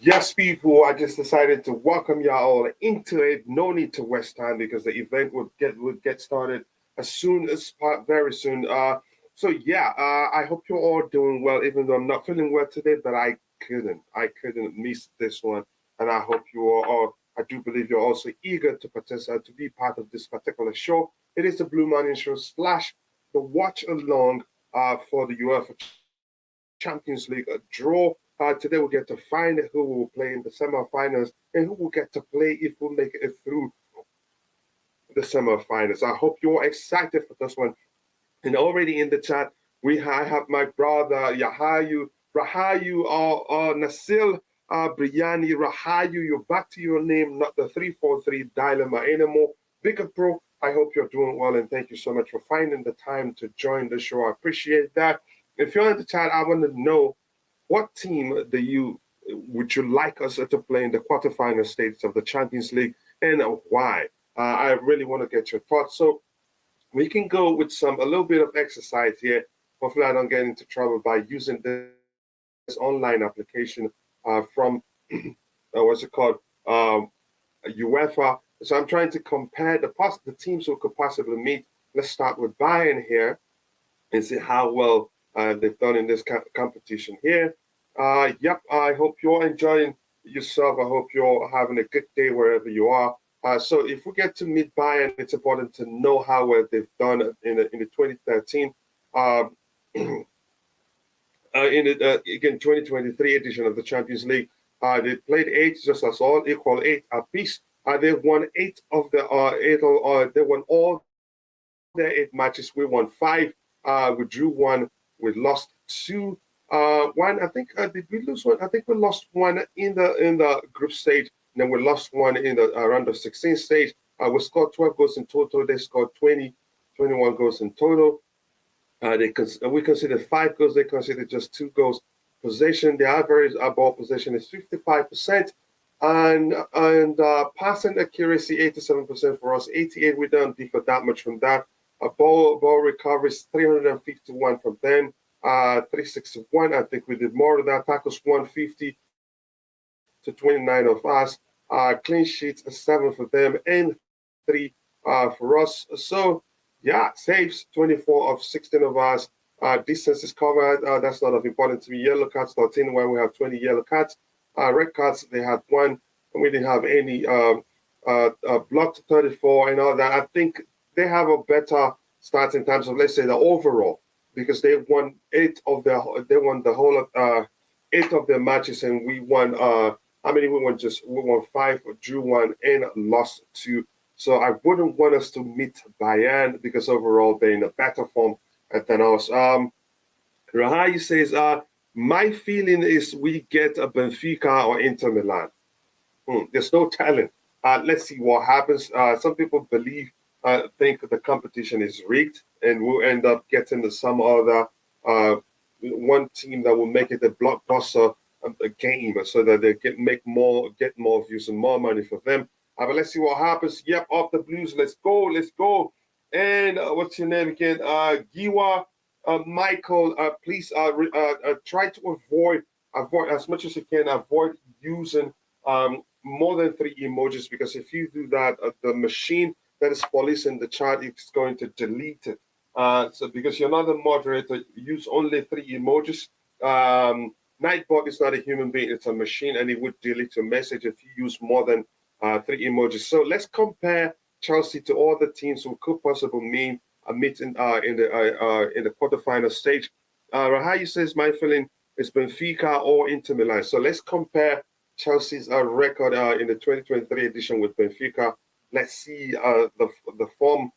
Yes, people, I just decided to welcome y'all into it. No need to waste time because the event would get started as soon as very soon. I hope you're all doing well, even though I'm not feeling well today, but I couldn't miss this one, and I hope you are all. I do believe you're also eager to participate to be part of this particular show. It is the Blue Morning Show slash the watch along for the UEFA Champions League draw. Today we'll get to find who will play in the semifinals and who will get to play if we make it through the semifinals. I hope you're excited for this one. And already in the chat, I have my brother Rahayu Nasil Briani Rahayu. You're back to your name, not the 343 dilemma anymore. Big up, bro. I hope you're doing well, and thank you so much for finding the time to join the show. I appreciate that. If you're in the chat, I want to know what team would you like us to play in the quarterfinal stages of the Champions League, and why? I really want to get your thoughts. So we can go with a little bit of exercise here. Hopefully, I don't get into trouble by using this online application from what's it called, UEFA. So I'm trying to compare the teams who could possibly meet. Let's start with Bayern here and see how well they've done in this competition here. Yep, I hope you're enjoying yourself. I hope you're having a good day wherever you are. So if we get to meet Bayern, it's important to know how well they've done in the 2013, uh, again 2023 edition of the Champions League. They played eight, just as all equal, eight apiece. They won eight of the eight. They won all their eight matches. We won five. We drew one. We lost two. One, I think, did we lose one? I think we lost one in the group stage, and then we lost one in the round of 16 stage. We scored 12 goals in total. They scored 21 goals in total. We considered five goals. They considered just two goals. Possession, the average ball possession is 55%, and passing accuracy 87% for us. 88. We don't differ that much from that. Ball recoveries 351 from them. 361. I think we did more of that. Tackles 150 to 29 of us. Clean sheets 7 for them and 3 for us. So yeah, saves 24 of 16 of us. Distances covered. That's not of importance to me. Yellow cards 13. Where we have 20 yellow cards. Red cards they had one. And we didn't have any. Blocked 34 and all that. I think they have a better start in terms of, let's say, the overall, because they won the whole of eight of their matches, and we won how many we won? We won five, drew one, and lost two. So I wouldn't want us to meet Bayern because overall they're in a better form than us. Rahai says, my feeling is we get a Benfica or Inter Milan. There's no talent. Let's see what happens. Some people think the competition is rigged, and we'll end up getting some other one team that will make it a blockbuster a game, so that they get more views and more money for them. But let's see what happens. Yep, off the Blues. Let's go. And what's your name again? Giwa, Michael. Please try to avoid as much as you can. Avoid using more than three emojis, because if you do that, the machine that is policing the chat is going to delete it. So because you're not a moderator, use only three emojis. Nightbot is not a human being; it's a machine, and it would delete your message if you use more than three emojis. So let's compare Chelsea to all the teams who could possibly meet in the quarterfinal stage. Rahayu says my feeling is Benfica or Inter Milan. So let's compare Chelsea's record in the 2023 edition with Benfica. Let's see the form,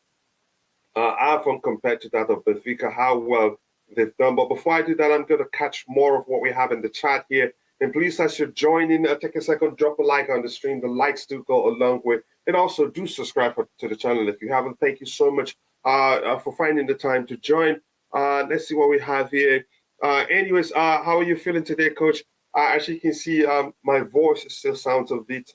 our form compared to that of Benfica, how well they've done. But before I do that, I'm going to catch more of what we have in the chat here. And please, as you're joining, take a second, drop a like on the stream. The likes do go a long way. And also do subscribe to the channel if you haven't. Thank you so much for finding the time to join. Let's see what we have here. Anyways, how are you feeling today, Coach? As you can see, my voice still sounds a bit,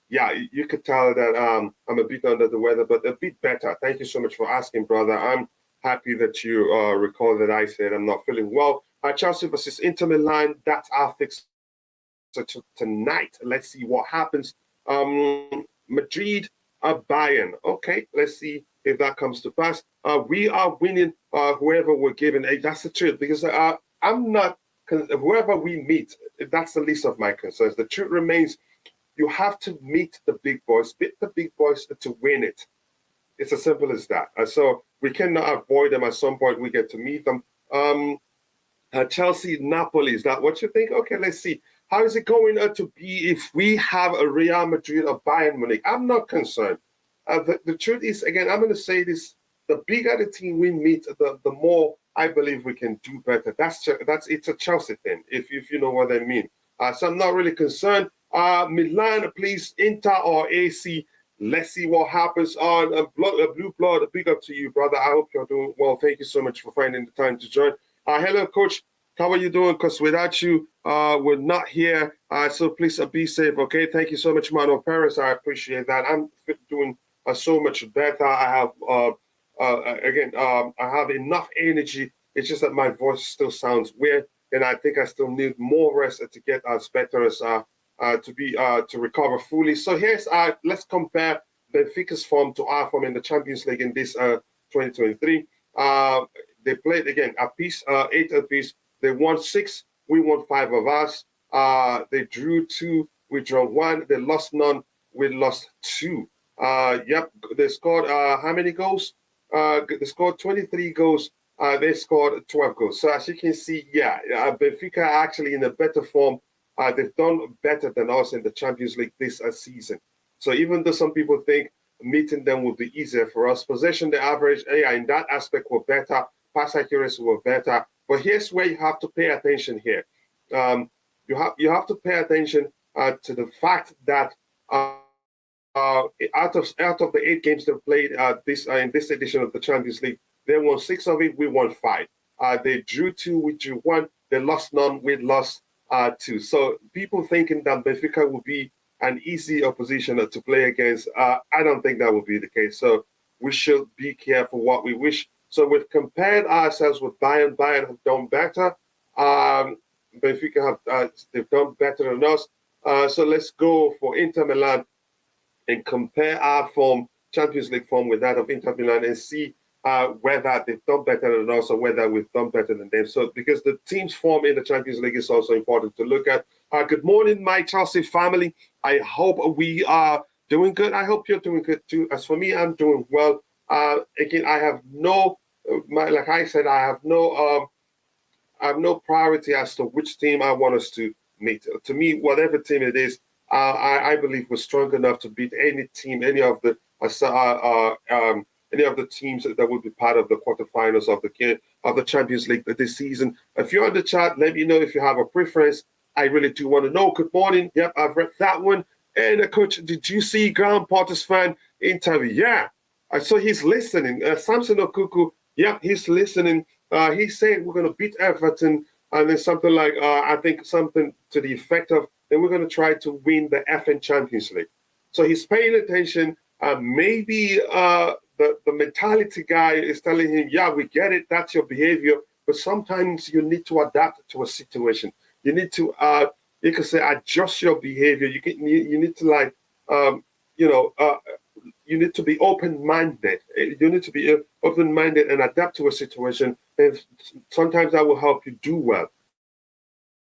yeah, you could tell that I'm a bit under the weather, but a bit better. Thank you so much for asking, brother. I'm happy that you recall that I said I'm not feeling well. Chelsea versus Inter Milan, that's our fixture tonight. Let's see what happens. Madrid, Bayern. Okay, let's see if that comes to pass. We are winning whoever we're given. That's the truth, because I'm not, whoever we meet, that's the least of my concerns. The truth remains, you have to meet the big boys, beat the big boys to win it. It's as simple as that. So we cannot avoid them. At some point, we get to meet them. Chelsea, Napoli, is that what you think? Okay, let's see. How is it going to be if we have a Real Madrid or Bayern Munich? I'm not concerned. The truth is, again, I'm going to say this: the bigger the team we meet, the more I believe we can do better. It's a Chelsea thing, if you know what I mean. So I'm not really concerned. Milan, please, Inter or AC. Let's see what happens on Blue Blood. Big up to you, brother. I hope you're doing well. Thank you so much for finding the time to join. Hello, Coach. How are you doing? Because without you, we're not here. So please be safe, okay? Thank you so much, Manuel Perez. I appreciate that. I'm doing so much better. I have enough energy. It's just that my voice still sounds weird, and I think I still need more rest to get as better as to recover fully. So here's let's compare Benfica's form to our form in the Champions League in this 2023. They played again apiece, 8 apiece. They won 6. We won 5 of us. They drew 2. We drew 1. They lost none. We lost 2. Yep. They scored how many goals? They scored 23 goals. They scored 12 goals. So as you can see, Benfica are actually in a better form. They've done better than us in the Champions League this season. So even though some people think meeting them will be easier for us, possession, the average, in that aspect were better. Pass accuracy were better. But here's where you have to pay attention here. You have to pay attention to the fact that out of the 8 games they've played in this edition of the Champions League, they won 6 of it. We won 5. They drew 2. We drew 1. They lost none. We lost 2. So people thinking that Benfica will be an easy opposition to play against, I don't think that will be the case. So we should be careful what we wish. So we've compared ourselves with Bayern. Bayern have done better. Benfica they've done better than us. So let's go for Inter Milan and compare our form, Champions League form, with that of Inter Milan and see whether they've done better than us or whether we've done better than them. So because the team's form in the Champions League is also important to look at. Good morning, my Chelsea family. I hope we are doing good. I hope you're doing good too. As for me, I'm doing well. Again, I have like I said, I have no priority as to which team I want us to meet. To me, whatever team it is, I believe we're strong enough to beat any team, any of the teams that would be part of the quarterfinals of the Champions League this season. If you're on the chat, let me know if you have a preference. I really do want to know. Good morning. Yep, I've read that one. And Coach, did you see Graham Potter's fan interview? Yeah, I saw he's listening. Samson Okuku, yep, he's listening. He's saying we're going to beat Everton, and then something like, I think something to the effect of, then we're going to try to win the FN Champions League. So he's paying attention. Maybe the mentality guy is telling him, yeah, we get it, that's your behavior, but sometimes you need to adapt to a situation. You need to, you can say, adjust your behavior. You need to you need to be open-minded. You need to be open-minded and adapt to a situation, and sometimes that will help you do well.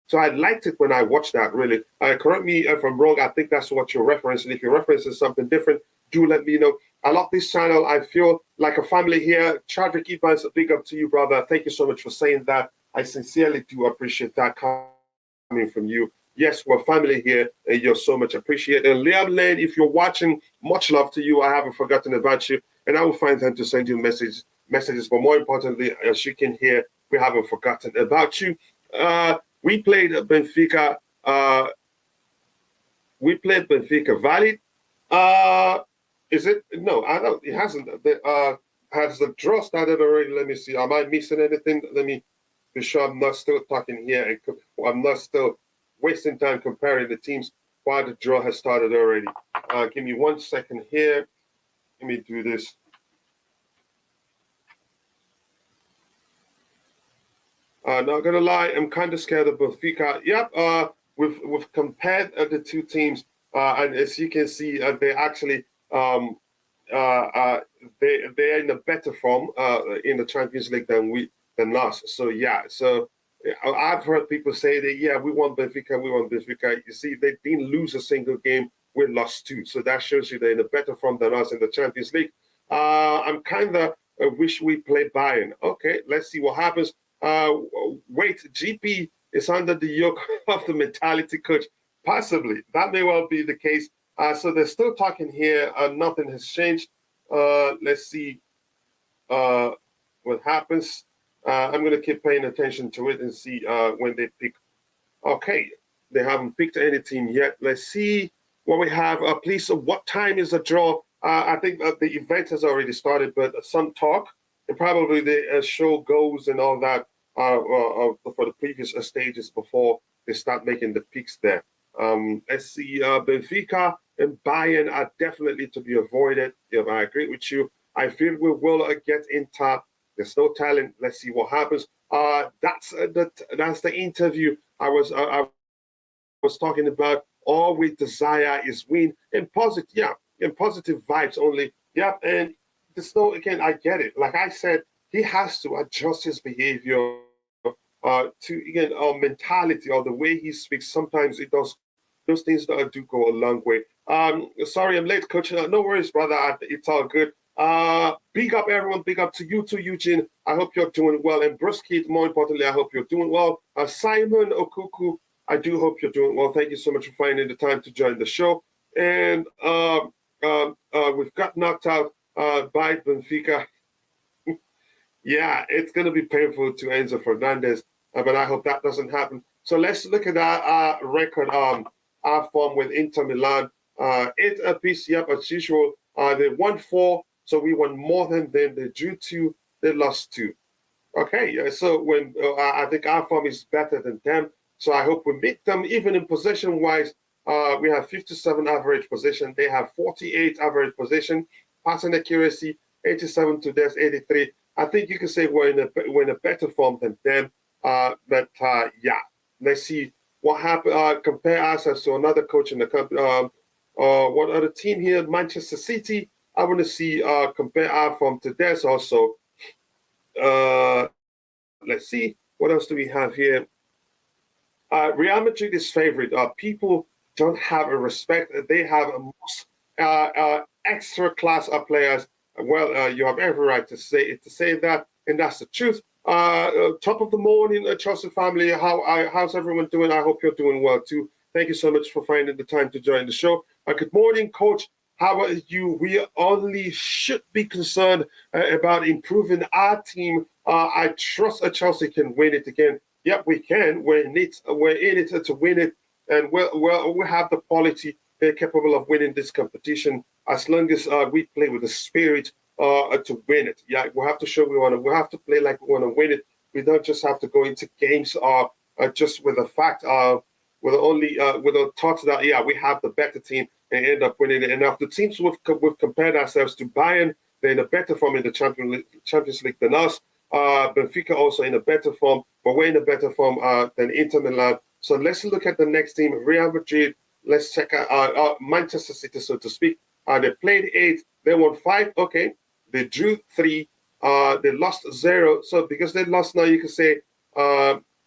So I liked it when I watched that, really. Correct me if I'm wrong. I think that's what you're referencing. If you're referencing something different, do let me know. I love this channel. I feel like a family here. Chadwick Evans, big up to you, brother. Thank you so much for saying that. I sincerely do appreciate that coming from you. Yes, we're family here, and you're so much appreciated. And Liam Lane, if you're watching, much love to you. I haven't forgotten about you, and I will find time to send you messages. But more importantly, as you can hear, we haven't forgotten about you. We played Benfica. Valid. Is it? No, I don't. It hasn't. Has the draw started already? Let me see. Am I missing anything? Let me be sure I'm not still talking here, and I'm not still wasting time comparing the teams while the draw has started already. Give me 1 second here. Let me do this. Not gonna lie, I'm kind of scared of Benfica. Yep, we've compared the two teams, and as you can see, they actually they're in a better form in the Champions League than us. So yeah, so I've heard people say that yeah, we want Benfica, we want Benfica. You see, they didn't lose a single game, we lost two. So that shows you they're in a better form than us in the Champions League. I'm kind of wish we played Bayern. Okay, let's see what happens. Wait, GP is under the yoke of the mentality coach. Possibly, that may well be the case. So they're still talking here. Nothing has changed. Let's see what happens. I'm going to keep paying attention to it and see when they pick. Okay, they haven't picked any team yet. Let's see what we have. Please, what time is the draw? I think the event has already started, but some talk and probably the show goes and all that for the previous stages before they start making the picks there. Let's see, Benfica and Bayern are definitely to be avoided. Yeah, I agree with you. I feel we will get Inter. There's no talent. Let's see what happens. That's the interview I was talking about. All we desire is win and positive. Yeah, and positive vibes only. Yeah, and there's no, again, I get it. Like I said, he has to adjust his behavior to again our mentality or the way he speaks. Sometimes it does those things that do go a long way. Sorry, I'm late, coach. No worries, brother. It's all good. Big up everyone. Big up to you too, Eugene. I hope you're doing well. And Brusky, more importantly, I hope you're doing well. Simon Okuku, I do hope you're doing well. Thank you so much for finding the time to join the show. And we've got knocked out by Benfica. Yeah, it's going to be painful to Enzo Fernandez, but I hope that doesn't happen. So let's look at our record, our form with Inter Milan. 8 apiece, yep, as usual. They won 4, so we won more than them. They drew 2, they lost 2. Okay, so when I think our form is better than them, so I hope we meet them. Even in possession-wise, we have 57 average possession. They have 48 average possession. Passing accuracy, 87 to theirs, 83. I think you can say we're in a better form than them. But yeah, let's see what happens. Compare ourselves to another coach in the country. What other team here? Manchester City. I want to see compare our form to theirs also. Let's see what else do we have here. Real Madrid is favorite. People don't have a respect. They have a most extra class of players. Well, you have every right to say that, and that's the truth. Top of the morning, Chelsea family. How's everyone doing? I hope you're doing well too. Thank you so much for finding the time to join the show. Good morning, Coach. How are you? We only should be concerned about improving our team. I trust Chelsea can win it again. Yep, we can. We're in it to win it, and we have the quality. They're capable of winning this competition as long as we play with the spirit to win it. Yeah, we have to show we have to play like we want to win it. We don't just have to go into games just with the fact with the thoughts that yeah, we have the better team and end up winning it. And after the teams we've compared ourselves to Bayern, they're in a better form in the Champions League than us. Benfica also in a better form, but we're in a better form than Inter Milan. So let's look at the next team, Real Madrid. Let's check out Manchester City, so to speak. They played 8, they won 5. Okay, they drew 3, they lost 0. So because they lost now, you can say,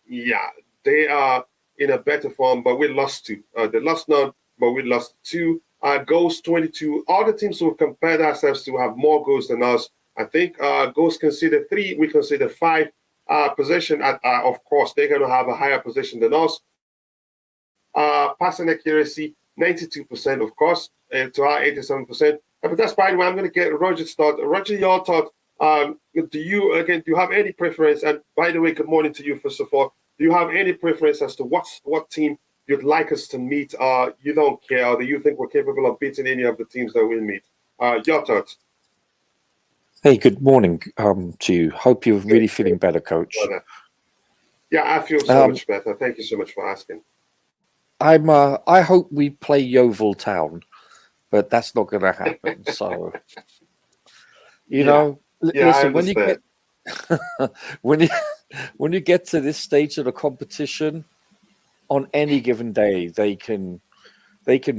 yeah, they are in a better form, but we lost 2. They lost none, but we lost 2. Goals 22. All the teams who compared ourselves to have more goals than us. I think goals considered 3, we consider 5. Possession, of course, they're going to have a higher position than us. Passing accuracy, 92%, of course, to our 87%. But that's by the way, I'm going to get Roger's thought. Roger, your thought. Do you have any preference? And by the way, good morning to you, first of all. Do you have any preference as to what team you'd like us to meet? You don't care, or do you think we're capable of beating any of the teams that we meet? Your thoughts. Hey, good morning to you. Hope you're really feeling better, Coach. Yeah, I feel so much better. Thank you so much for asking. I hope we play Yeovil Town, but that's not going to happen. So, listen, when you get when you get to this stage of the competition, on any given day they can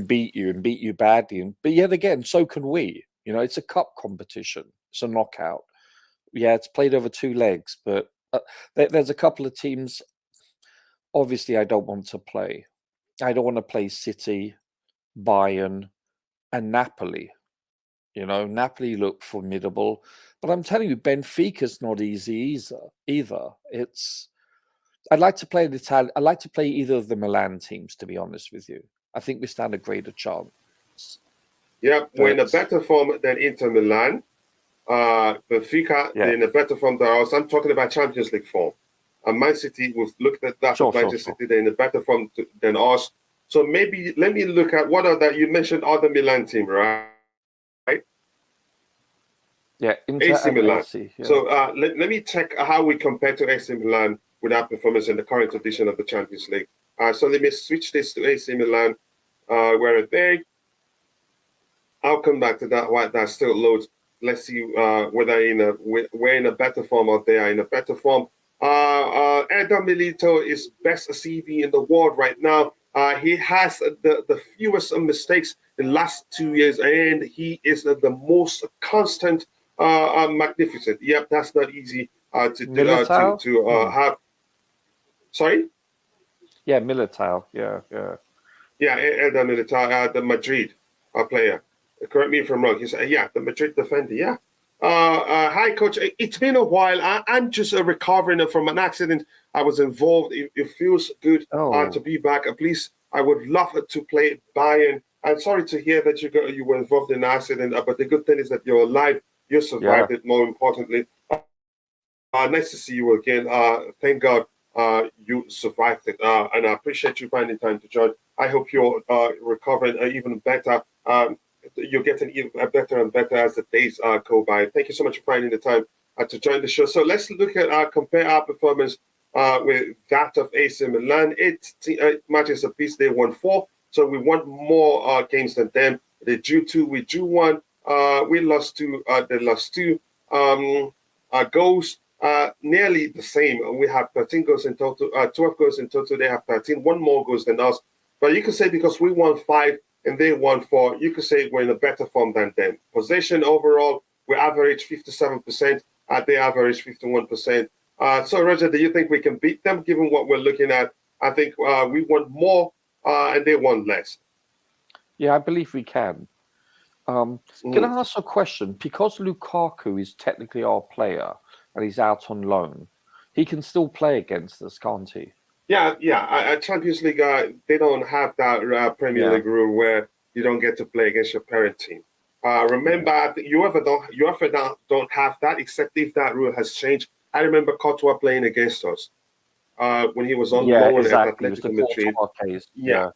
beat you and beat you badly. But yet again, so can we. You know, it's a cup competition. It's a knockout. Yeah, it's played over 2 legs, but there's a couple of teams. Obviously, I don't want to play. I don't want to play City, Bayern, and Napoli. You know, Napoli look formidable, but I'm telling you, Benfica's not easy either. I'd like to play an Italian. I'd like to play either of the Milan teams, to be honest with you. I think we stand a greater chance. Yeah, we're in a better form than Inter Milan. Benfica, they're in a better form than us. I'm talking about Champions League form. And Man City, we've looked at that of Manchester City, they're in a better form than us. So maybe let me look at what are that. You mentioned other Milan team, right? Yeah, Inter AC Milan. AC, yeah. So let me check how we compare to AC Milan with our performance in the current edition of the Champions League. So let me switch this to AC Milan. Where are they? I'll come back to that while that still loads. Let's see whether we're in a better form or they are in a better form. Eder Milito is best CV in the world right now. He has the fewest mistakes in the last 2 years, and he is the most constant, magnificent. Yep, that's not easy to have. Sorry? Yeah, Militao. Yeah. Yeah, Eder Militao, the Madrid player. Correct me if I'm wrong. He's the Madrid defender. Yeah. Hi, coach. It's been a while. I'm just recovering from an accident. I was involved. It feels good to be back. Please, I would love to play Bayern. I'm sorry to hear that you were involved in an accident, but the good thing is that you're alive. You survived it. More importantly, nice to see you again. Thank God you survived it, and I appreciate you finding time to join. I hope you're recovering even better. You're getting even better and better as the days go by. Thank you so much for finding the time to join the show. So let's look at compare our performance with that of AC Milan. 8 matches apiece. They won 4, so we won more games than them. They drew 2. We drew 1. We lost 2. They lost 2. Goals nearly the same. We have 13 goals in total. 12 goals in total. They have 13. 1 more goals than us. But you could say because we won 5. And they won 4, you could say we're in a better form than them. Possession overall, we average 57%. They average 51%. So, Roger, do you think we can beat them given what we're looking at? I think we won more and they won less. Yeah, I believe we can. Can I ask a question? Because Lukaku is technically our player and he's out on loan, he can still play against us, can't he? Yeah. Champions League, they don't have that Premier League rule where you don't get to play against your parent team. Remember, UEFA don't have that, except if that rule has changed. I remember Courtois playing against us when he was on loan at Atletico Madrid. Yeah.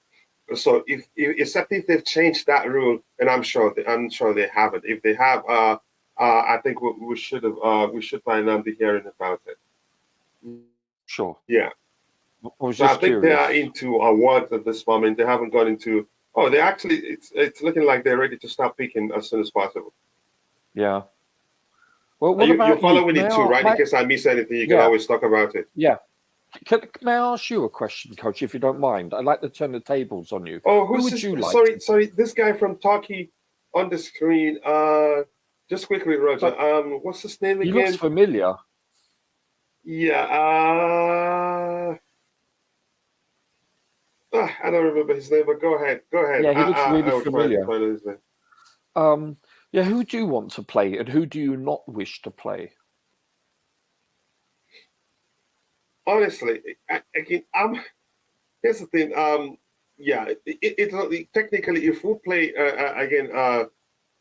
So except if they've changed that rule, and I'm sure they haven't. If they have, I think we should by now be hearing about it. Sure. Yeah. So I think they are into awards at this moment. They haven't gone into. Oh, they actually. It's looking like they're ready to start picking as soon as possible. Yeah. Well, what you're following it too, right? In case I miss anything, you can always talk about it. Yeah. May I ask you a question, Coach, if you don't mind? I'd like to turn the tables on you. Oh, who would you like? Sorry. This guy from Turkey on the screen. Just quickly, Roger. What's his name again? He looks familiar. Yeah. I don't remember his name, but go ahead. Yeah, he looks really familiar. Who do you want to play and who do you not wish to play? Honestly, again, here's the thing. Technically, if we play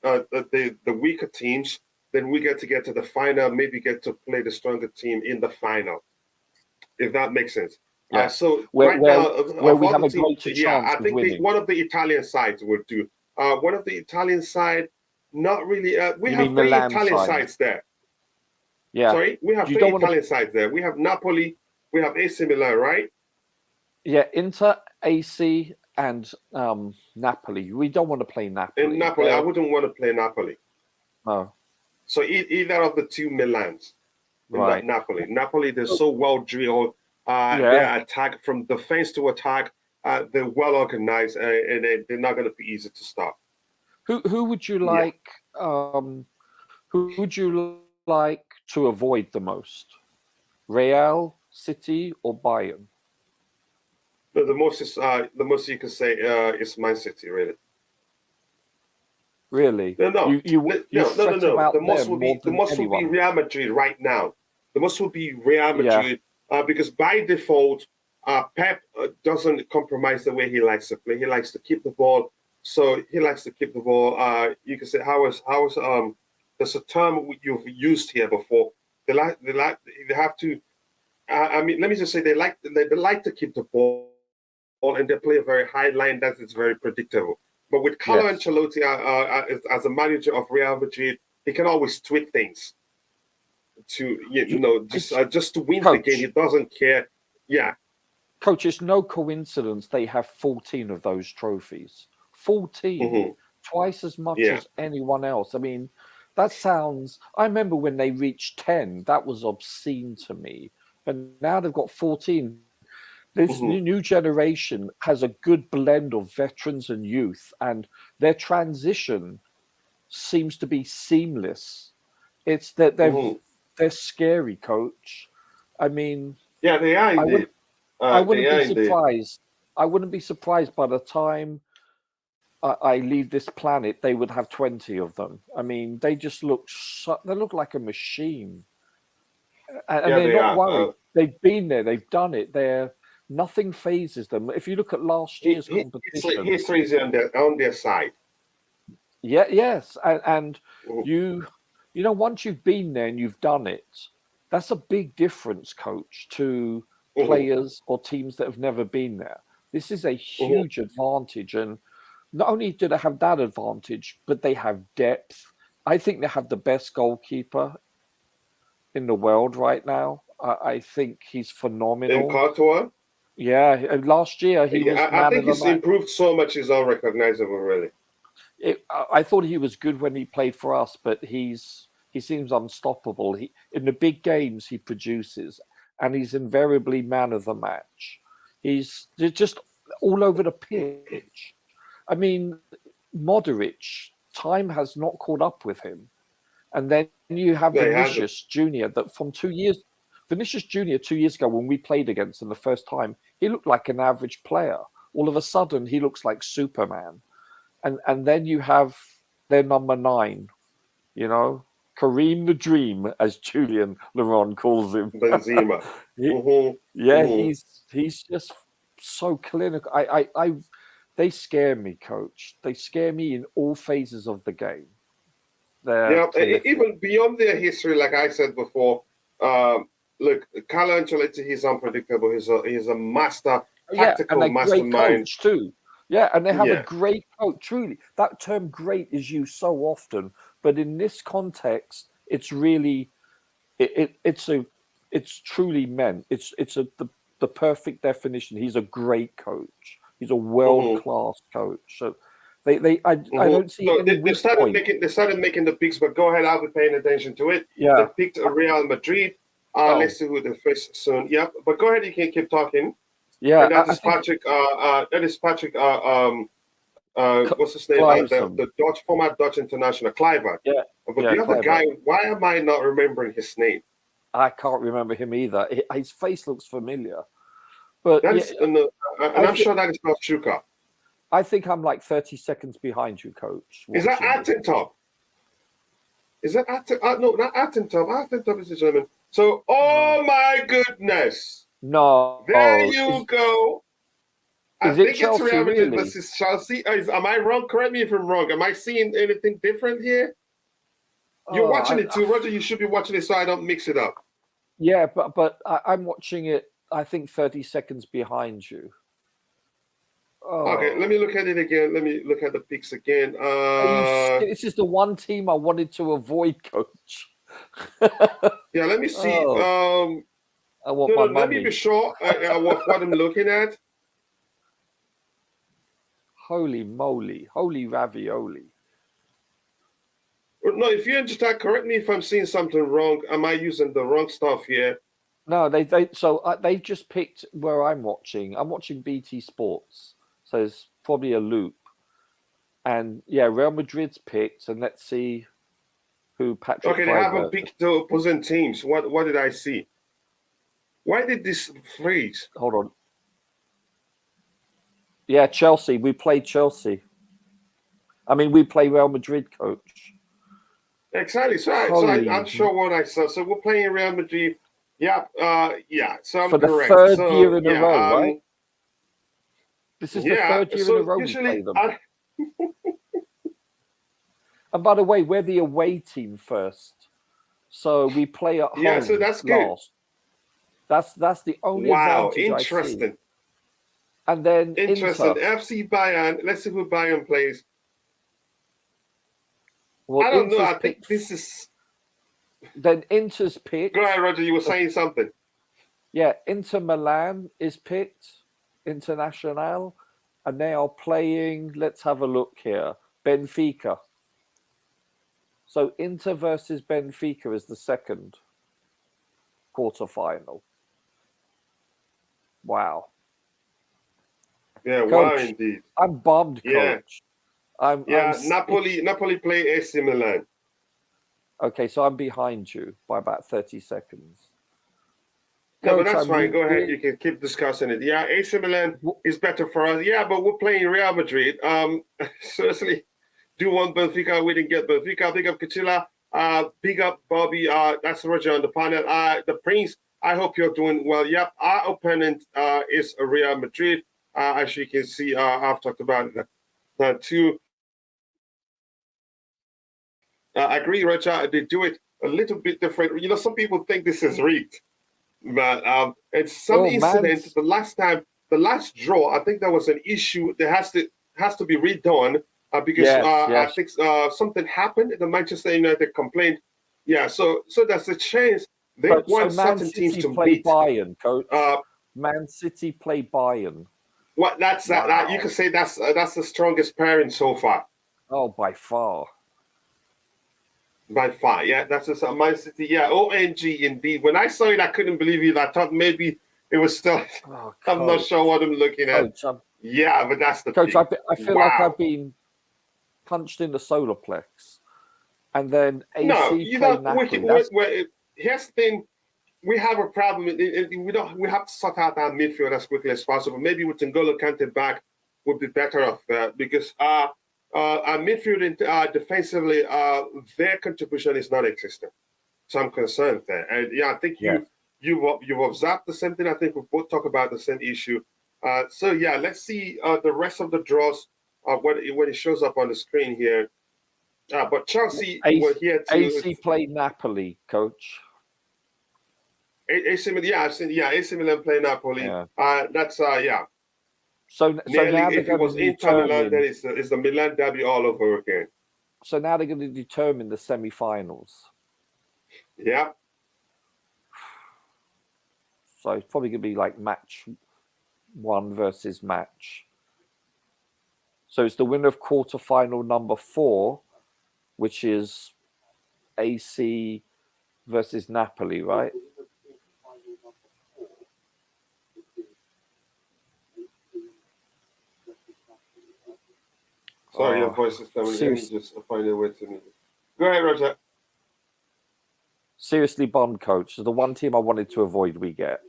the weaker teams, then we get to the final. Maybe get to play the stronger team in the final, if that makes sense. Yeah. So where we have a greater chance. I think one of the Italian sides would do. One of the Italian side, not really. We have 3 Italian sides there. Yeah. Sorry, we have 3 Italian sides there. We have Napoli, we have AC Milan, right? Yeah, Inter, AC, and Napoli. We don't want to play Napoli. In Napoli, I wouldn't want to play Napoli. Oh. So either of the 2 Milans, right? Napoli, they're so well drilled. Their attack from defense to attack, they're well organized, and they're not going to be easy to stop. Who would you like? Who would you like to avoid the most? Real, City, or Bayern? No, the most you can say is Man City, really. Really? No. No. The most will be Real Madrid right now. The most will be Real Madrid because by default, Pep doesn't compromise the way he likes to play. He likes to keep the ball. So he likes to keep the ball. You can say there's a term you've used here before. They have to. Let me just say they like to keep the ball, and they play a very high line that is very predictable. But with Carlo Ancelotti as a manager of Real Madrid, he can always tweak things to just to win the game. He doesn't care. Yeah, Coach, it's no coincidence they have 14 of those trophies. 14, twice as much as anyone else. I mean, that sounds. I remember when they reached 10, that was obscene to me. But now they've got 14. This new generation has a good blend of veterans and youth, and their transition seems to be seamless. It's that they're scary, Coach. I mean, they are indeed. I wouldn't be surprised. I wouldn't be surprised by the time I leave this planet, they would have 20 of them. I mean, they just look like a machine, and they're not worried. They've been there. They've done it. Nothing phases them. If you look at last year's competition, history is on their side. Yeah, yes, and you know, once you've been there and you've done it, that's a big difference, Coach, to players or teams that have never been there. This is a huge advantage, and not only do they have that advantage, but they have depth. I think they have the best goalkeeper in the world right now. I think he's phenomenal. In Courtois? Yeah, last year he was. I think he's improved so much; he's unrecognizable, really. I thought he was good when he played for us, but he seems unstoppable. In the big games he produces, and he's invariably man of the match. He's just all over the pitch. I mean, Modric, time has not caught up with him, and then you have Vinicius Junior. That from 2 years. Vinicius Junior 2 years ago, when we played against him the first time, he looked like an average player. All of a sudden, he looks like Superman. And then you have their number 9, Kareem the Dream, as Julian Laurent calls him. Benzema. He's just so clinical. They scare me, Coach. They scare me in all phases of the game. Even beyond their history, like I said before, look, Carlo Ancelotti, he's unpredictable. He's a master, tactical and mastermind. Great coach too. Yeah, and they have a great coach. Truly, that term "great" is used so often, but in this context, it's really, it's truly meant. It's the perfect definition. He's a great coach. He's a world-class coach. So I don't see any. They started making the picks, but go ahead. I'll be paying attention to it. Yeah, they picked Real Madrid. Let's see who they face soon. Yeah, but go ahead. You can keep talking. Yeah, and that is Patrick. That is Patrick. What's his name? The Dutch former Dutch international, Kluivert. Yeah. But the other guy, why am I not remembering his name? I can't remember him either. His face looks familiar, but I'm sure that is not Shuka. I think I'm like 30 seconds behind you, Coach. Is that Attentop? Is that Attentop? No, not Attentop. Attentop is a German. So, oh my goodness. No. There you go. I think Chelsea, it's Real Madrid really? versus Chelsea. Am I wrong? Correct me if I'm wrong. Am I seeing anything different here? You're watching it too, Roger. You should be watching it so I don't mix it up. Yeah, but I'm watching it, I think, 30 seconds behind you. Okay, let me look at it again. Let me look at the picks again. This is the one team I wanted to avoid, Coach. Yeah, let me see. I want my money. Let me be sure what I'm looking at. Holy moly. Holy ravioli. No, if you understand, correct me if I'm seeing something wrong. Am I using the wrong stuff here? No, they've just picked where I'm watching. I'm watching BT Sports, so it's probably a loop. And yeah, Real Madrid's picked, and let's see who Patrick. Okay, they haven't picked the opposing teams. What did I see? Why did this freeze? Hold on. Yeah, Chelsea. We played Chelsea. I mean, we play Real Madrid, coach. Exactly. So I'm sure what I saw. So we're playing Real Madrid. Yeah, yeah. So I'm for the correct. third year in a row, right? This is the third year in a row we play them. And by the way, we're the away team first, so we play at home. Yeah, so that's good. That's the only wow, advantage interesting. I see. And then interesting. Inter. FC Bayern. Let's see who Bayern plays. Well, I don't Inter's know. I picked, think this is. Then Inter's picked. Go ahead, Roger. You were saying something. Yeah, Inter Milan is picked. International, and they are playing. Let's have a look here. Benfica. So Inter versus Benfica is the second quarterfinal. Wow. Yeah, coach, wow, indeed. I'm bummed, coach. Yeah. Napoli play AC Milan. Okay, so I'm behind you by about 30 seconds. No, but that's fine. Go ahead. You can keep discussing it. Yeah, AC Milan is better for us. Yeah, but we're playing Real Madrid. Seriously, do want Benfica. We didn't get Benfica. Big up Kachila. Big up Bobby. That's Roger on the panel. The Prince, I hope you're doing well. Yep, our opponent is Real Madrid. As you can see, I've talked about that too. I agree, Roger. They do it a little bit different. You know, some people think this is rigged. But it's some incident. The last draw, I think there was an issue that has to be redone because I think something happened. The Manchester United complained. Yeah, so there's a chance they want certain teams to beat Bayern, coach. Man City play Bayern. What that's that you could say that's the strongest pairing so far. Oh, by far. By far, yeah, that's just Man City. Yeah, ONG indeed. When I saw it, I couldn't believe it. I thought maybe it was still. Oh, I'm not sure what I'm looking at. Coach, yeah, but that's the coach. I feel like I've been punched in the solar plex, and then AC Napoli. Here's the thing: we have a problem. We have to sort out our midfield as quickly as possible. Maybe with N'Golo Kante back, would be better off there because our midfield defensively, their contribution is non-existent. So I'm concerned there. And yeah, I think you've observed the same thing. I think we both talk about the same issue. So yeah, let's see the rest of the draws when it shows up on the screen here. But Chelsea were here to AC play Napoli, coach. AC Milan, yeah, I've seen. Yeah, AC Milan play Napoli. Yeah. That's yeah. So now if it was Inter Milan, then it's the Milan derby all over again. So now they're going to determine the semi-finals. Yeah. So it's probably going to be like match 1 versus match. So it's the winner of quarterfinal number 4, which is AC versus Napoli, right? Sorry, your voice is coming. Let me just find a way to me. Go ahead, Roger. Seriously, bummed, coach. So the one team I wanted to avoid, we get.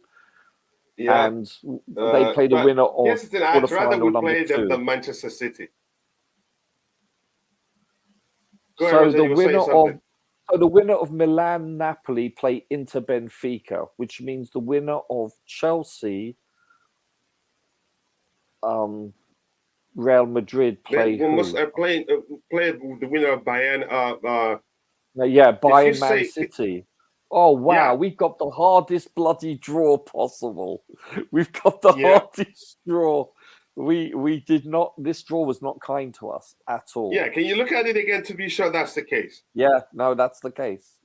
Yeah. And they play the winner of quarterfinal number 2. The Manchester City. So the winner of Milan Napoli play Inter Benfica, which means the winner of Chelsea Real Madrid play. We must play the winner of Bayern. Bayern Man City. Oh wow, we've got the hardest bloody draw possible. We've got the hardest draw. We did not. This draw was not kind to us at all. Yeah, can you look at it again to be sure that's the case? Yeah, no, that's the case.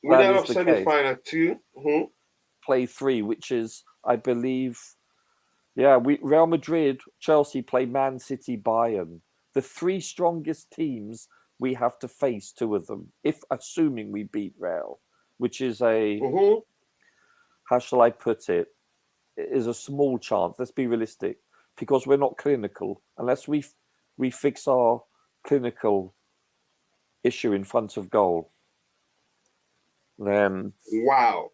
Winner of semi-final 2. Mm-hmm. Play 3, which is, I believe. Yeah, Real Madrid, Chelsea play Man City, Bayern. The 3 strongest teams we have to face, 2 of them, if assuming we beat Real, which is a how shall I put it, is a small chance. Let's be realistic, because we're not clinical. Unless we fix our clinical issue in front of goal, then Wow.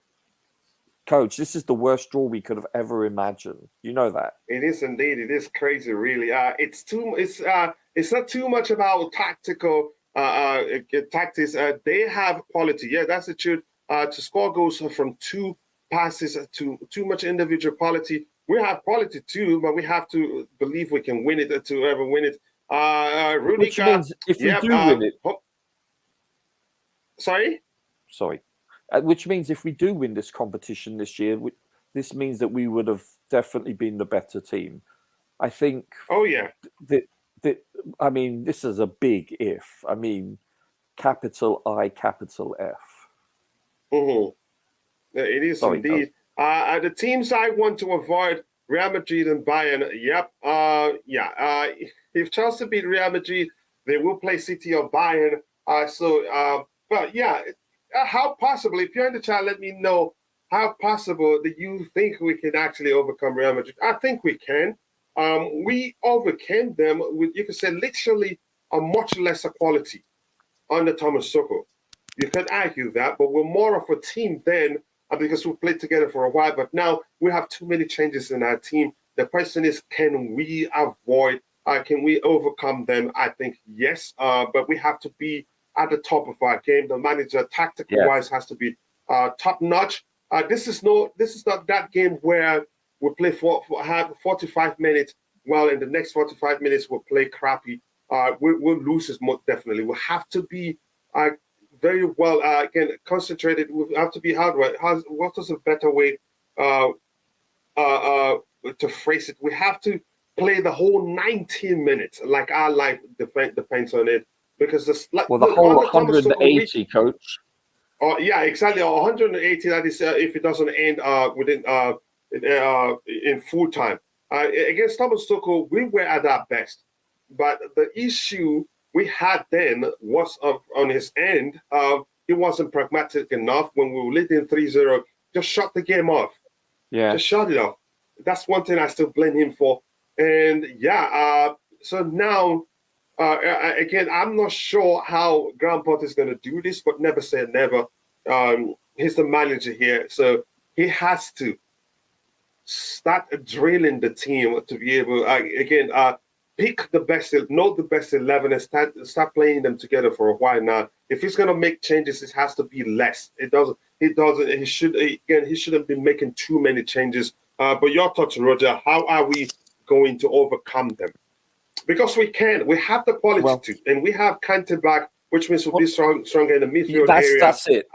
coach, this is the worst draw we could have ever imagined. You know that. It is indeed. It is crazy, really. It's not too much about tactical tactics. They have quality. Yeah, that's the truth. To score goals from two passes to too much individual quality. We have quality too, but we have to believe we can win it to ever win it. Which Rudiger, means if we do win it, sorry. Which means if we do win this competition this year, this means that we would have definitely been the better team. I think. Oh yeah. I mean, this is a big if. I mean, capital I, capital F. Mm-hmm. It is indeed. The teams I want to avoid: Real Madrid and Bayern. Yep. If Chelsea beat Real Madrid, they will play City or Bayern. But yeah. How possible, if you're in the chat, let me know how possible that you think we can actually overcome Real Madrid. I think we can. We overcame them with, you could say, literally a much lesser quality under Thomas Tuchel. You could argue that, but we're more of a team then because we played together for a while. But now we have too many changes in our team. The question is, can we avoid, can we overcome them? I think yes, but we have to be at the top of our game. The manager, tactical-wise, has to be top-notch. This is not that game where we play have 45 minutes. Well, in the next 45 minutes we'll play crappy. We'll lose it most definitely. We have to be very well again concentrated. We have to be hardware. What is a better way to phrase it? We have to play the whole 19 minutes, like our life depends on it. Because the whole 180, coach. Yeah, exactly. 180. That is if it doesn't end within in full time. Against Thomas Tuchel, we were at our best, but the issue we had then was on his end. He wasn't pragmatic enough when we were leading 3-0. Just shut the game off. Yeah, just shut it off. That's one thing I still blame him for. And yeah, so now. Again, I'm not sure how Graham Potter is going to do this, but never say never. He's the manager here, so he has to start drilling the team to be able, pick the best, know the best 11, and start playing them together for a while now. If he's going to make changes, it has to be less. He shouldn't be making too many changes. But your thoughts, Roger, how are we going to overcome them? Because we can. We have the quality to. And we have Kante back, which means we'll be stronger in the midfield area. That's it.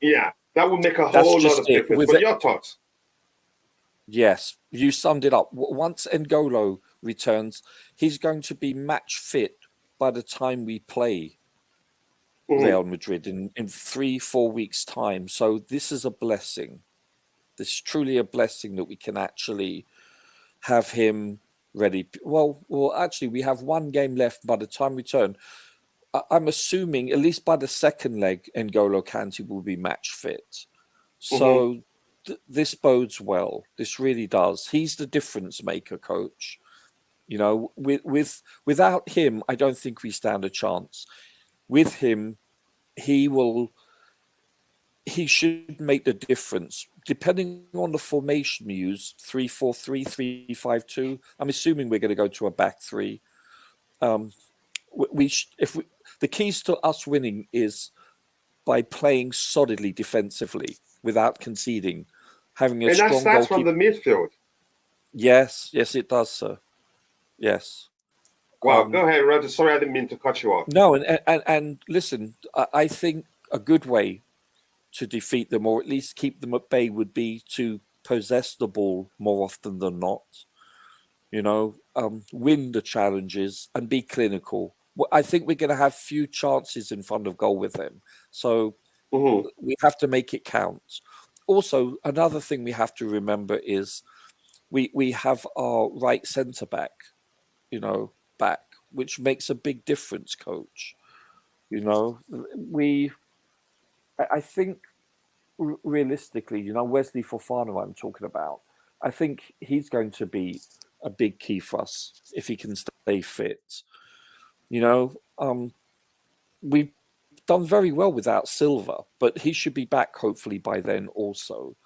Yeah, that will make a whole lot of difference. But your thoughts? Yes, you summed it up. Once N'Golo returns, he's going to be match fit by the time we play Real Madrid in 3-4 weeks' time. So this is a blessing. This is truly a blessing that we can actually have him ready. Well, actually, we have one game left by the time we return. I'm assuming, at least by the second leg, N'Golo Kante will be match fit. So this bodes well. This really does. He's the difference maker, coach. You know, without him, I don't think we stand a chance. With him, he should make the difference. Depending on the formation we use, 3-4-3, 3-5-2. I'm assuming we're going to go to a back three. The keys to us winning is by playing solidly defensively without conceding, having a strong goalkeeper. And that starts from the midfield. Yes, it does, sir. Yes. Wow, go ahead, Roger. Sorry, I didn't mean to cut you off. No, and listen, I think a good way to defeat them, or at least keep them at bay, would be to possess the ball more often than not. You know, win the challenges and be clinical. I think we're going to have few chances in front of goal with them. So we have to make it count. Also, another thing we have to remember is we have our right centre back, back, which makes a big difference, coach. I think realistically, Wesley Fofana I'm talking about, I think he's going to be a big key for us if he can stay fit. We've done very well without Silva, but he should be back hopefully by then also.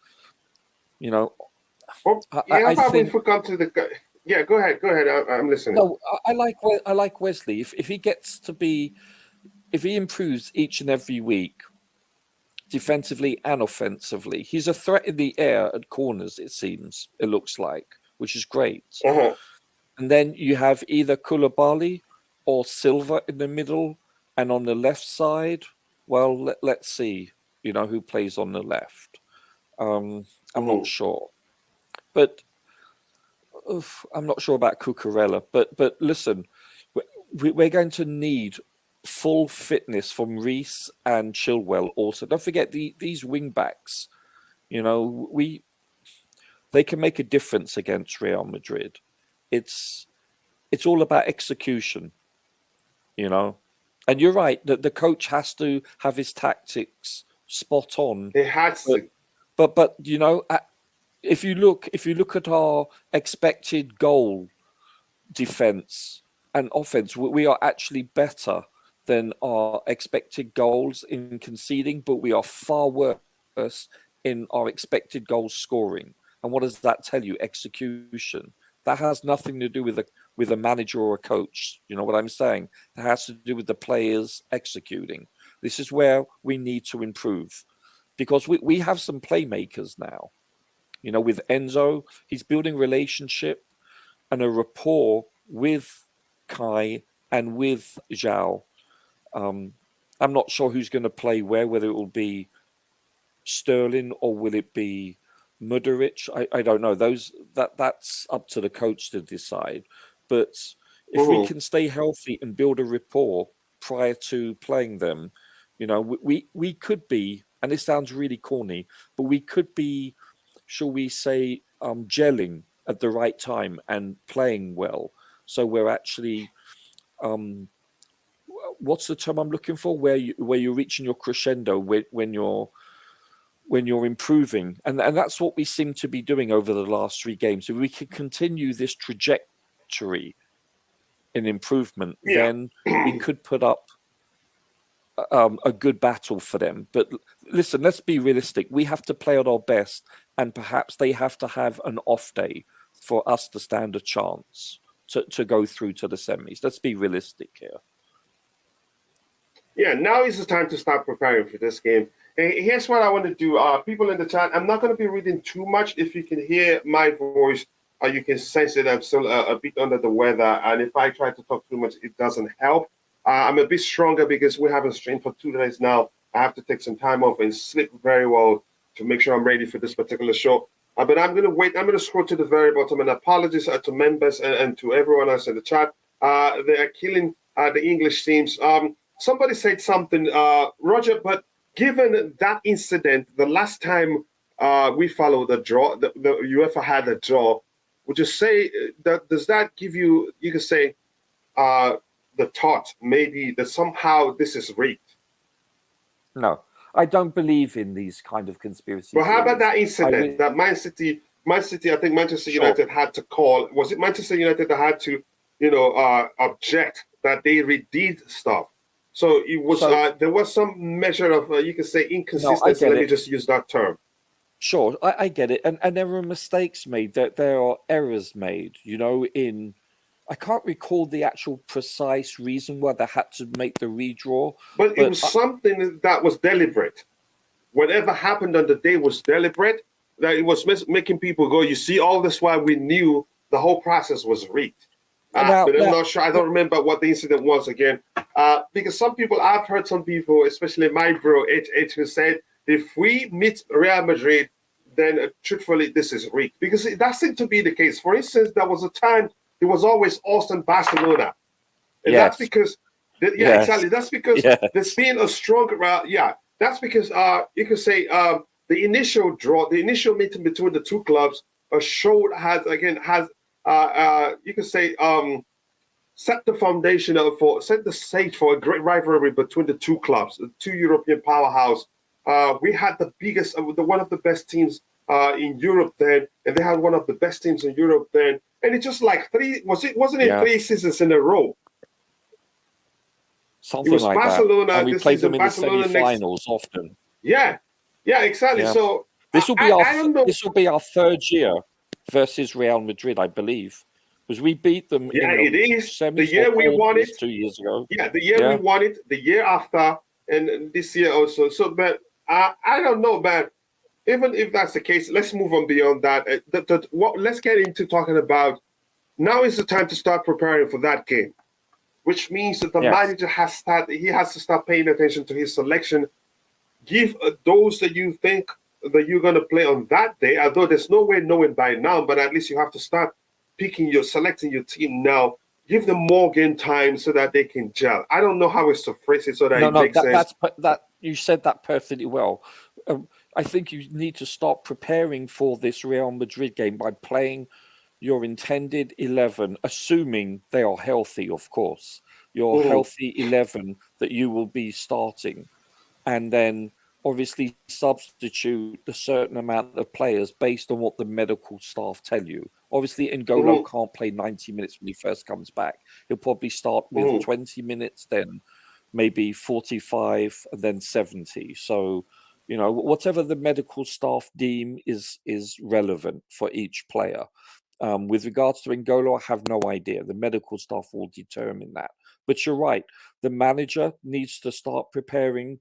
Well, I probably think. if we come to the yeah, go ahead. I'm listening. No, I like Wesley. If he gets to be, if he improves each and every week, defensively and offensively, he's a threat in the air at corners. It looks like, which is great. Uh-huh. And then you have either Koulibaly or Silva in the middle, and on the left side, well, let's see, who plays on the left. I'm not sure, but I'm not sure about Cucurella. But listen, we're going to need full fitness from Reece and Chilwell. Also, don't forget these wing backs. They can make a difference against Real Madrid. It's all about execution, And you're right that the coach has to have his tactics spot on. He has to. But if you look at our expected goal defense and offense, we are actually better than our expected goals in conceding, but we are far worse in our expected goals scoring. And what does that tell you? Execution. That has nothing to do with a manager or a coach. You know what I'm saying? That has to do with the players executing. This is where we need to improve, because we have some playmakers now. With Enzo, he's building relationship and a rapport with Kai and with Zhao. I'm not sure who's going to play where, whether it will be Sterling or will it be Mudryk. I don't know. That's up to the coach to decide. But if we can stay healthy and build a rapport prior to playing them, we could be, and this sounds really corny, but we could be, shall we say, gelling at the right time and playing well. So we're actually, what's the term I'm looking for? Where you're reaching your crescendo when you're improving, and that's what we seem to be doing over the last 3 games. If we can continue this trajectory in improvement, then we could put up a good battle for them. But listen, let's be realistic. We have to play at our best, and perhaps they have to have an off day for us to stand a chance to go through to the semis. Let's be realistic here. Yeah, now is the time to start preparing for this game. And here's what I want to do. People in the chat, I'm not going to be reading too much. If you can hear my voice, you can sense it. I'm still a bit under the weather. And if I try to talk too much, it doesn't help. I'm a bit stronger because we haven't streamed for 2 days now. I have to take some time off and sleep very well to make sure I'm ready for this particular show. But I'm going to wait. I'm going to scroll to the very bottom. And apologies to members and to everyone else in the chat. They are killing the English teams. Somebody said something, Roger, but given that incident, the last time we followed the draw, the UEFA had a draw, would you say that, does that give you, you could say, the thought maybe that somehow this is rigged? No, I don't believe in these kind of conspiracy Well, how theories. about that incident that Man City, I think Manchester United had to call, was it Manchester United that had to, object that they redid stuff? So it was there was some measure of you can say inconsistency. Let me just use that term. Sure, I get it, and there are mistakes made. There are errors made. In I can't recall the actual precise reason why they had to make the redraw. But it was something that was deliberate. Whatever happened on the day was deliberate. That it was making people go. You see, all this while we knew the whole process was rigged. But I'm not sure. I don't remember what the incident was again. Because I've heard some people, especially my bro, H, who said, if we meet Real Madrid, then truthfully, this is rigged. Because that seemed to be the case. For instance, there was a time it was always Austin Barcelona. And that's because, exactly. That's because there's been a strong, that's because you could say the initial draw, the initial meeting between the two clubs you could say, set the foundation set the stage for a great rivalry between the two clubs, the two European powerhouse We had the biggest, one of the best teams in Europe then, and they had one of the best teams in Europe then. And it's just like wasn't it 3 seasons in a row? Something It was like Barcelona that. And we this played season, them in the Barcelona next. semi-finals often. Yeah, exactly. Yeah. So This will be I don't know. this will be our third year versus Real Madrid, I believe, because we beat them Yeah, in it is. semis The year we won it 2 years ago. Yeah, the year we won it, the year after, and this year also. So, but I don't know, but even if that's the case, let's move on beyond that. Let's get into talking about now is the time to start preparing for that game, which means that the manager has to start paying attention to his selection. Give those that you think that you're going to play on that day, although there's no way knowing by now, but at least you have to start selecting your team now. Give them more game time so that they can gel. I don't know how it's to phrase it so that it makes sense. That you said that perfectly well. I think you need to start preparing for this Real Madrid game by playing your intended 11, assuming they are healthy, of course. Your healthy 11 that you will be starting, and then obviously substitute a certain amount of players based on what the medical staff tell you. Obviously, N'Golo can't play 90 minutes when he first comes back. He'll probably start with 20 minutes, then maybe 45, and then 70. So, whatever the medical staff deem is relevant for each player. With regards to N'Golo, I have no idea. The medical staff will determine that. But you're right. The manager needs to start preparing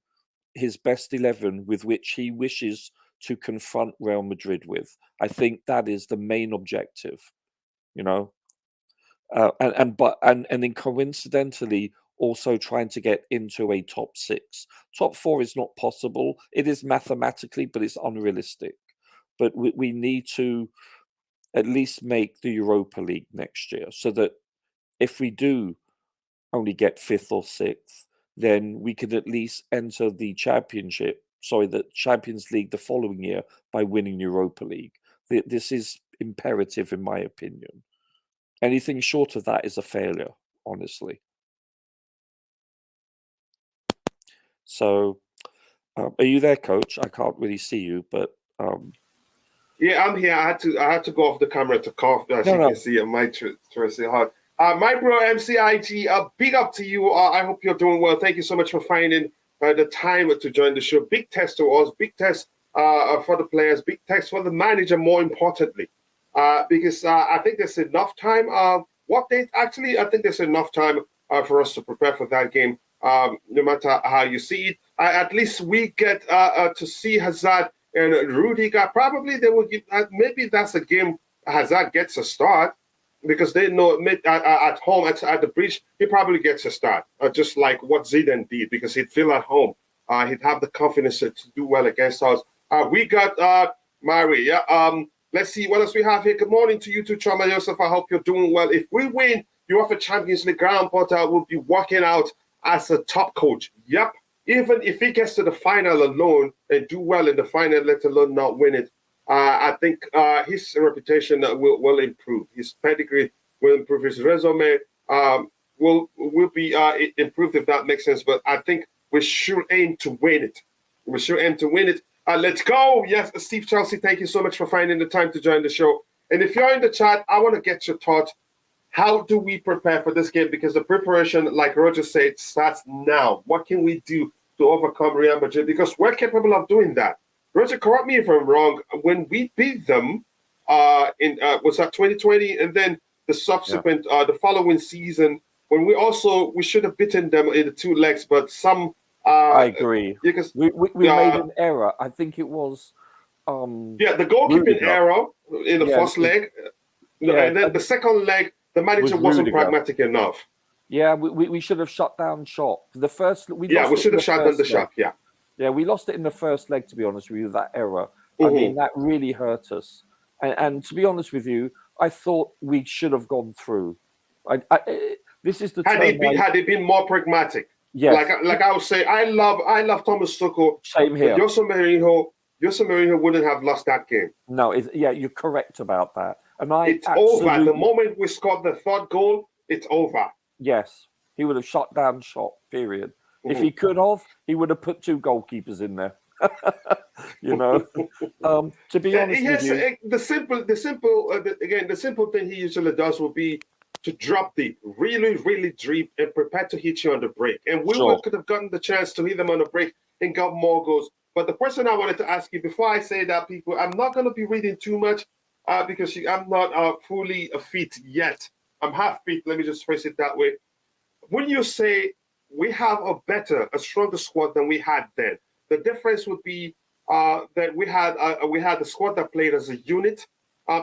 his best 11 with which he wishes to confront Real Madrid with. I think that is the main objective, and then coincidentally also trying to get into a top 6. Top 4 is not possible. It is mathematically, but it's unrealistic. But we need to at least make the Europa League next year, so that if we do only get 5th or 6th, then we could at least enter the Champions League the following year by winning Europa League. This is imperative, in my opinion. Anything short of that is a failure, honestly. So, are you there, Coach? I can't really see you, but yeah, I'm here. I had to go off the camera to cough, as you can see. I might try to say hard. My bro MCIG, big up to you. I hope you're doing well. Thank you so much for finding the time to join the show. Big test to us, big test for the players, big test for the manager, more importantly, because I think there's enough time. What date? Actually, I think there's enough time for us to prepare for that game. No matter how you see it, at least we get to see Hazard and Rudiger. Probably they will give. Maybe that's a game Hazard gets a start. Because they know at home, at the bridge, he probably gets a start, just like what Zidane did, because he'd feel at home. He'd have the confidence to do well against us. We got Mari. Yeah. Let's see what else we have here. Good morning to you too, Chama Joseph. I hope you're doing well. If we win UEFA Champions League, Graham Potter will be walking out as a top coach. Yep. Even if he gets to the final alone and do well in the final, let alone not win it, I think his reputation will improve. His pedigree will improve. His resume will be improved, if that makes sense. But I think we should aim to win it. We should aim to win it. Let's go. Yes, Steve Chelsea, thank you so much for finding the time to join the show. And if you're in the chat, I want to get your thoughts. How do we prepare for this game? Because the preparation, like Roger said, starts now. What can we do to overcome Real Madrid? Because we're capable of doing that. Roger, correct me if I'm wrong. When we beat them was that 2020, and then the subsequent the following season, when we should have beaten them in the 2 legs, but some. I agree. Because we made an error. I think it was. The goalkeeping error in the first leg, and then the second leg, the manager wasn't pragmatic enough. Yeah, we should have shut down shop. The first we should have shut down the shop. Yeah. Yeah, we lost it in the first leg, to be honest with you, that error. I mean, that really hurt us. And to be honest with you, I thought we should have gone through. This is the had it been more pragmatic. Yes. Like I would say, I love Thomas Tuchel. Same here. Jose Mourinho wouldn't have lost that game. No, you're correct about that. And it's over. The moment we scored the 3rd goal, it's over. Yes, he would have shut down shop, period. If he could have, he would have put 2 goalkeepers in there. You know, to be honest with Yes, you, the simple thing he usually does will be to drop deep, really, really deep, and prepare to hit you on the break. And sure. could have gotten the chance to hit them on the break and got more goals. But the question I wanted to ask you before I say that, people, I'm not going to be reading too much because I'm not fully fit yet. I'm half fit. Let me just phrase it that way. When you say we have a stronger squad than we had then, the difference would be that we had the squad that played as a unit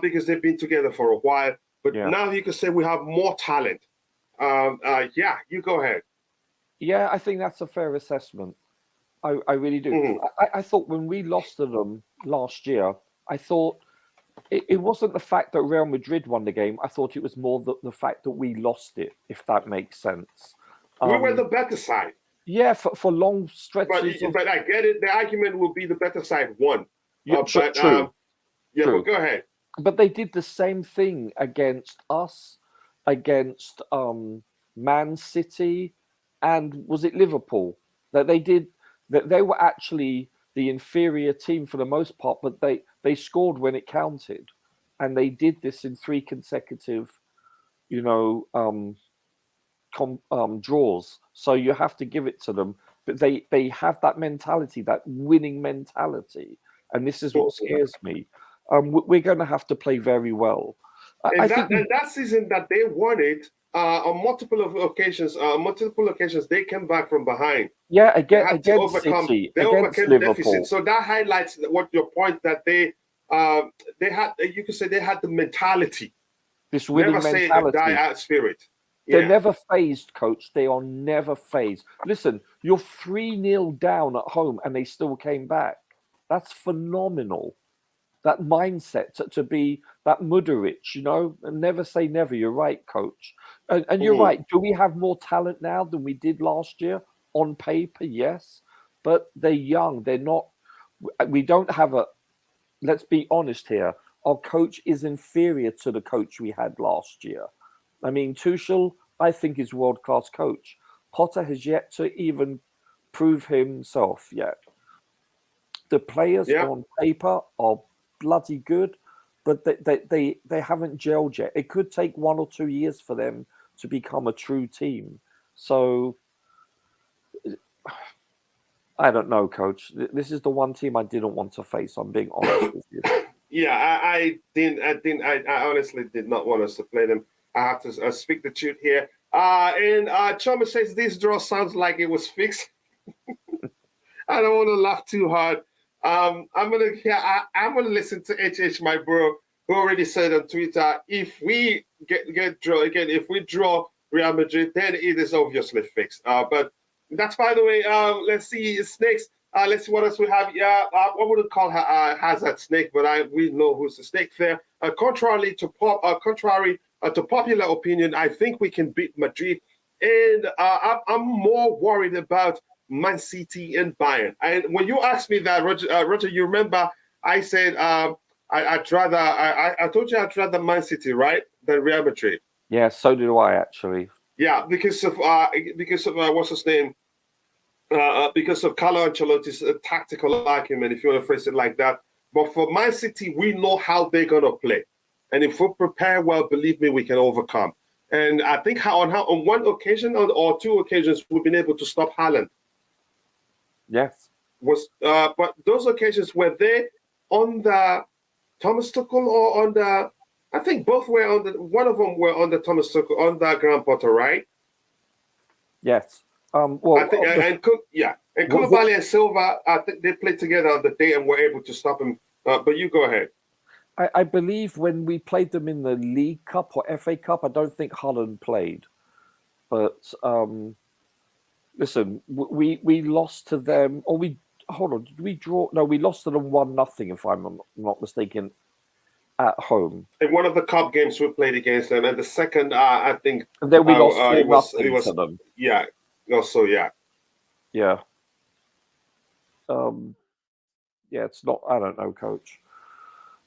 because they've been together for a while. But Yeah. now you could say we have more talent. Yeah, you go ahead. Yeah, I think that's a fair assessment. I really do. Mhm. I thought when we lost to them last year, I thought it wasn't the fact that Real Madrid won the game. I thought it was more the fact that we lost it, if that makes sense. We were the better side. Yeah, for long stretches. But I get it. The argument will be the better side won. Yeah, But true. but go ahead. But they did the same thing against us, against Man City, and was it Liverpool? That they were actually the inferior team for the most part, but they scored when it counted, and they did this in 3 consecutive, draws. So you have to give it to them. But they have that mentality, that winning mentality, and this is what scares me. We're going to have to play very well. And that season that they won it on multiple occasions, they came back from behind. Yeah, against City, they against overcame Liverpool. deficit. So that highlights what your point that they had. You could say they had the mentality. This winning Never mentality. say die out spirit. They're never phased, coach. They are never phased. Listen, you're 3-0 down at home and they still came back. That's phenomenal. That mindset to be that Mudaric, and never say never. You're right, coach. And you're right. Do we have more talent now than we did last year? On paper, yes. But they're young. They're not. We don't have let's be honest here. Our coach is inferior to the coach we had last year. I mean, Tuchel, I think, is world-class coach. Potter has yet to even prove himself yet. The players on paper are bloody good, but they haven't gelled yet. It could take 1 or 2 years for them to become a true team. So I don't know, coach. This is the one team I didn't want to face. I'm being honest with you. Yeah, I honestly did not want us to play them. I have to speak the truth here. And Choma says this draw sounds like it was fixed. I don't want to laugh too hard. I'm gonna listen to HH, my bro, who already said on Twitter, if we get draw again, if we draw Real Madrid, then it is obviously fixed. But that's, by the way. Let's see, Snakes. Let's see what else we have. Yeah, I wouldn't call her Hazard Snake, but we know who's the snake there. Contrary to popular opinion, I think we can beat Madrid, and I'm more worried about Man City and Bayern. And when you asked me that, Roger, you remember I said I told you I'd rather Man City, right, than Real Madrid. Yeah, so do I actually. Yeah, because of what's his name? Because of Carlo Ancelotti's tactical acumen, if you want to phrase it like that. But for Man City, we know how they're gonna play, and if we prepare well, believe me, we can overcome. And I think on one occasion or 2 occasions we've been able to stop Haaland. Yes. But those occasions, were they on the Thomas Tuchel or on the? I think both were on the. One of them were on the Thomas Tuchel, on the Graham Potter, right? Yes. Well, I think and Koulibaly and Silva, I think they played together on the day and were able to stop him. But you go ahead. I believe when we played them in the League Cup or FA Cup, I don't think Holland played. But listen, we lost to them, or did we draw? No, we lost to them 1-0, if I'm not mistaken, at home. In one of the cup games we played against them, and the second, I think. And then we lost 4-0 to them. Yeah. Also, yeah. Yeah. Yeah, it's not. I don't know, coach.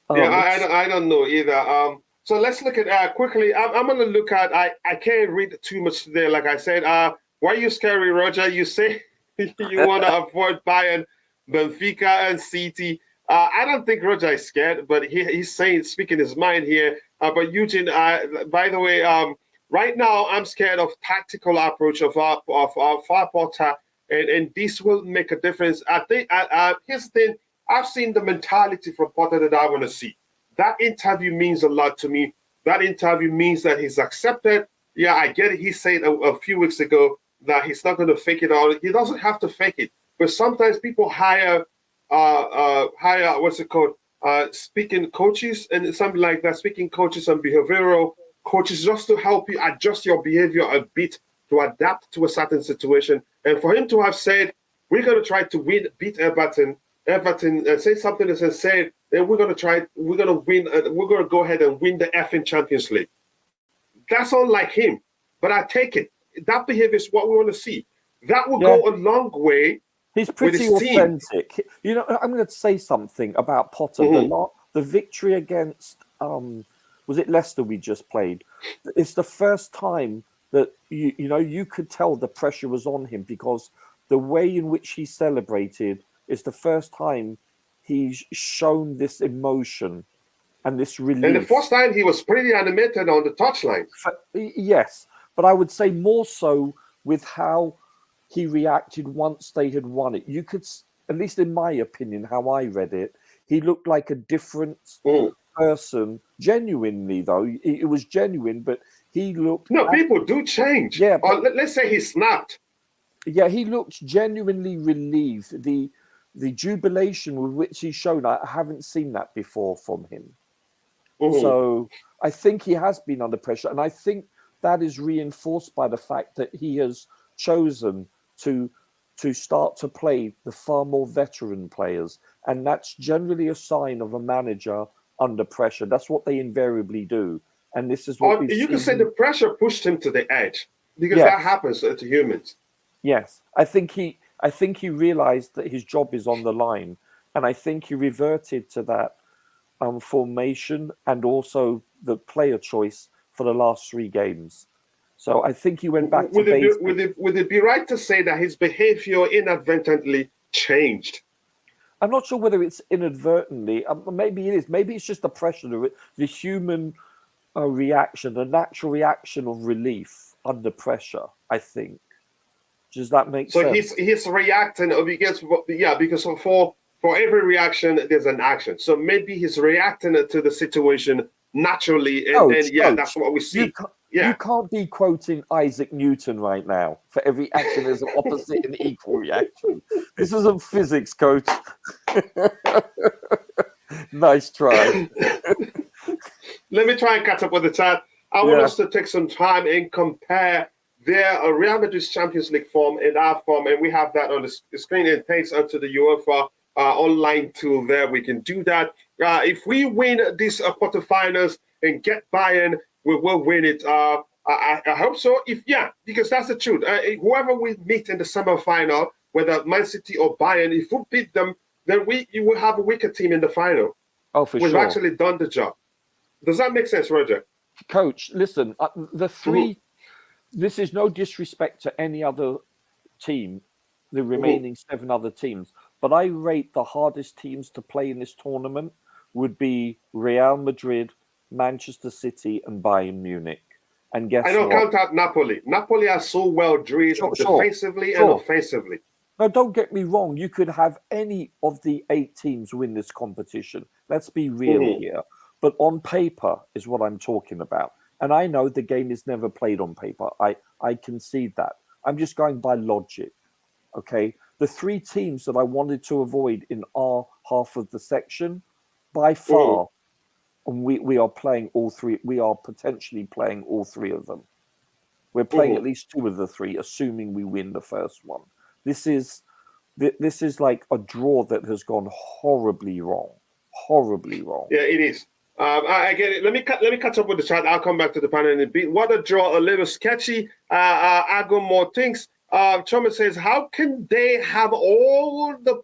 I don't know either. So let's look at quickly. I'm going to look at. I can't read too much today. Like I said, why are you scary, Roger? You say you want to avoid Bayern, Benfica and City. I don't think Roger is scared, but he's speaking his mind here. But Eugene, by the way, right now I'm scared of tactical approach of our Porter, and this will make a difference. I think here's the thing. I've seen the mentality from Porter that I want to see. That interview means a lot to me. That interview means that he's accepted. Yeah, I get it. He said a few weeks ago that he's not going to fake it all. He doesn't have to fake it. But sometimes people hire what's it called? Speaking coaches and something like that, speaking coaches and behavioral coaches just to help you adjust your behavior a bit to adapt to a certain situation. And for him to have said, we're going to try to beat Everton, say something that has said, then we're going to win, we're going to go ahead and win the effing Champions League. That's all like him. But I take it. That behavior is what we want to see. That will go a long way. He's pretty authentic. Team. You know, I'm going to say something about Potter. The victory against, was it Leicester we just played? It's the first time that, you could tell the pressure was on him because the way in which he celebrated is the first time he's shown this emotion and this relief. And the first time he was pretty animated on the touchline. Yes, but I would say more so with how he reacted once they had won it. You could, at least in my opinion, how I read it, he looked like a different person. Genuinely, though, it was genuine, but he looked... No, people do change. Yeah, or let's say he snapped. Yeah, he looked genuinely relieved. The jubilation with which he's shown, I haven't seen that before from him. So I think he has been under pressure. And I think that is reinforced by the fact that he has chosen to start to play the far more veteran players. And that's generally a sign of a manager under pressure. That's what they invariably do. And this is what you can say the pressure pushed him to the edge because that happens to humans. Yes. I think he realized that his job is on the line. And I think he reverted to that formation and also the player choice for the last 3 games. So I think he went back to basics. Would it be right to say that his behavior inadvertently changed? I'm not sure whether it's inadvertently. Maybe it is. Maybe it's just the pressure, the human reaction, the natural reaction of relief under pressure, I think. Does that make sense? So he's reacting because for every reaction, there's an action. So maybe he's reacting to the situation naturally, and that's what we see. You can't be quoting Isaac Newton right now. For every action, there's an opposite and equal reaction. This isn't physics, coach. Nice try. Let me try and catch up with the chat. I want us to take some time and compare their Real Madrid's Champions League form and our form, and we have that on the screen. And thanks to the UEFA online tool there, we can do that. If we win these quarterfinals and get Bayern, we will win it. I hope so. Because that's the truth. Whoever we meet in the semi-final, whether Man City or Bayern, if we beat them, then you will have a weaker team in the final. Oh, for sure. We've actually done the job. Does that make sense, Roger? Coach, listen, the 3, this is no disrespect to any other team, the remaining 7 other teams, but I rate the hardest teams to play in this tournament would be Real Madrid, Manchester City, and Bayern Munich. And guess what? I don't count out Napoli. Napoli are so well drilled defensively and offensively. No, don't get me wrong. You could have any of the 8 teams win this competition. Let's be real here. But on paper is what I'm talking about. And I know the game is never played on paper. I concede that. I'm just going by logic. Okay? The 3 teams that I wanted to avoid in our half of the section, by far, and we are playing all 3. We are potentially playing all 3 of them. We're playing at least 2 of the 3, assuming we win the first one. This is like a draw that has gone horribly wrong. Horribly wrong. Yeah, it is. I get it. Let me catch up with the chat. I'll come back to the panel in a bit. What a draw, a little sketchy. I go more things. Choma says, how can they have all the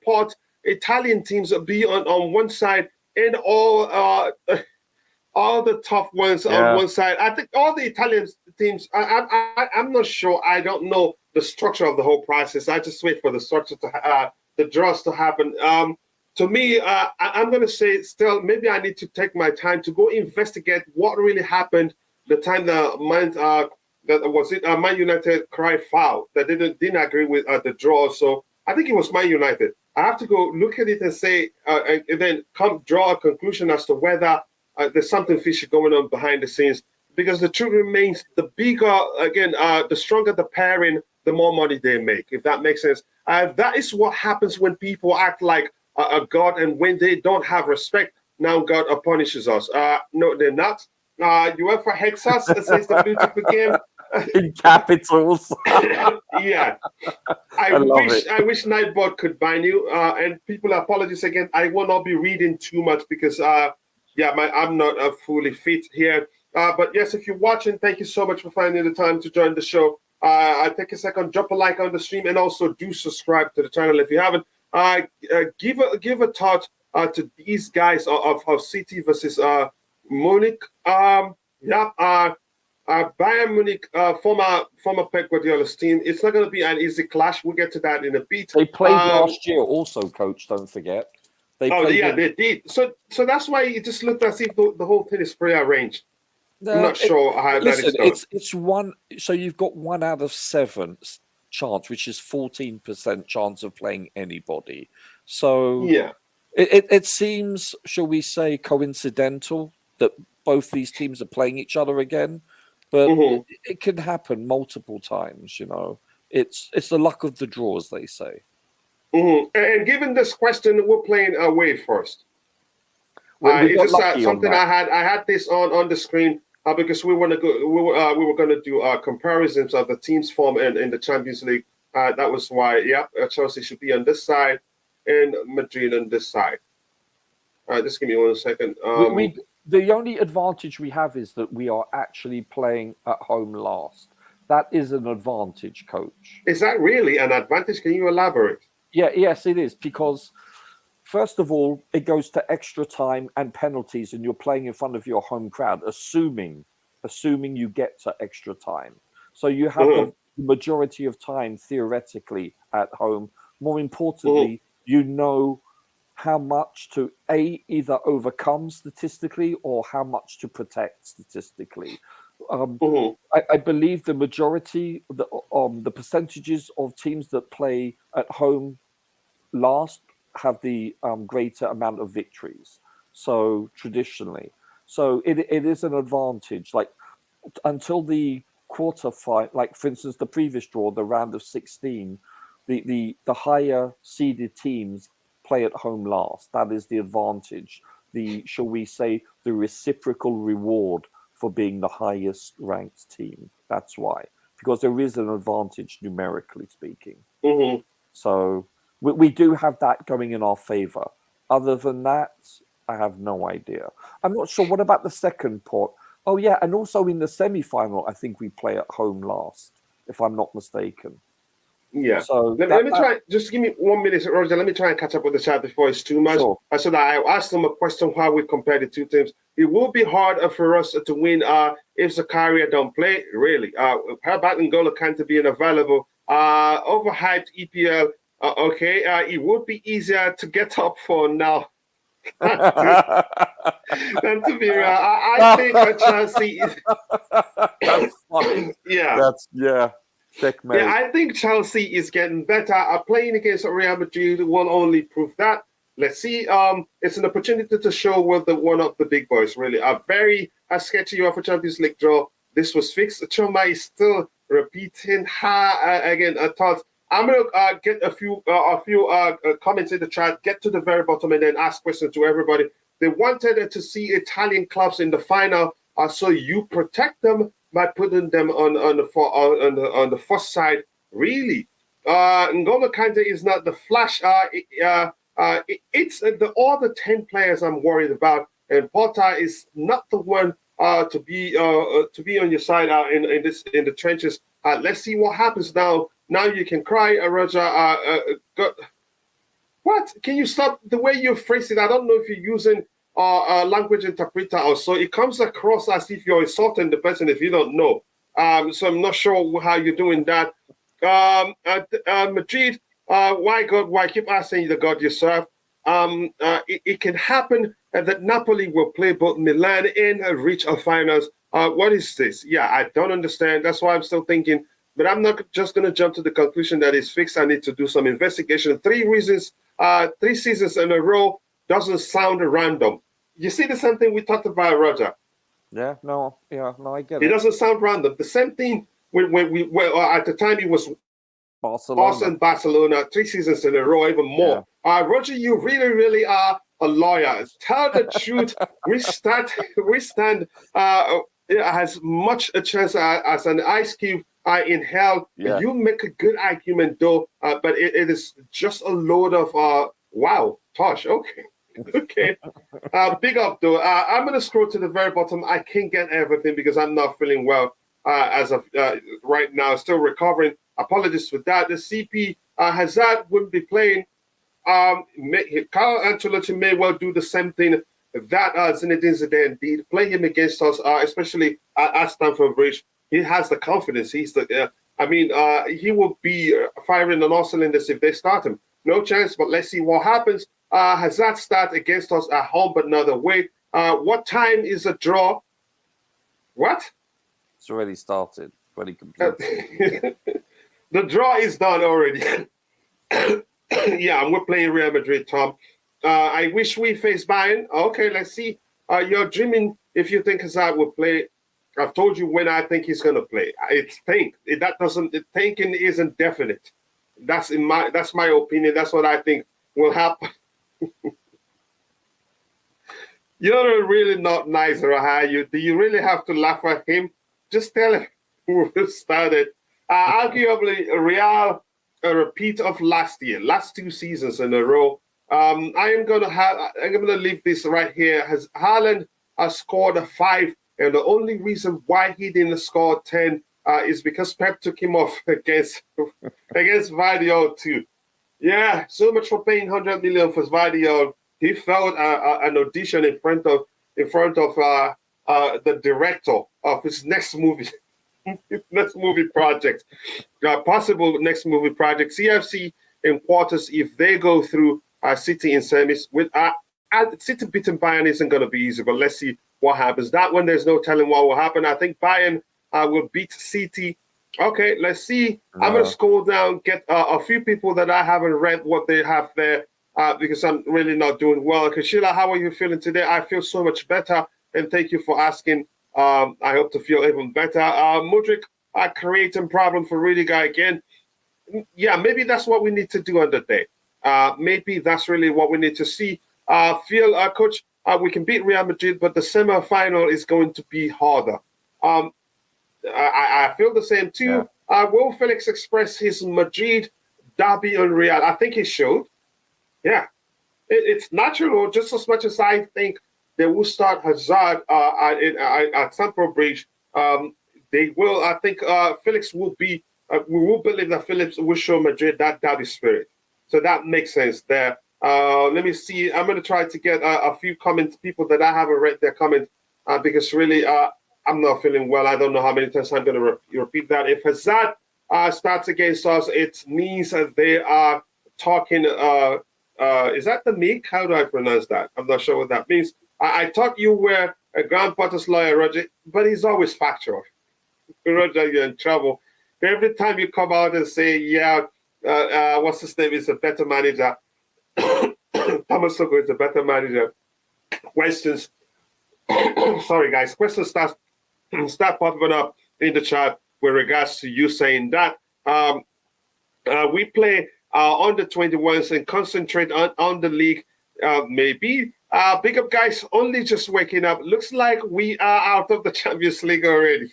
Italian teams be on one side and all the tough ones on one side? I think all the Italian teams, I'm not sure. I don't know the structure of the whole process. I just wait for the structure the draws to happen. To me, I'm going to say still, maybe I need to take my time to go investigate what really happened the time the Man United cried foul that didn't agree with the draw. So I think it was Man United. I have to go look at it and say, and then draw a conclusion as to whether there's something fishy going on behind the scenes. Because the truth remains, the bigger, again, the stronger the pairing, the more money they make, if that makes sense. That is what happens when people act like a god, and when they don't have respect, now God punishes us. No, they're not. UEFA hates us, says the beautiful game. In capitals. Yeah. I wish Nightbot could ban you. And people, apologies again. I will not be reading too much because, I'm not fully fit here. But yes, if you're watching, thank you so much for finding the time to join the show. I take a second, drop a like on the stream, and also do subscribe to the channel if you haven't. Give a thought to these guys of City versus Munich. Bayern Munich, former Pep Guardiola's team. It's not going to be an easy clash. We'll get to that in a bit. They played last year, also, Coach. Don't forget. They did. So that's why it just looked as if the whole thing is prearranged. I'm not sure how that is done. It's one. So you've got 1 out of 7 chance, which is 14% chance of playing anybody. So yeah, it seems, shall we say, coincidental that both these teams are playing each other again, but it can happen multiple times. You know, it's the luck of the draw, as they say. And given this question, we're playing away first. It's just something I had this on the screen because we were going to do comparisons of the teams form in the Champions League. That was why, Chelsea should be on this side and Madrid on this side. Just give me 1 second. The only advantage we have is that we are actually playing at home last. That is an advantage, Coach. Is that really an advantage? Can you elaborate? Yes, it is, because first of all, it goes to extra time and penalties, and you're playing in front of your home crowd, assuming you get to extra time. So you have the majority of time theoretically at home. More importantly, you know how much to either overcome statistically or how much to protect statistically. I believe the majority, the percentages of teams that play at home last have the greater amount of victories. So traditionally, it is an advantage. Like until the quarterfinal, like for instance, the previous draw, the round of 16, the higher seeded teams play at home last. That is the advantage. Shall we say, the reciprocal reward for being the highest ranked team. That's why, because there is an advantage numerically speaking. So we do have that going in our favor. Other than that, I have no idea. I'm not sure. What about the second pot? Oh yeah, and also in the semi-final, I think we play at home last, if I'm not mistaken. Yeah. So let me try. Just give me 1 minute, Roger. Let me try and catch up with the chat before it's too much. Sure. So that I asked them a question how we compare the two teams. It will be harder for us to win if Zakaria don't play. Really. How about N'Golo Kante being available? Overhyped EPL. It would be easier to get up for now. Than to be real. I think Chelsea is. That's funny. Yeah. Checkmate. Yeah, I think Chelsea is getting better. Playing against Real Madrid will only prove that. Let's see. It's an opportunity to show one of the big boys, really. A very sketchy UEFA Champions League draw. This was fixed. Choma is still repeating again. Thoughts. I'm gonna get a few comments in the chat. Get to the very bottom and then ask questions to everybody. They wanted to see Italian clubs in the final, so you protect them by putting them on the first side. Really, N'Golo Kante is not the flash. It's all the 10 players I'm worried about, and Porta is not the one to be on your side in the trenches. Let's see what happens now. Now you can cry, Roger. What? Can you stop the way you phrase it? I don't know if you're using a language interpreter or so. It comes across as if you're insulting the person if you don't know. So I'm not sure how you're doing that. Madrid, why God? Why keep asking the God you serve? It can happen that Napoli will play both Milan and reach a finals. What is this? Yeah, I don't understand. That's why I'm still thinking. But I'm not just going to jump to the conclusion that it's fixed. I need to do some investigation. 3 seasons in a row doesn't sound random. You see the same thing we talked about, Roger. No, I get It it. doesn't sound random. The same thing when at the time it was Barcelona. and Barcelona 3 seasons in a row, even more. Roger, you really, really are a lawyer. Tell the truth. We stand as much a chance as an ice cube in hell. Yeah. You make a good argument, though, but it is just a load of wow, Tosh. Okay. Okay. Big up, though. I'm going to scroll to the very bottom. I can't get everything because I'm not feeling well as of right now. Still recovering. Apologies for that. The CP Hazard wouldn't be playing. Carlo Ancelotti may well do the same thing that Zinedine Zidane did. Play him against us, especially at Stamford Bridge. He has the confidence. He's the. He will be firing on all cylinders if they start him. No chance, but let's see what happens. Hazard start against us at home, but not away. What time is a draw? What? It's already started. Already completed. The draw is done already. Yeah, and we're playing Real Madrid, Tom. I wish we face Bayern. Okay, let's see. You're dreaming if you think Hazard will play. I've told you when I think he's going to play. It's think. Thinking isn't definite. That's my opinion. That's what I think will happen. You're really not nice, Rahaya. Do you really have to laugh at him? Just tell him who started. Arguably, Real, a repeat of last 2 seasons in a row. I'm gonna leave this right here. Haaland has scored 5, and the only reason why he didn't score 10 is because Pep took him off against Vardiol too. Yeah, so much for paying 100 million for Vardiol. He failed an audition in front of the director of his next movie. Project, possible next movie project. CFC in quarters if they go through City in semis. With City beating Bayern isn't going to be easy, but let's see what happens. That one, there's no telling what will happen. I think Bayern will beat City. Okay, let's see. I'm going to scroll down, get a few people that I haven't read what they have there because I'm really not doing well. Kashila, how are you feeling today? I feel so much better, and thank you for asking. I hope to feel even better. Mudrik, creating problem for Rudiger again. Yeah, maybe that's what we need to do on the day. Maybe that's really what we need to see. Coach, we can beat Real Madrid, but the semi-final is going to be harder. I feel the same too. Yeah. Will Felix express his Madrid derby on Real? I think he should. Yeah, it's natural just as much as I think they will start Hazard at Stamford Bridge. They will. I think Felix will be. We will believe that Felix will show Madrid that derby spirit. So that makes sense there. Let me see. I'm going to try to get a few comments, people that I haven't read their comments, because really I'm not feeling well. I don't know how many times I'm going to repeat that. If Hazard starts against us, it means that they are talking. Is that the meek? How do I pronounce that? I'm not sure what that means. I thought you were a Graham Potter's lawyer, Roger, but he's always factual. Roger, you're in trouble. Every time you come out and say, what's his name is a better manager, Thomas Tuchel is a better manager, questions, sorry guys, questions start popping up in the chat with regards to you saying that. We play under 21s and concentrate on the league, maybe. Big up, guys. Only just waking up. Looks like we are out of the Champions League already.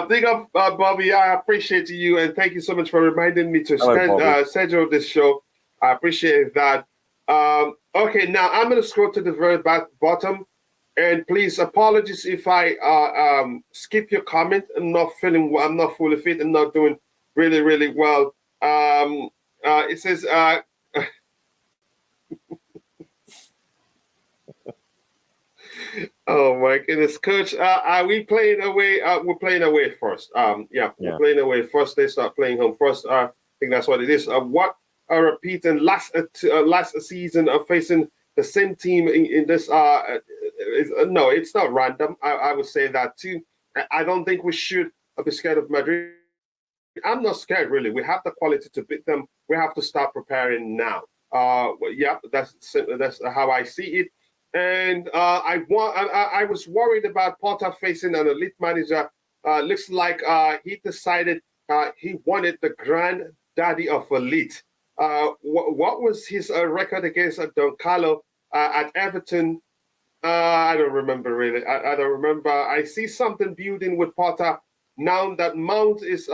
Big up, Bobby. I appreciate you, and thank you so much for reminding me to schedule this show. I appreciate that. Okay, now I'm going to scroll to the very bottom, and please, apologies if I skip your comment. I'm not feeling well. I'm not fully fit. I'm not doing really, really well. It says... Oh my goodness, Coach! Are we playing away? We're playing away first. Yeah, we're playing away first. They start playing home first. I think that's what it is. What a repeat and last season of facing the same team in this. No, it's not random. I would say that too. I don't think we should be scared of Madrid. I'm not scared really. We have the quality to beat them. We have to start preparing now. Yeah, that's how I see it. And I was worried about Potter facing an elite manager. Looks like he decided he wanted the granddaddy of elite. What was his record against Don Carlo at Everton? I don't remember really. I don't remember. I see something building with Potter now that Mount is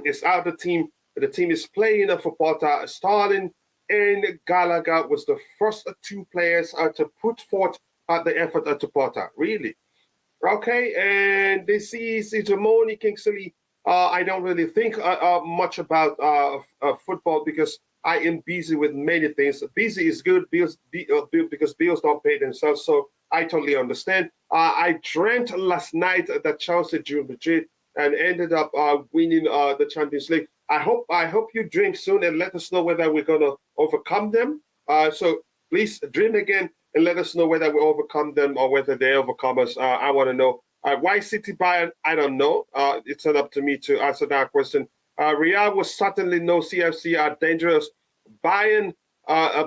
is out of the team. The team is playing for Potter. Sterling and Gallagher was the first two players to put forth the effort to Potter. Really? Okay. And this is Jamoni Kingsley. I don't really think much about football because I am busy with many things. Busy is good because bills don't pay themselves. So I totally understand. I dreamt last night that Chelsea drew Madrid and ended up winning the Champions League. I hope you dream soon and let us know whether we're gonna overcome them. So please dream again and let us know whether we overcome them or whether they overcome us. I want to know. Why City Bayern? I don't know. It's not up to me to answer that question. Real was certainly no CFC are dangerous. Bayern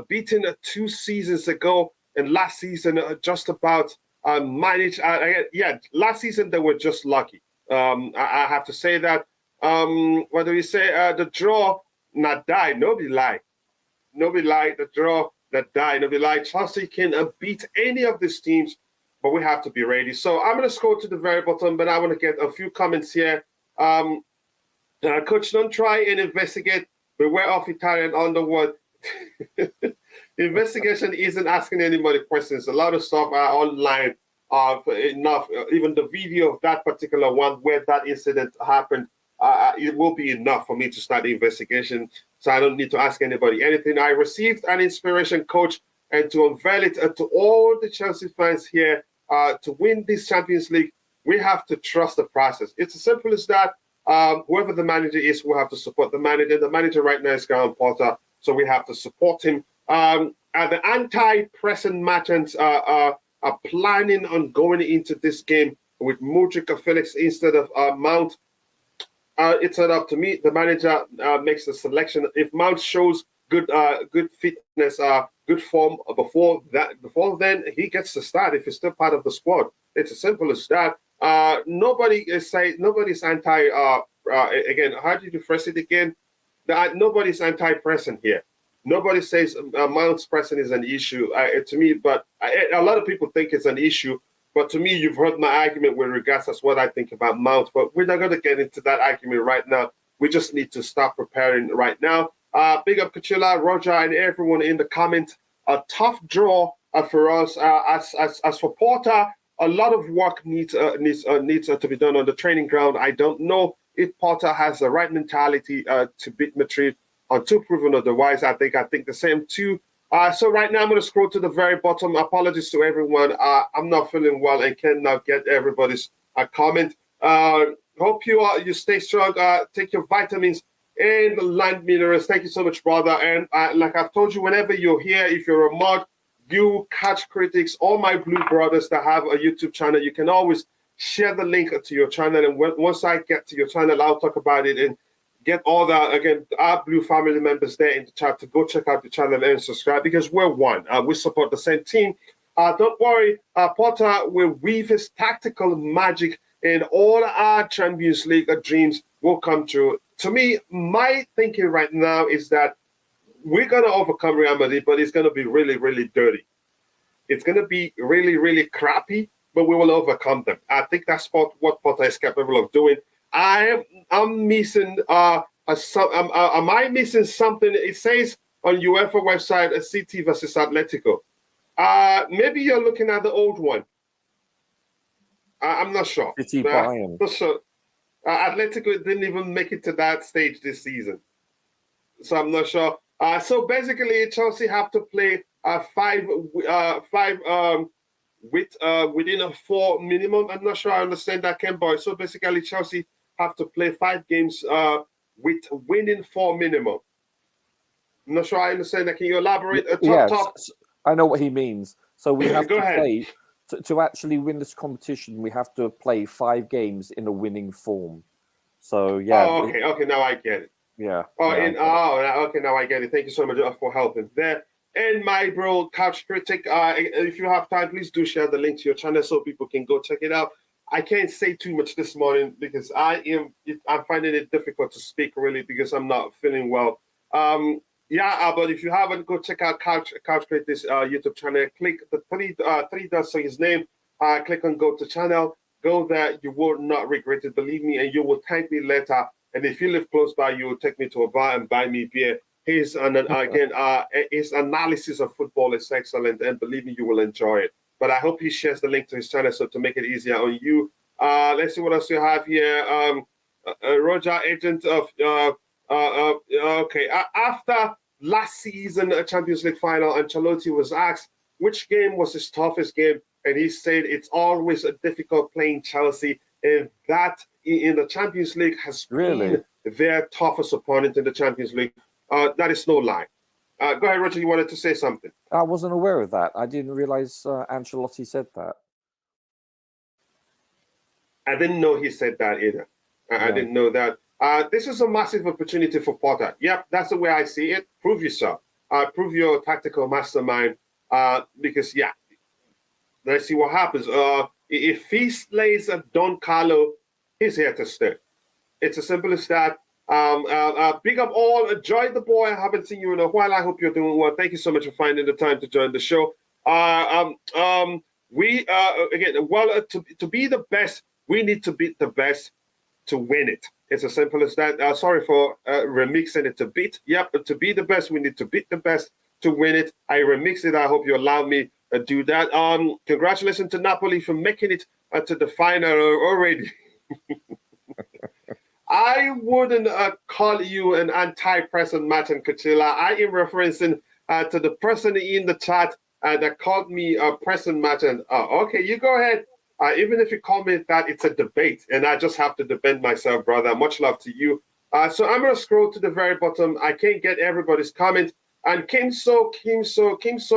beaten 2 seasons ago, and last season just about managed. Yeah, last season they were just lucky. I have to say that. What do we say? The draw not die. Nobody lie. Nobody lie. The draw that die. Nobody lie. Chelsea can beat any of these teams, but we have to be ready. So I'm going to scroll to the very bottom, but I want to get a few comments here. Coach, don't try and investigate. Beware of Italian underworld. Investigation isn't asking anybody questions. A lot of stuff are online. Enough. Even the video of that particular one where that incident happened, it will be enough for me to start the investigation. So I don't need to ask anybody anything. I received an inspiration, Coach, and to unveil it to all the Chelsea fans here to win this Champions League, we have to trust the process. It's as simple as that. Whoever the manager is, we have to support the manager. The manager right now is Graham Potter, so we have to support him. The anti-pressing merchants are planning on going into this game with Mudryk or Felix instead of Mount. It's not up to me. The manager makes the selection. If Mount shows good fitness, good form before then, he gets to start if he's still part of the squad. It's as simple as that. Nobody's anti. Again, how did you phrase it again? Nobody's anti-pressing here. Nobody says Mount's pressing is an issue to me, but a lot of people think it's an issue. But to me, you've heard my argument with regards to what I think about Mount. But we're not going to get into that argument right now. We just need to start preparing right now. Big up Kachila, Roger, and everyone in the comments. A tough draw for us. As for Porter, a lot of work needs to be done on the training ground. I don't know if Porter has the right mentality to beat Madrid until proven otherwise. I think the same too. So right now I'm going to scroll to the very bottom. Apologies to everyone. I'm not feeling well and cannot get everybody's comment. Hope you stay strong. Take your vitamins and the land minerals. Thank you so much, brother. And like I've told you, whenever you're here, if you're a mod, you catch critics. All my blue brothers that have a YouTube channel, you can always share the link to your channel. And once I get to your channel, I'll talk about it and get all our blue family members there in the chat to go check out the channel and subscribe because we're one. We support the same team. Don't worry, Potter will weave his tactical magic and all our Champions League dreams will come true. To me, my thinking right now is that we're going to overcome Real Madrid, but it's going to be really, really dirty. It's going to be really, really crappy, but we will overcome them. I think that's what Potter is capable of doing. I'm missing am I missing something? It says on UEFA website City versus Atletico. Maybe you're looking at the old one. I'm not sure. City Bayern. Not sure. Atletico didn't even make it to that stage this season, so I'm not sure. So basically, Chelsea have to play five within a 4 minimum. I'm not sure I understand that, Ken Boy. So basically, Chelsea have to play 5 games with winning 4 minimum. I'm not sure I understand that. Can you elaborate? I know what he means. So we have Go to ahead. play to actually win this competition. We have to play 5 games in a winning form. So yeah. Oh, okay. Now I get it. Yeah. Okay. Now I get it. Thank you so much for helping there. And my bro, Couch Critic, if you have time, please do share the link to your channel so people can go check it out. I can't say too much this morning because I'm finding it difficult to speak really because I'm not feeling well. But if you haven't, go check out Couch Critic's YouTube channel. Click the three dots to his name. Click on go to channel. Go there. You will not regret it. Believe me, and you will thank me later. And if you live close by, you will take me to a bar and buy me beer. His analysis of football is excellent, and believe me, you will enjoy it. But I hope he shares the link to his channel so to make it easier on you. Let's see what else you have here. Roger, agent of okay. After last season Champions League final, Ancelotti was asked which game was his toughest game, and he said it's always a difficult playing Chelsea, and that in the Champions League has been their toughest opponent in the Champions League. That is no lie. Go ahead, Roger. You wanted to say something. I wasn't aware of that. I didn't realize Ancelotti said that. I didn't know he said that either. I didn't know that. This is a massive opportunity for Potter. Yep, that's the way I see it. Prove yourself. Prove your tactical mastermind. Because, let's see what happens. If he slays Don Carlo, he's here to stay. It's as simple as that. Big up all. Enjoy the boy. I haven't seen you in a while. I hope you're doing well. Thank you so much for finding the time to join the show. To be the best, we need to beat the best to win it. It's as simple as that. Sorry for remixing it a bit. Yep, to be the best, we need to beat the best to win it. I remixed it. I hope you allow me to do that. Congratulations to Napoli for making it to the final already. I wouldn't call you an anti-person, Martin Kachila. I am referencing to the person in the chat that called me Preston Martin. Okay, you go ahead. Even if you call me that, it's a debate, and I just have to defend myself, brother. Much love to you. So I'm going to scroll to the very bottom. I can't get everybody's comment. And Kimso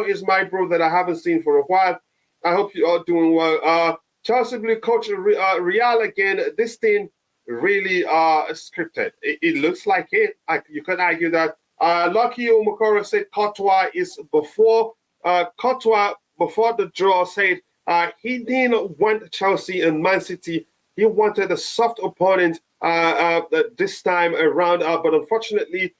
is my bro that I haven't seen for a while. I hope you're all doing well. Chelsea Blue coach Real again. This thing really scripted. It looks like it. You could argue that. Lucky Omokoro said Courtois is before the draw said he didn't want Chelsea and Man City. He wanted a soft opponent this time around, but unfortunately,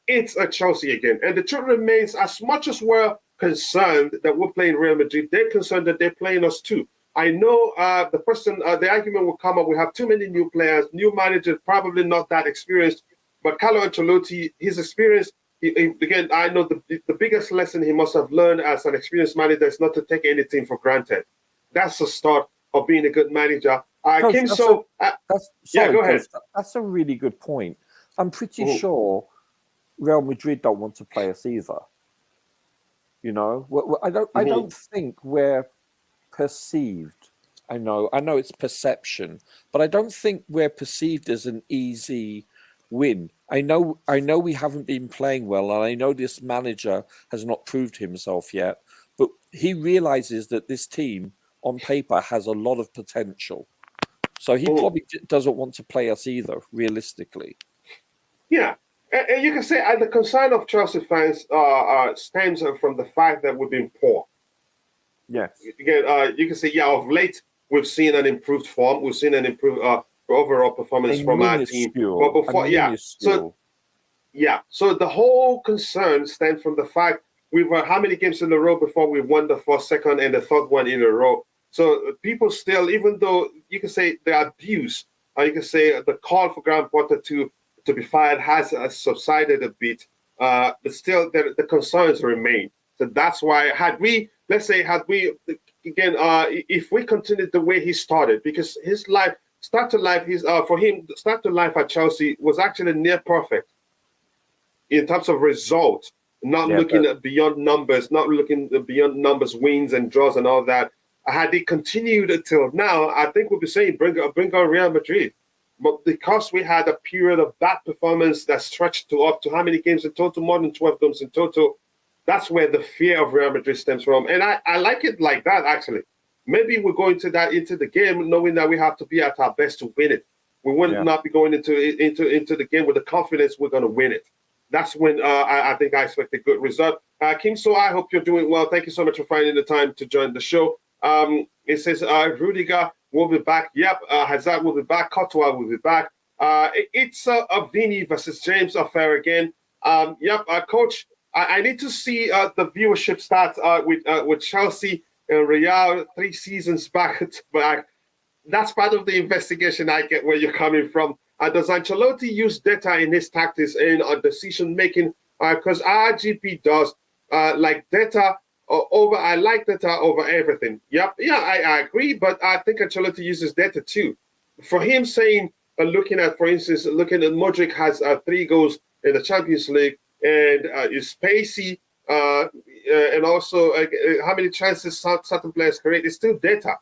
it's a Chelsea again. And the truth remains, as much as we're concerned that we're playing Real Madrid, they're concerned that they're playing us too. I know the argument will come up, we have too many new players, new managers, probably not that experienced, but Carlo Ancelotti, his experience, again, I know the biggest lesson he must have learned as an experienced manager is not to take anything for granted. That's the start of being a good manager. Coach, go ahead. That's a really good point. I'm pretty sure Real Madrid don't want to play us either. You know, I don't think we're perceived. I know it's perception, but I don't think we're perceived as an easy win. I know we haven't been playing well, and I know this manager has not proved himself yet, but he realizes that this team on paper has a lot of potential. So he probably doesn't want to play us either, realistically. Yeah. And you can say the concern of Chelsea fans stems from the fact that we've been poor. Yes. Again, you can say, of late, we've seen an improved form. We've seen an improved overall performance from our team. But before, So the whole concern stems from the fact we were how many games in a row before we won the first, second, and the third one in a row. So people still, even though you can say the abuse, you can say the call for Graham Potter to be fired has subsided a bit, but still the concerns remain. So that's why if we continued the way he started, because his start to life at Chelsea was actually near perfect in terms of results, not looking beyond numbers, wins and draws and all that. Had they continued until now, I think we'll be saying bring on Real Madrid. But because we had a period of bad performance that stretched to up to how many games in total? More than 12 games in total. That's where the fear of Real Madrid stems from. And I like it like that, actually. Maybe we're going into the game knowing that we have to be at our best to win it. We will not be going into the game with the confidence we're going to win it. That's when I think I expect a good result. Kim So, I hope you're doing well. Thank you so much for finding the time to join the show. It says Rudiger will be back. Yep, Hazard will be back. Courtois will be back. It's Vini versus James Affair again. Coach, I need to see the viewership stats with Chelsea and Real 3 seasons back. That's part of the investigation. I get where you're coming from. Does Ancelotti use data in his tactics and decision making? Because RGP does like data over. I like data over everything. I agree, but I think Ancelotti uses data too. For him saying, looking at Modric has 3 goals in the Champions League and is pacey, and also how many chances certain players create. It's still data.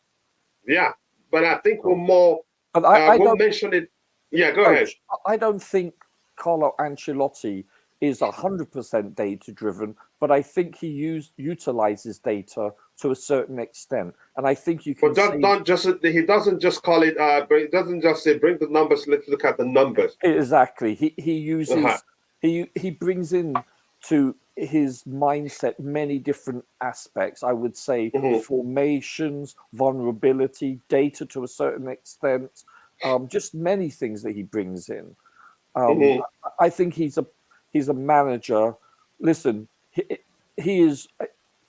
Yeah, but I think we're more. But I we'll don't mention it. Yeah, go ahead. I don't think Carlo Ancelotti is 100% data driven, but I think he utilizes data to a certain extent, and I think you can. But he doesn't just call it. He doesn't just say bring the numbers. Let's look at the numbers. Exactly. He uses he brings in to his mindset many different aspects. I would say formations, vulnerability, data to a certain extent. Just many things that he brings in. I think he's a manager. Listen, he is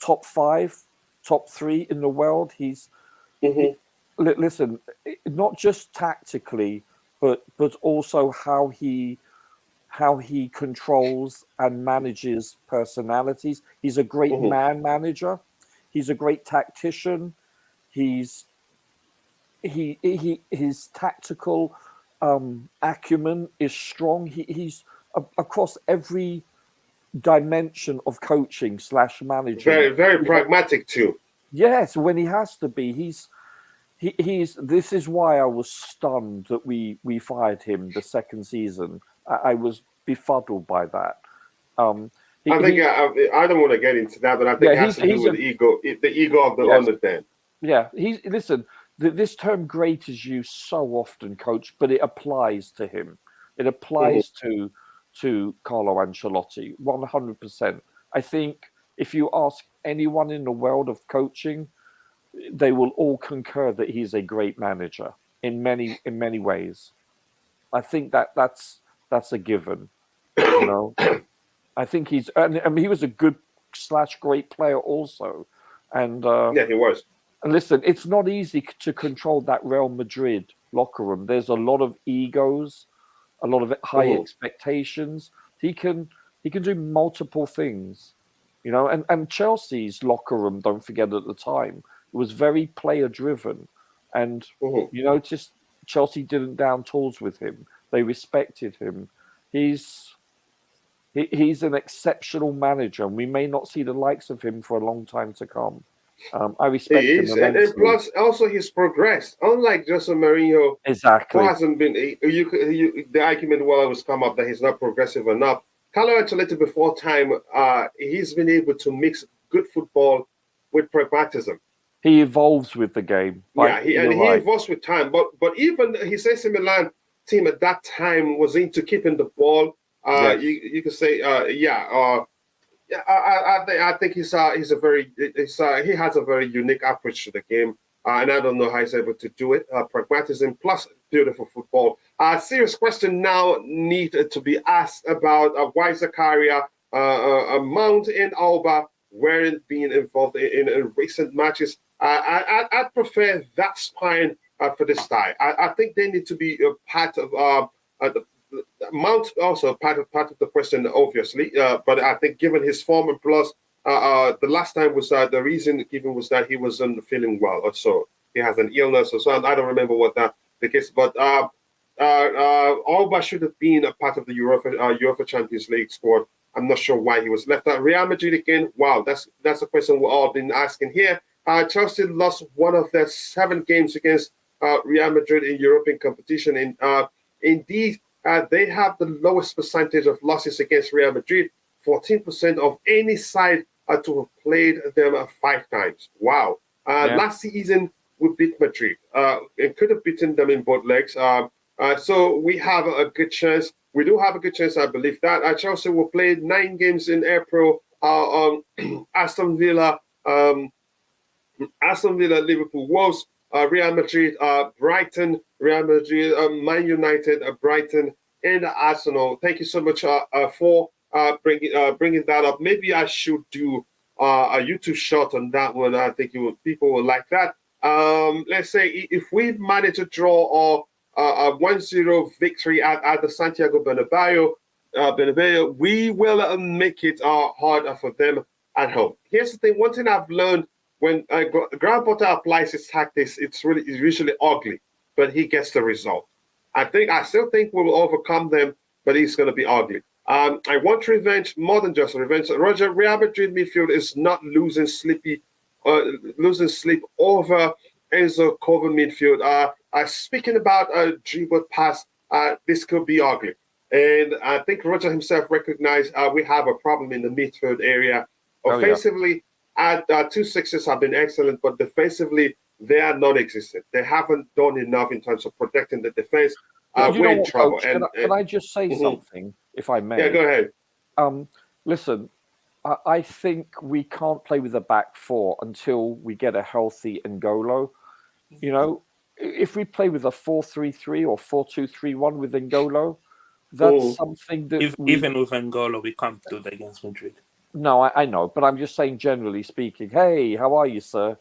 top 5, top 3 in the world. Listen, not just tactically, but also how he controls and manages personalities. He's a great man manager. He's a great tactician. His tactical acumen is strong. He's across every dimension of coaching / managing. Very, very pragmatic too. Yes, when he has to be, he's. This is why I was stunned that we fired him the second season. I was befuddled by that. I don't want to get into that, but I think it has to do with the ego of the owner then. Yeah, listen. This term "great" is used so often, Coach, but it applies to him. It applies to Carlo Ancelotti 100%. I think if you ask anyone in the world of coaching, they will all concur that he's a great manager in many ways. I think that's a given. You know, I think he was a good / great player also, and he was. And listen, it's not easy to control that Real Madrid locker room. There's a lot of egos, a lot of high expectations. He can do multiple things, you know. And Chelsea's locker room, don't forget, at the time, it was very player driven, and you notice Chelsea didn't down tools with him. They respected him. He's an exceptional manager, and we may not see the likes of him for a long time to come. I respect him immensely. And plus, also he's progressed. Unlike Jose Mourinho, exactly, who hasn't been. The argument will always come up that he's not progressive enough. Carlo Ancelotti, before time, he's been able to mix good football with pragmatism. He evolves with the game. He evolves with time. But even his AC Milan team at that time was into keeping the ball. You could say, I think he has a very unique approach to the game, and I don't know how he's able to do it. Pragmatism plus beautiful football. Serious question now need to be asked about why Zakaria, Mount, and Alba weren't being involved in recent matches. I'd prefer that spine for this tie. I think they need to be a part of the Mount, also part of the question, obviously. But I think given his form and plus the last time was the reason given was that he wasn't feeling well, or so he has an illness or so. I don't remember what the case, but Alba should have been a part of the UEFA Champions League squad. I'm not sure why he was left out. Real Madrid again. Wow, that's a question we've all been asking here. Chelsea lost one of their 7 games against Real Madrid in European competition. Indeed, they have the lowest percentage of losses against Real Madrid, 14% of any side to have played them 5 times. Wow. Last season, we beat Madrid and could have beaten them in both legs. So we have a good chance. We do have a good chance, I believe that. Chelsea will play 9 games in April. Aston Villa, Liverpool, Wolves, Real Madrid, Brighton, Real Madrid, Man United, Brighton, and Arsenal. Thank you so much for bringing that up. Maybe I should do a YouTube shot on that one. I think people will like that. Let's say if we manage to draw a 1-0 victory at the Santiago Bernabeu, we will make it harder for them at home. Here's the thing. One thing I've learned when Graham Potter applies his tactics, it's usually ugly, but he gets the result. I still think we will overcome them, but it's going to be ugly. I want revenge more than just revenge. Roger, Real Madrid midfield is not losing sleep over Enzo Cover midfield. Speaking about a dribble pass, this could be ugly. And I think Roger himself recognized we have a problem in the midfield area. Offensively, 2 6s have been excellent, but defensively, they are non-existent. They haven't done enough in terms of protecting the defense. We're in trouble. Coach, can I just say something, if I may? Yeah, go ahead. Listen, I think we can't play with a back 4 until we get a healthy N'Golo. You know, if we play with a 4-3-3 or 4-2-3-1 with N'Golo, that's something that even with N'Golo, we can't do that against Madrid. No, I know, but I'm just saying, generally speaking. Hey, how are you, sir?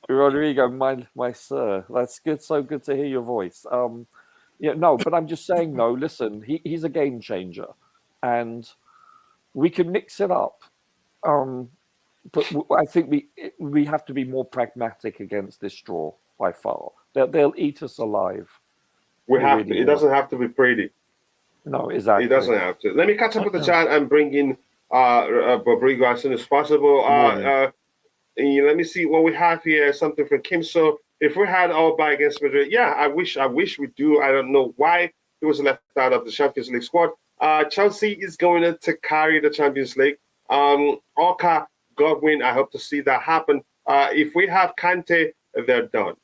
Rodrigo, my sir. That's good. So good to hear your voice. But I'm just saying, though. Listen, he's a game changer, and we can mix it up. But I think we have to be more pragmatic against this draw by far. They'll eat us alive. We have to. It doesn't have to be pretty. No, exactly. It doesn't have to. Let me catch up with the chat and bring in Rodrigo as soon as possible. Let me see what we have here. Something from Kim. So if we had Alba against Madrid, I wish we do. I don't know why he was left out of the Champions League squad. Chelsea is going to carry the Champions League. Orca, Godwin, I hope to see that happen. If we have Kante, they're done.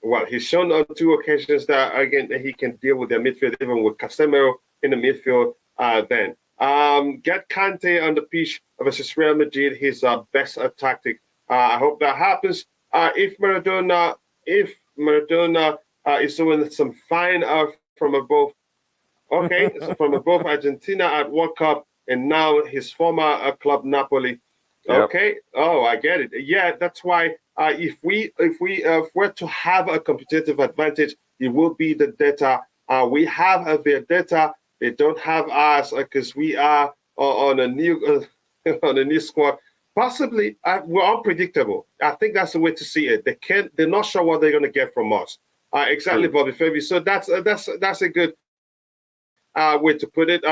Well, he's shown on 2 occasions that, again, he can deal with their midfield, even with Casemiro in the midfield. Then get Kante on the pitch versus Real Madrid, his best tactic. I hope that happens. If Maradona is doing some fine from above, so from above Argentina at World Cup, and now his former club Napoli. Okay. Oh, I get it. Yeah, that's why. If we're to have a competitive advantage, it will be the data. We have their data. They don't have us because we are on a new squad. Possibly, we're unpredictable. I think that's the way to see it. They're not sure what they're going to get from us. Exactly, Bobby Fabi. So that's a good way to put it.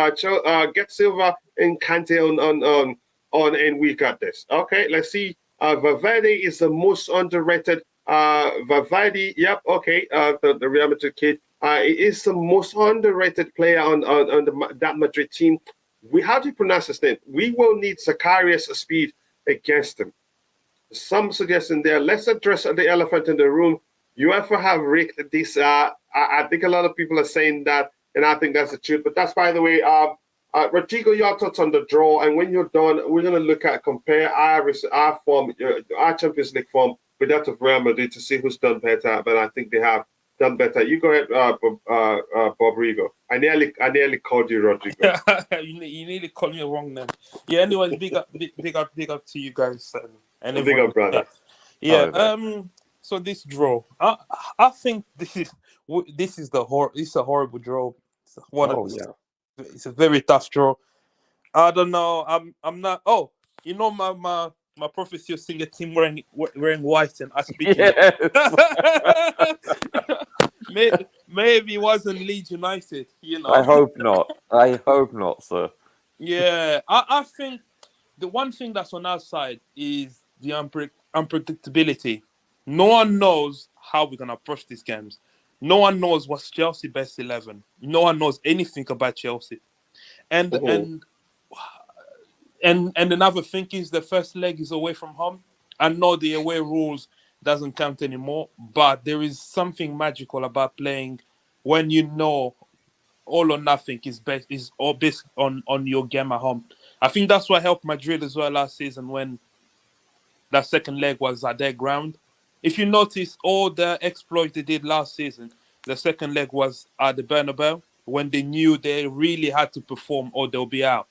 Get Silva and Kante on, and we got this. Okay, let's see. Valverde is the most underrated. Valverde, yep, okay. The Real Madrid kid is the most underrated player on that Madrid team. How do you pronounce his name? We will need Zacharias' speed against him. Some suggestion there. Let's address the elephant in the room. UEFA have rigged this. I think a lot of people are saying that, and I think that's the truth. But that's, by the way, Rodrigo, your thoughts on the draw, and when you're done, we're going to compare our form, our Champions League form with that of Real Madrid to see who's done better. But I think they have done better. You go ahead, Rodrigo. I nearly called you Rodrigo. you nearly called me wrong then. Yeah. Anyways, big up to you guys. And big up, brother. Yeah. So this draw, I think this is a horrible draw. It's a very tough draw. I don't know. I'm not. Oh, you know my prophecy of seeing a team wearing white and us speaking. Maybe it wasn't Leeds United. You know. I hope not, sir. Yeah, I think the one thing that's on our side is the unpredictability. No one knows how we're gonna approach these games. No one knows what's Chelsea's best 11. No one knows anything about Chelsea. And another thing is the first leg is away from home. I know the away rules doesn't count anymore, but there is something magical about playing when you know all or nothing is all based on your game at home. I think that's what helped Madrid as well last season when that second leg was at their ground. If you notice all the exploits they did last season, the second leg was at the Bernabeu when they knew they really had to perform or they'll be out.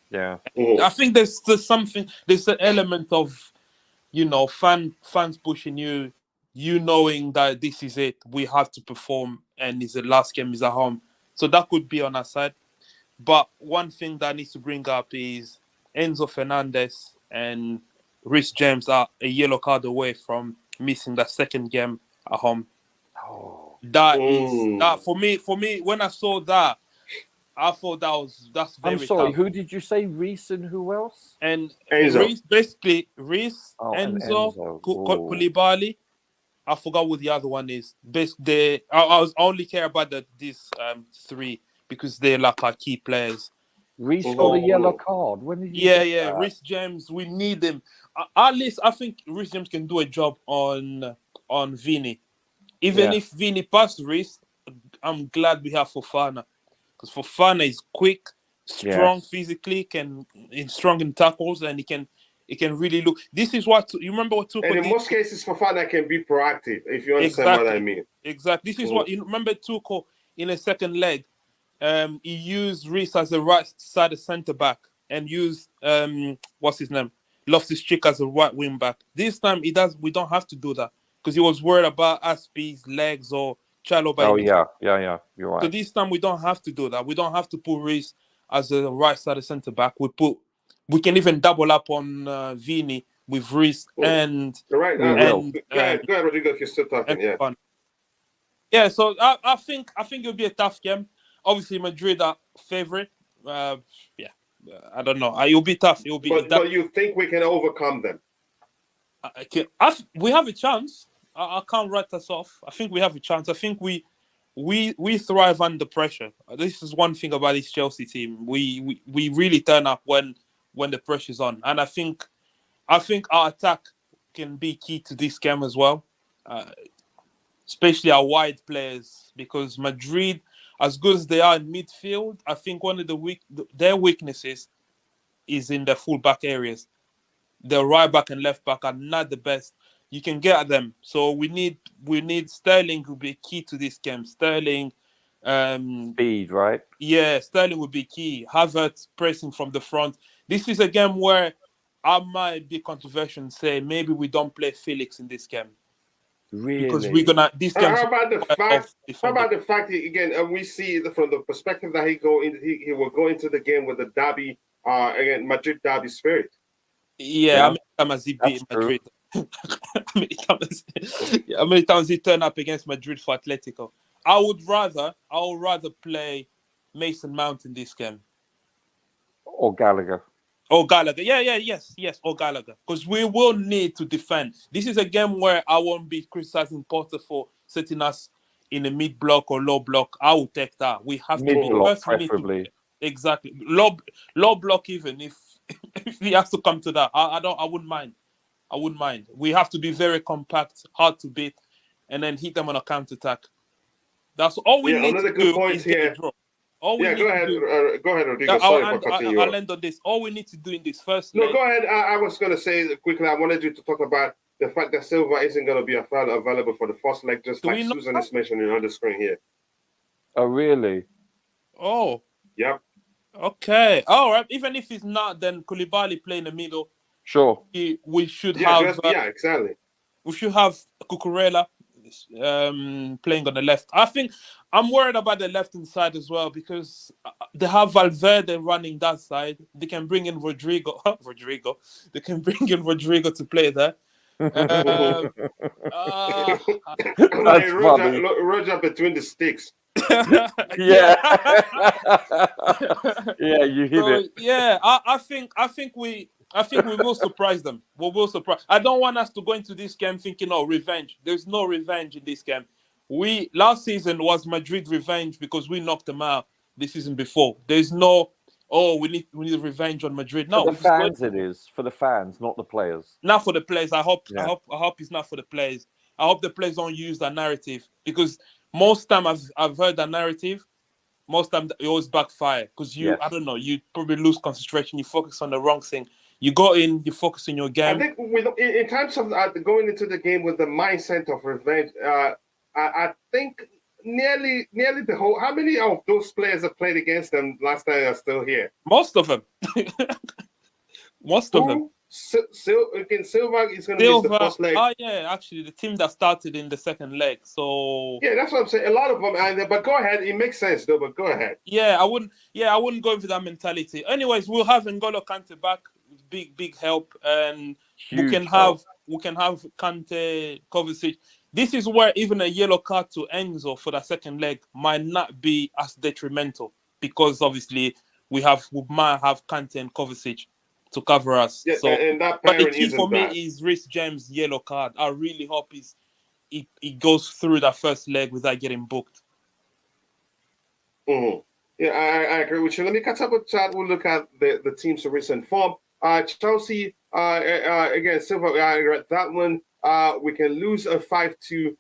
Yeah. I think there's an element of, fans pushing you, knowing that this is it, we have to perform, and it's the last game is at home. So that could be on our side. But one thing that I need to bring up is Enzo Fernandez and Reece James are a yellow card away from missing that second game at home. That for me, when I saw that, I thought that's very I'm sorry, tough. who did you say? Reece and who else? And Enzo. Reece, Enzo, Enzo. Koulibaly. I forgot what the other one is. I only care about these three because they're like our key players. Reece got a yellow card. When did you get that? Reece James, we need him. At least I think Reece James can do a job on Vini. Even if Vini passed Reece, I'm glad we have Fofana. Because Fofana is quick, strong physically, strong in tackles, and he can really look. This is what you remember what Tuchel did. And in most cases, Fofana can be proactive, if you understand what I mean. Exactly. This is what you remember Tuchel in a second leg. He used Reece as a right-sided centre back and used what's his name, Loftus-Cheek as a right wing back. This time we don't have to do that because he was worried about Aspie's legs or Chalobah. Oh yeah, you're right. So this time we don't have to do that. We don't have to put Reece as a right-sided centre back. We can even double up on Vini with Reece and go ahead, Rodrigo, if you're still talking. Yeah. So I think it'll be a tough game. Obviously, Madrid are favorite. I don't know. It'll be tough. But you think we can overcome them? We have a chance. I can't write us off. I think we have a chance. I think we thrive under pressure. This is one thing about this Chelsea team. We really turn up when the pressure's on, and I think our attack can be key to this game as well, especially our wide players, because Madrid, as good as they are in midfield, I think one of their weaknesses is in the full-back areas. The right back and left back are not the best. You can get at them. So we need Sterling to be key to this game. Sterling. Speed, right? Yeah, Sterling would be key. Havertz pressing from the front. This is a game where I might be controversial and say maybe we don't play Felix in this game. Really? Because we're gonna How about the fact that, again, we see from the perspective that he will go into the game with the derby, again, Madrid derby spirit. Yeah. How many times has he beat Madrid? How many times he turned up against Madrid for Atletico? I would rather play Mason Mount in this game. Or Gallagher. Yes, or Gallagher. Because we will need to defend. This is a game where I won't be criticizing Potter for setting us in a mid block or low block. I will take that. We have mid to be block, preferably. Exactly. Low block even if he has to come to that. I wouldn't mind. We have to be very compact, hard to beat, and then hit them on a counter attack. That's all we need to do is get a draw. Go ahead, Rodrigo. Sorry for cutting you off. I'll end on this. All we need to do in this first leg... go ahead. I was going to say quickly, I wanted you to talk about the fact that Silva isn't going to be available for the first leg, just like Susan is mentioning on the screen here. Oh, really? Oh. Yep. Okay. All right. Even if he's not, then Koulibaly play in the middle. Sure. We should have... exactly. We should have Cucurella playing on the left. I think I'm worried about the left-hand side as well because they have Valverde running that side. They can bring in Rodrigo. They can bring in Rodrigo to play there. That's funny. Roger between the sticks. Yeah. Yeah, you hit it. Yeah, I think I think we will surprise them. We will surprise. I don't want us to go into this game thinking, "Oh, revenge." There's no revenge in this game. Last season was Madrid revenge because we knocked them out the season before. There's no, "Oh, we need revenge on Madrid." For No, the we just go. fans, it is. For the fans, not the players. Not for the players. I hope. Yeah. I hope it's not for the players. I hope the players don't use that narrative because most time I've heard that narrative. Most time it always backfire because Yes. I don't know, you probably lose concentration. You focus on the wrong thing. You go in, you focus on your game. I think in terms of going into the game with the mindset of revenge, I think nearly the whole. How many of those players that played against them last time are still here? Most of them. Most of them. Again, Silva is going to miss the first leg. Oh yeah, actually, the team that started in the second leg. So yeah, that's what I'm saying. A lot of them, but go ahead. It makes sense though. But go ahead. Yeah, I wouldn't go with that mentality. Anyways, we'll have N'Golo Kante back. Big help, and we can have Kante, Kovacic. This is where even a yellow card to Enzo for the second leg might not be as detrimental because obviously we might have Kante and Kovacic to cover us. Yeah, so, and that but the pairing key for me bad. is Reece James' yellow card. I really hope he goes through that first leg without getting booked. Mm-hmm. Yeah, I agree with you. Let me catch up with Chad. We'll look at the team's recent form. Chelsea, again, Silva, that one, we can lose a 5-2.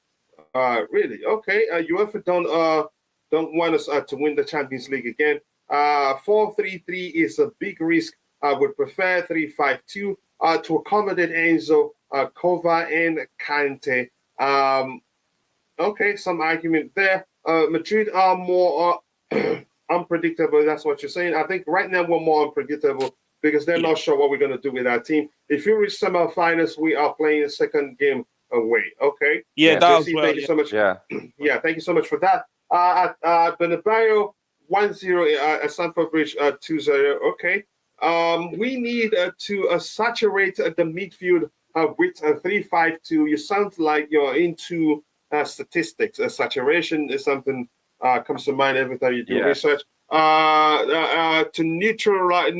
Really? Okay. UEFA don't want us to win the Champions League again. 4-3-3 is a big risk. I would prefer 3-5-2 to accommodate Enzo, Kova, and Kante. Okay, some argument there. Madrid are more unpredictable. That's what you're saying. I think right now we're more unpredictable because they're not sure what we're going to do with our team. If you reach semi-finals, we are playing a second game away. Okay. Yeah, thank you so much. Yeah. Yeah, thank you so much for that. Bernabeu 1-0, Stamford Bridge 2-0. Okay. We need to saturate the midfield with a 3-5-2. You sound like you're into statistics. Saturation is something comes to mind every time you do research. To neutralize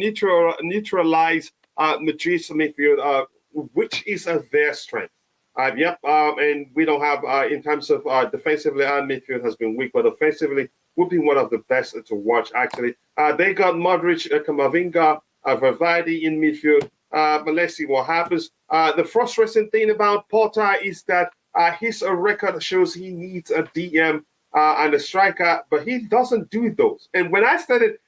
Madrid's midfield, which is their strength. And we don't have, in terms of defensively, our midfield has been weak, but offensively, we've been one of the best to watch, actually. They got Modric, Camavinga, Valverde in midfield, but let's see what happens. The frustrating thing about Porter is that his record shows he needs a DM and a striker, but he doesn't do those. And when I started,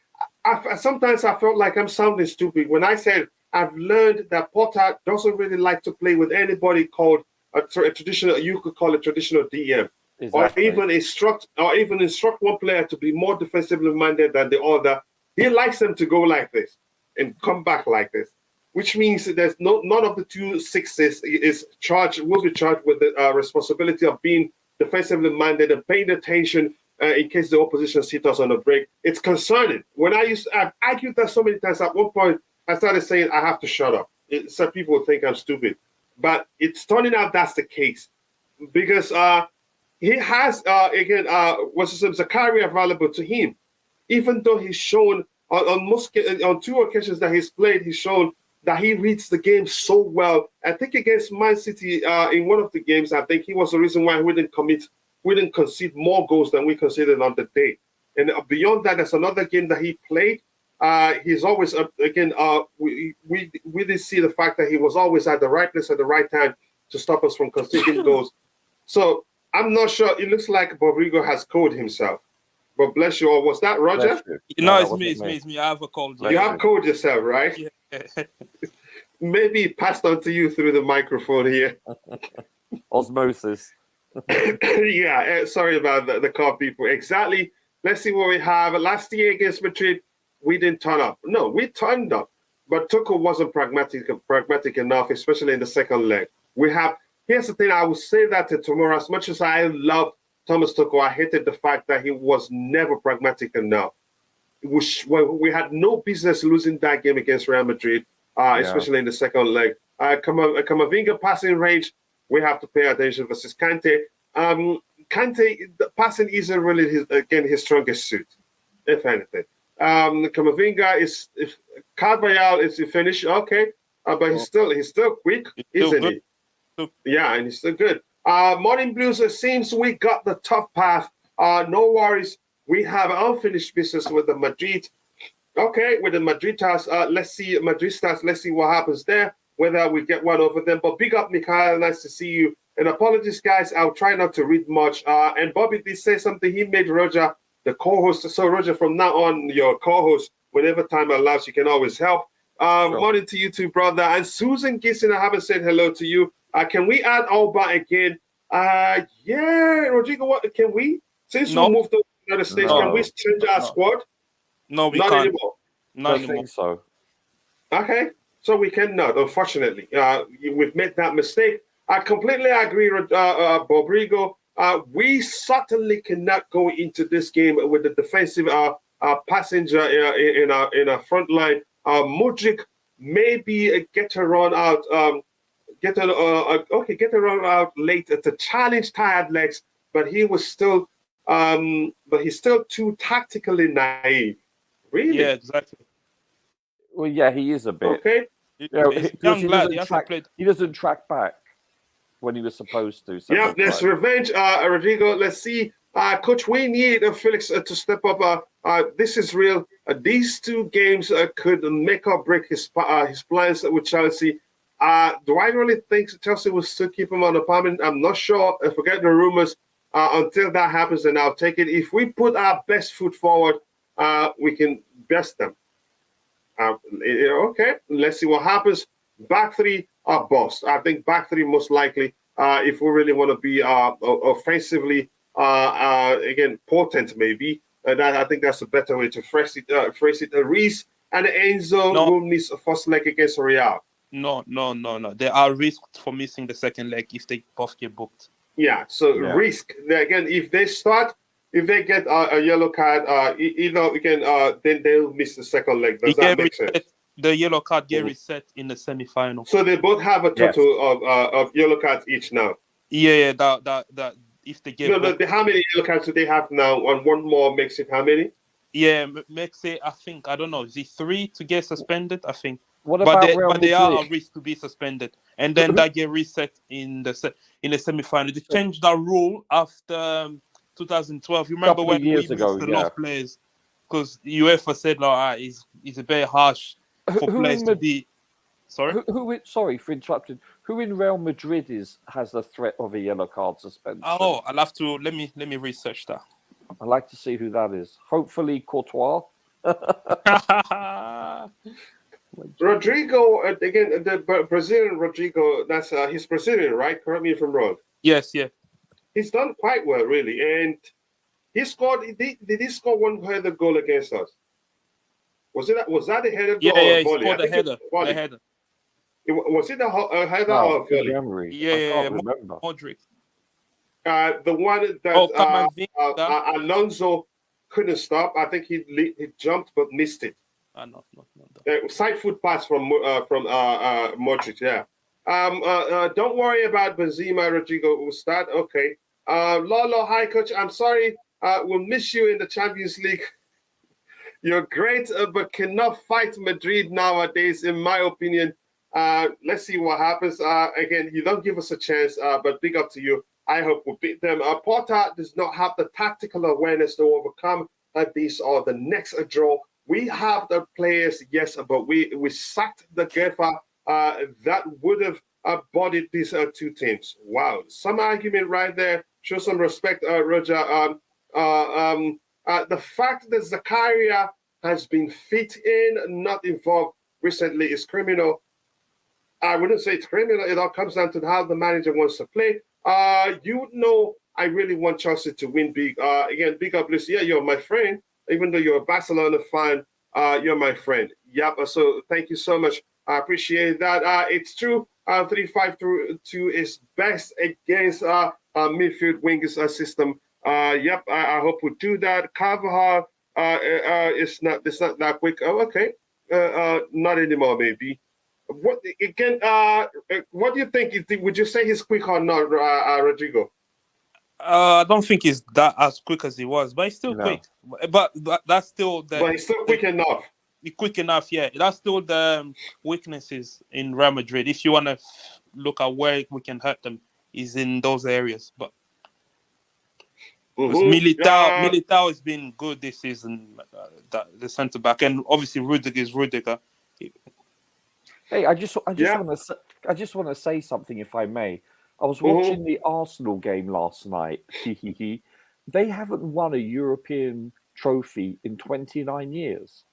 sometimes I felt like I'm sounding stupid when I said I've learned that Porter doesn't really like to play with anybody called a traditional, you could call it traditional DM. Exactly. Or even instruct one player to be more defensively minded than the other. He likes them to go like this and come back like this, which means there's none of the two sixes will be charged with the responsibility of being defensively minded and paying attention in case the opposition hit us on a break. It's concerning. I've argued that so many times. At one point, I started saying I have to shut up. Some people think I'm stupid, but it's turning out that's the case because he has Zakaria available to him, even though he's shown on two occasions that he's played, he's shown that he reads the game so well. I think against Man City in one of the games, I think he was the reason why we didn't concede more goals than we conceded on the day. And beyond that, there's another game that he played. He's always we did see the fact that he was always at the right place at the right time to stop us from conceding goals. So I'm not sure. It looks like Rodrigo has coded himself. But bless you all. Was that Roger? No, it's me. I have a cold. You have coded yourself, right? Yeah. Maybe passed on to you through the microphone here. Osmosis. Yeah, sorry about the car people. Exactly. Let's see what we have. Last year against Madrid, we didn't turn up. No, we turned up. But Tuchel wasn't pragmatic enough, especially in the second leg. Here's the thing, I will say that to tomorrow. As much as I love Thomas Tuchel, I hated the fact that he was never pragmatic enough. We had no business losing that game against Real Madrid, especially in the second leg. Camavinga passing range, we have to pay attention versus Kante. Kante, the passing isn't really his strongest suit, if anything. Camavinga if Carvajal is finished, okay. but he's still quick, isn't he? Yeah, and he's still good. Morning Blues, it seems we got the tough path. No worries. We have unfinished business with the Madrid. Okay, with the Madrid task, let's see what happens there, whether we get one over them. But big up, Mikhail. Nice to see you. And apologies, guys. I'll try not to read much. And Bobby did say something. He made Roger the co-host. So, Roger, from now on, your co-host, whenever time allows, you can always help. Sure. Morning to you too, brother. And Susan Gisson, I haven't said hello to you. Can we add Alba again? Yeah, Rodrigo, what can we? Since we moved to the United States, can we change our squad? No, we not can't. Anymore. Not I anymore. think so. Okay, so we cannot, unfortunately. We've made that mistake. I completely agree with Bobrigo. We certainly cannot go into this game with the defensive passenger in our front line. Mudryk maybe get a run out. Get a run out late to challenge tired legs, but he's still too tactically naive. Really? Yeah, exactly. Well, yeah, he is a bit. Okay. He doesn't track back when he was supposed to. Yeah, there's revenge, Rodrigo. Let's see. Coach, we need Felix to step up. This is real. These two games could make or break his plans with Chelsea. Do I really think Chelsea will still keep him on the permanent? I'm not sure. Forget the rumors. Until that happens, then I'll take it. If we put our best foot forward, we can best them. Okay, let's see what happens. Back three are bust. I think back three most likely. If we really want to be offensively, again, potent maybe. I think that's a better way to phrase it. Reece and Enzo will miss a first leg against Real. No. There are risks for missing the second leg if they both get booked. Yeah, risk. Again, if they get a yellow card, then they'll miss the second leg. Does that make sense? The yellow card get reset in the semi-final. So they both have a total of yellow cards each now. Yeah. That if they get how many yellow cards do they have now? And one more makes it how many? Yeah, makes it. I think I don't know. Is it 3 to get suspended? I think. What about but they are at risk to be suspended, and then that get reset in the semi-final. They changed that rule after 2012. You remember when we missed lost players because UEFA said, "Like, it's a bit harsh for players to be." Sorry. Sorry for interrupting. Who in Real Madrid has the threat of a yellow card suspension? Oh, I'll have to let me research that. I'd like to see who that is. Hopefully, Courtois. Rodrigo, again, the Brazilian Rodrigo, he's Brazilian, right? Correct me if I'm wrong. Yes, yeah. He's done quite well, really. And he scored, did he score one header goal against us? Was that a header goal? Yeah, he scored a header. Was it a header or a volley? Yeah, remember. Modric. The one that Alonso couldn't stop. I think he jumped but missed it. No. Side foot pass from Modric, yeah. Don't worry about Benzema, Rodrigo will start. Okay. Lolo, hi, coach. I'm sorry. We'll miss you in the Champions League. You're great, but cannot fight Madrid nowadays, in my opinion. Let's see what happens. Again, you don't give us a chance, but big up to you. I hope we'll beat them. Porta does not have the tactical awareness to overcome this or the next draw. We have the players, yes, but we sacked the Gefa that would have bodied these two teams. Wow, some argument right there. Show some respect, Roger. The fact that Zakaria has been fit in, not involved recently, is criminal. I wouldn't say it's criminal. It all comes down to how the manager wants to play. I really want Chelsea to win big. Again, big up, Lucy. Yeah, you're my friend. Even though you're a Barcelona fan, you're my friend. Yep. So thank you so much. I appreciate that. It's true. 3-5-2 is best against midfield wingers system. Yep. I hope we do that. Carvajal it's not that quick. Oh, okay. Not anymore, maybe. What again? What do you think? Would you say he's quick or not, Rodrigo? I don't think he's that as quick as he was, but he's still quick. But that's still. But he's still quick enough. quick enough. Yeah, that's still the weaknesses in Real Madrid. If you want to look at where we can hurt them, is in those areas. But Militao has been good this season. The centre back, and obviously Rudiger is Rudiger. Hey, I just want to say something, if I may. I was watching the Arsenal game last night. They haven't won a European trophy in 29 years.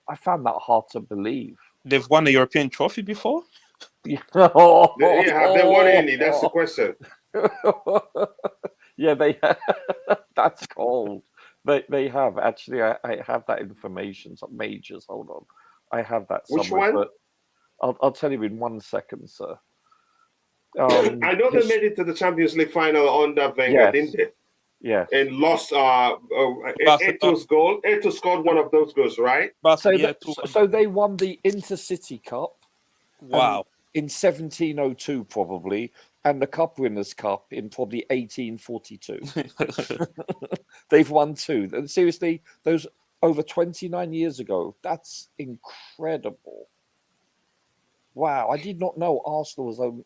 I found that hard to believe. They've won a European trophy before? Yeah, have they won any? That's the question. Yeah, they have. That's cold. They have. Actually, I have that information. Some majors. Hold on. I have that somewhere. Which one? But I'll tell you in 1 second, sir. I know they made it to the Champions League final under Wenger, didn't they? Yeah. And lost Eto's goal. Eto scored one of those goals, right? So they won the Intercity Cup. Wow. In 1702, probably, and the Cup Winners' Cup in probably 1842. They've won 2. And seriously, those over 29 years ago, that's incredible. Wow, I did not know Arsenal was on.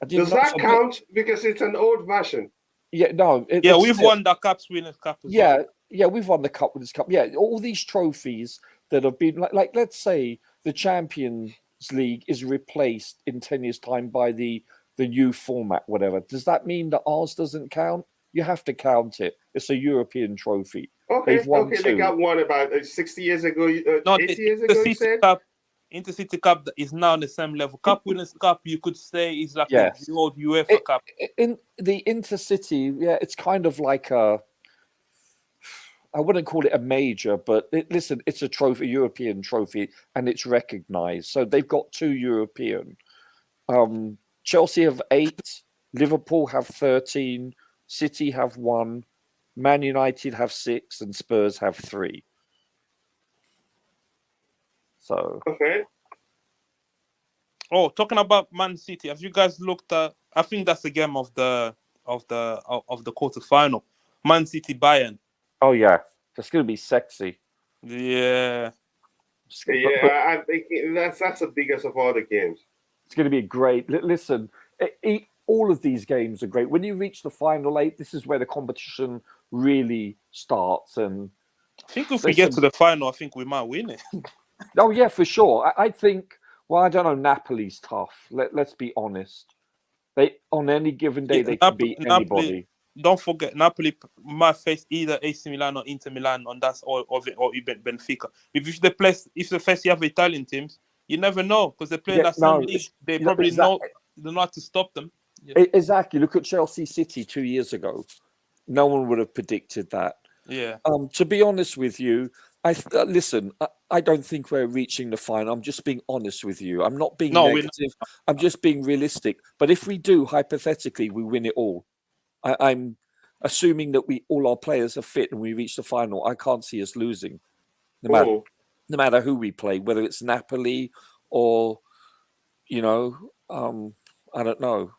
Does that count? Because it's an old version. Yeah, no. We've won the Cup Winners' Cup as well. Yeah, we've won the Cup Winners' Cup. Yeah, all these trophies that have been, like let's say the Champions League is replaced in 10 years' time by the new format, whatever. Does that mean that ours doesn't count? You have to count it. It's a European trophy. Okay, they got one about 60 years ago, 80 years ago, you said? Intercity Cup is now on the same level. Cup Winners' Cup, you could say, is like the old UEFA Cup. In the Intercity, it's kind of like I wouldn't call it a major, but listen, it's a trophy, European trophy, and it's recognised. So they've got 2 European. Chelsea have 8, Liverpool have 13, City have 1, Man United have 6, and Spurs have 3. So talking about Man City, have you guys looked at? I think that's the game of the quarterfinal. Man City Bayern. Oh yeah, that's going to be sexy. Yeah. I think that's the biggest of all the games. It's going to be great. Listen, all of these games are great. When you reach the final 8, this is where the competition really starts. And I think if we get to the final, I think we might win it. Oh yeah, for sure. I think. Well, I don't know. Napoli's tough. Let's be honest. They on any given day they can beat anybody. Don't forget, Napoli might face either AC Milan or Inter Milan on that, or even Benfica. If they face the other Italian teams, you never know because they play in that same league. They probably know how to stop them. Yeah. Exactly. Look at Chelsea City 2 years ago. No one would have predicted that. Yeah. To be honest with you, I don't think we're reaching the final. I'm just being honest with you. I'm not being negative. I'm just being realistic. But if we do, hypothetically, we win it all. I'm assuming that all our players are fit and we reach the final. I can't see us losing, no matter who we play, whether it's Napoli or, I don't know,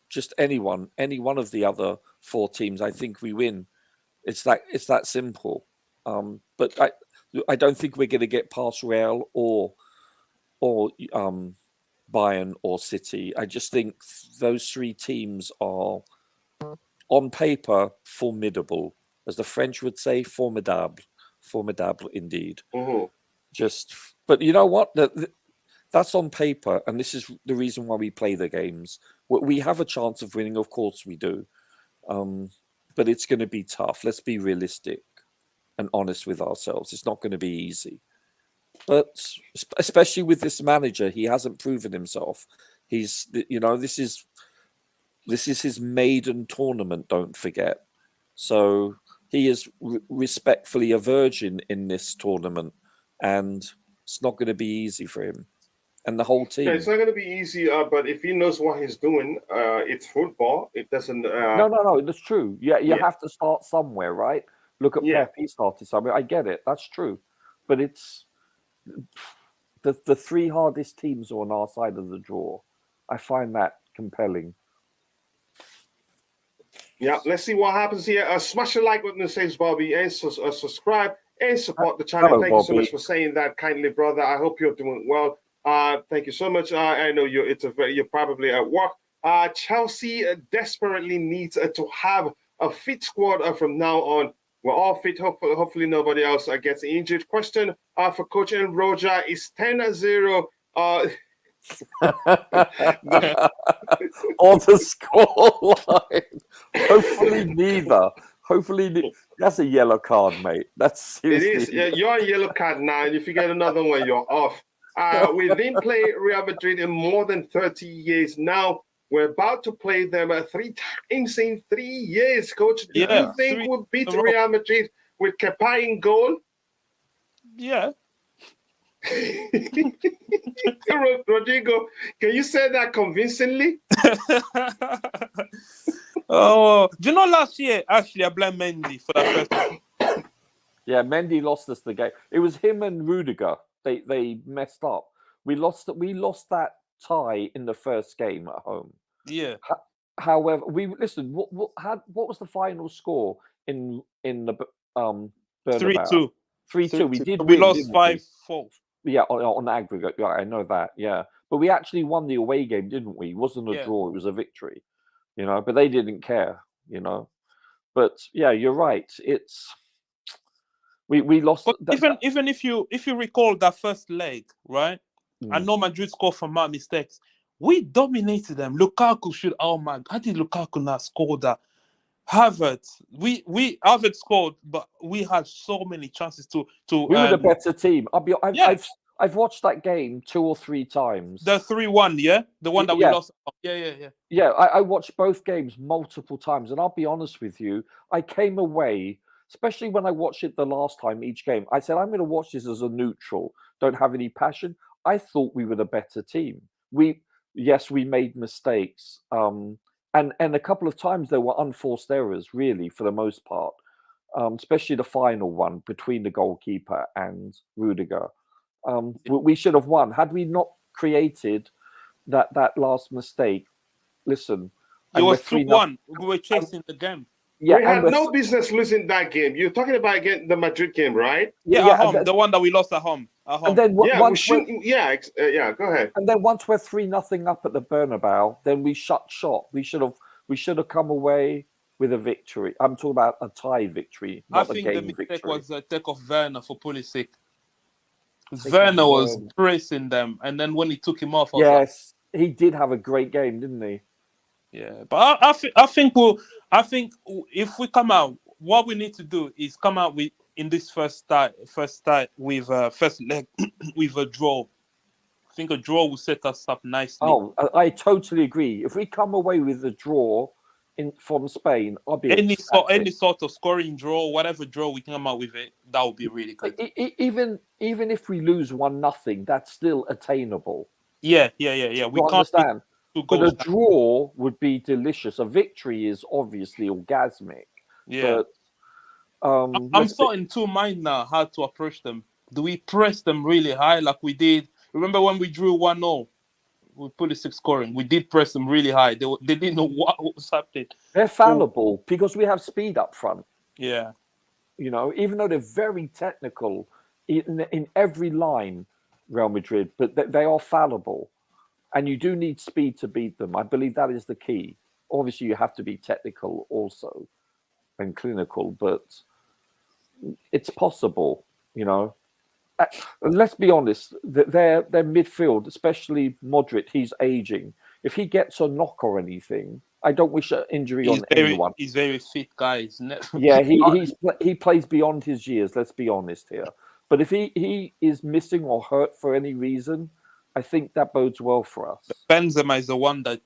just any one of the other 4 teams. I think we win. It's that simple. But I don't think we're going to get past Real or Bayern or City. I just think those 3 teams are, on paper, formidable. As the French would say, formidable indeed. But you know what? That's on paper, and this is the reason why we play the games. We have a chance of winning, of course we do. But it's going to be tough. Let's be realistic and honest with ourselves. It's not going to be easy. But especially with this manager, he hasn't proven himself. This is his maiden tournament, don't forget. So he is respectfully a virgin in this tournament, and it's not going to be easy for him and the whole team. It's not going to be easy, but if he knows what he's doing, it's football. It doesn't... No, that's true. You have to start somewhere, right? Look at Pep, he started somewhere. I get it. That's true. But it's the 3 hardest teams are on our side of the draw. I find that compelling. Yeah, let's see what happens here. Smash a like button, says Bobby, and subscribe and support the channel. Hello, Thank you so Bobby. much for saying that kindly, brother. I hope you're doing well. Thank you so much. I know you're probably at work. Chelsea desperately needs to have a fit squad from now on. We're all fit. Hopefully nobody else gets injured. Question for Coach and Roger is 10-0. On the scoreline. Hopefully neither. That's a yellow card, mate. That's seriously. It is. You're on yellow card now, and if you get another one, you're off. We didn't play Real Madrid in more than 30 years now. We're about to play them 3 times in 3 years, Coach. Do you think we'll beat Real Madrid with Kepa in goal? Yeah. Rodrigo, can you say that convincingly? Oh, do you know last year, actually, I blame Mendy for that first. Yeah, Mendy lost us the game. It was him and Rudiger. They messed up. We lost that tie in the first game at home. Yeah. However, what was the final score in the Bernabeu? 3-2. 3-2. We did. We win, lost 5-4. Yeah, on aggregate. Yeah, I know that. Yeah, but we actually won the away game, didn't we? It wasn't a draw; it was a victory. You know, but they didn't care. You know, but yeah, you're right. It's we lost. But even if you recall that first leg, right? I know Madrid scored from our mistakes. We dominated them. Lukaku should. Oh my! How did Lukaku not score that? Havertz, Havertz scored, but we had so many chances to. We were the better team. I've watched that game 2 or 3 times. The 3-1, yeah, the one that we lost. Yeah. Yeah, I watched both games multiple times, and I'll be honest with you, I came away, especially when I watched it the last time each game. I said I'm going to watch this as a neutral. Don't have any passion. I thought we were the better team. We made mistakes. And a couple of times there were unforced errors, really, for the most part, especially the final one between the goalkeeper and Rudiger. We should have won. Had we not created that last mistake, listen. It was 2-1. We were chasing the game. Yeah, we had no business losing that game. You're talking about again the Madrid game, right? Yeah, at home. The one that we lost at home. And then go ahead. And then once we're 3-0 up at the Bernabeu, then we shut shop. We should have come away with a victory. I'm talking about a tie victory, not a game victory. I think the mistake was a take of Werner for Pulisic. Werner was pressing them, and then when he took him off, he did have a great game, didn't he? Yeah, but I think if we come out, what we need to do is come out with in this first start with first leg with a draw. I think a draw will set us up nicely. Oh, I totally agree. If we come away with a draw from Spain, I'll be any sort of scoring draw, whatever draw we come out with it, that would be really good. Even if we lose 1-0, that's still attainable. Yeah. We can't understand. But a draw would be delicious. A victory is obviously orgasmic. Yeah. But, I'm sort in 2 minds now how to approach them. Do we press them really high like we did? Remember when we drew 1-0? We Pulisic scoring. We did press them really high. They didn't know what was happening. They're fallible because we have speed up front. Yeah. You know, even though they're very technical in every line, Real Madrid, but they are fallible. And you do need speed to beat them. I believe that is the key. Obviously, you have to be technical also and clinical, but it's possible, you know. Let's be honest, their midfield, especially Modric, he's aging. If he gets a knock or anything, I don't wish an injury on anyone. He's very fit, guy, isn't it? Yeah, he plays beyond his years, let's be honest here. But if he is missing or hurt for any reason, I think that bodes well for us. Benzema is the one that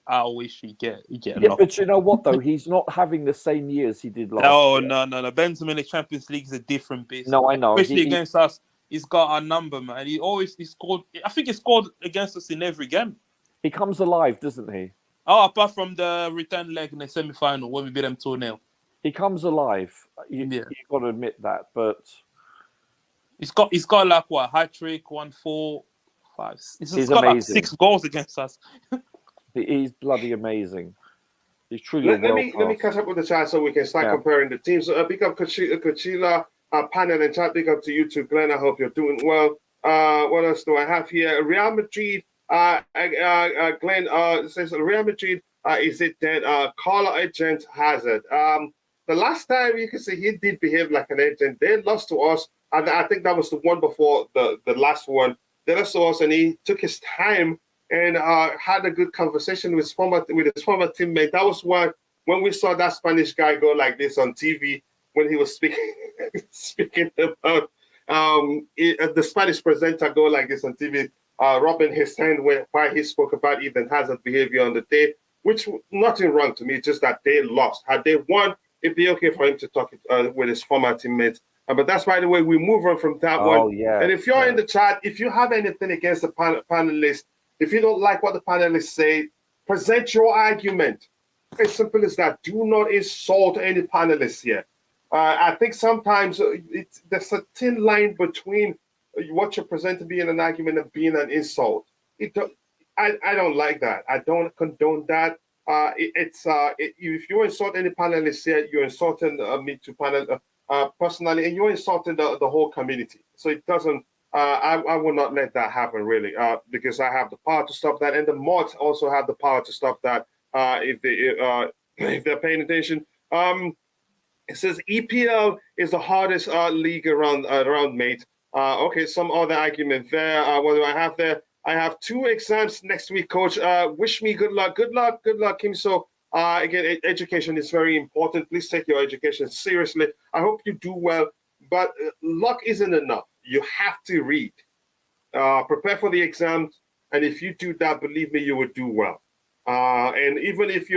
I wish he get. Yeah, but you know what though? He's not having the same years he did last year. No. Benzema in the Champions League is a different beast. No, I know. Especially against us, he's got our number, man. He scored. I think he scored against us in every game. He comes alive, doesn't he? Oh, apart from the return leg in the semi-final when we beat them 2-0. He comes alive. You've got to admit that, but. He's got like what, hat trick, 1, 4, 5. He's got amazing. Like 6 goals against us. He's bloody amazing. He's truly let me catch up with the chat so we can start comparing the teams. So, pick up Kachila, panel and chat. Pick up to you too, Glenn. I hope you're doing well. What else do I have here? Real Madrid. Glenn says Real Madrid. Is it dead? Carlo Agent Hazard. The last time you can see he did behave like an agent. They lost to us, and I think that was the one before the last one. They lost to us, and he took his time and had a good conversation with his former teammate. That was when we saw that Spanish guy go like this on TV when he was speaking about the Spanish presenter go like this on TV, rubbing his hand while he spoke about Eden Hazard's behavior on the day, which nothing wrong to me. It's just that they lost. Had they won, it'd be okay for him to talk with his former teammates. But that's, by the way, we move on from that one. Yeah. And if you're in the chat, if you have anything against the panelists, if you don't like what the panelists say, present your argument. As simple as that. Do not insult any panelists here. I think sometimes there's a thin line between what you present to being an argument and being an insult. I don't like that. I don't condone that. If you insult any panelists here, you're insulting me to panel personally, and you're insulting the whole community. So it doesn't. I will not let that happen, really, because I have the power to stop that, and the mods also have the power to stop that if they're paying attention. It says EPL is the hardest league around, mate. Okay, some other argument there. What do I have there? I have 2 exams next week, coach. Wish me good luck. Good luck, Kim. So again, education is very important. Please take your education seriously. I hope you do well, but luck isn't enough. You have to read, prepare for the exams, and if you do that, believe me, you will do well. And even if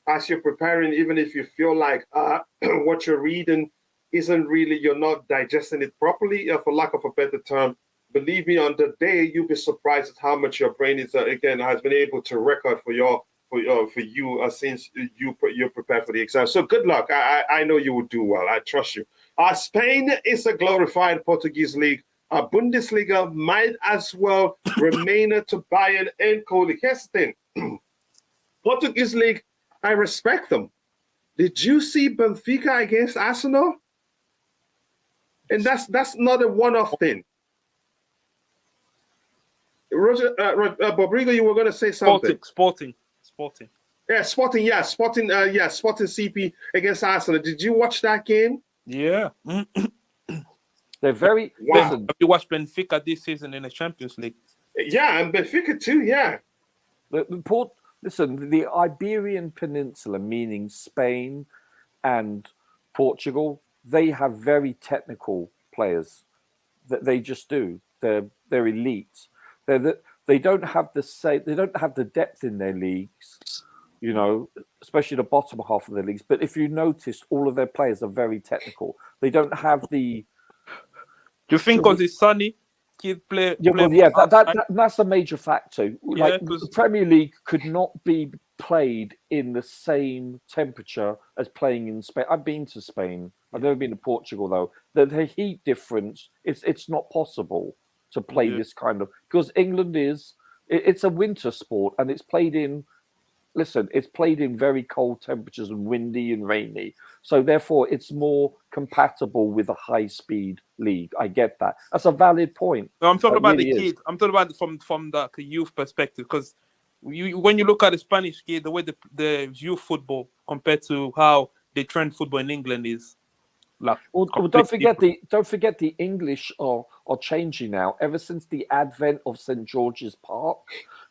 as you're preparing, even if you feel like what you're reading isn't really, you're not digesting it properly, for lack of a better term, believe me, on the day, you'll be surprised at how much your brain is, has been able to record for you since you prepare for the exam. So good luck. I know you will do well. I trust you. Spain is a glorified Portuguese league. Bundesliga might as well remain to Bayern and Cody. Here's the thing. Portuguese league, I respect them. Did you see Benfica against Arsenal? And that's not a one-off thing. Roger, Bobrigo, you were going to say something. Sporting. Yeah, Sporting CP against Arsenal. Did you watch that game? Yeah. They're very... Wow. Have you watched Benfica this season in the Champions League? Yeah, and Benfica too, yeah. Listen, the Iberian Peninsula, meaning Spain and Portugal, they have very technical players. They just do. They're elite. They don't have the depth in their leagues, especially the bottom half of their leagues. But if you notice, all of their players are very technical. They don't have the. Do you think because it's sunny, kids play? That's a major factor. Like the Premier League could not be played in the same temperature as playing in Spain. I've been to Spain. I've never been to Portugal though. The heat difference, it's not possible to play this kind of, because England it's a winter sport and it's played in very cold temperatures and windy and rainy. So therefore it's more compatible with a high speed league. I get that. That's a valid point. No, I'm talking about the kids. I'm talking about from the youth perspective, because when you look at the Spanish kid, the way the youth football compared to how they train football in England is like. Well, don't forget the English are changing now ever since the advent of St. George's Park,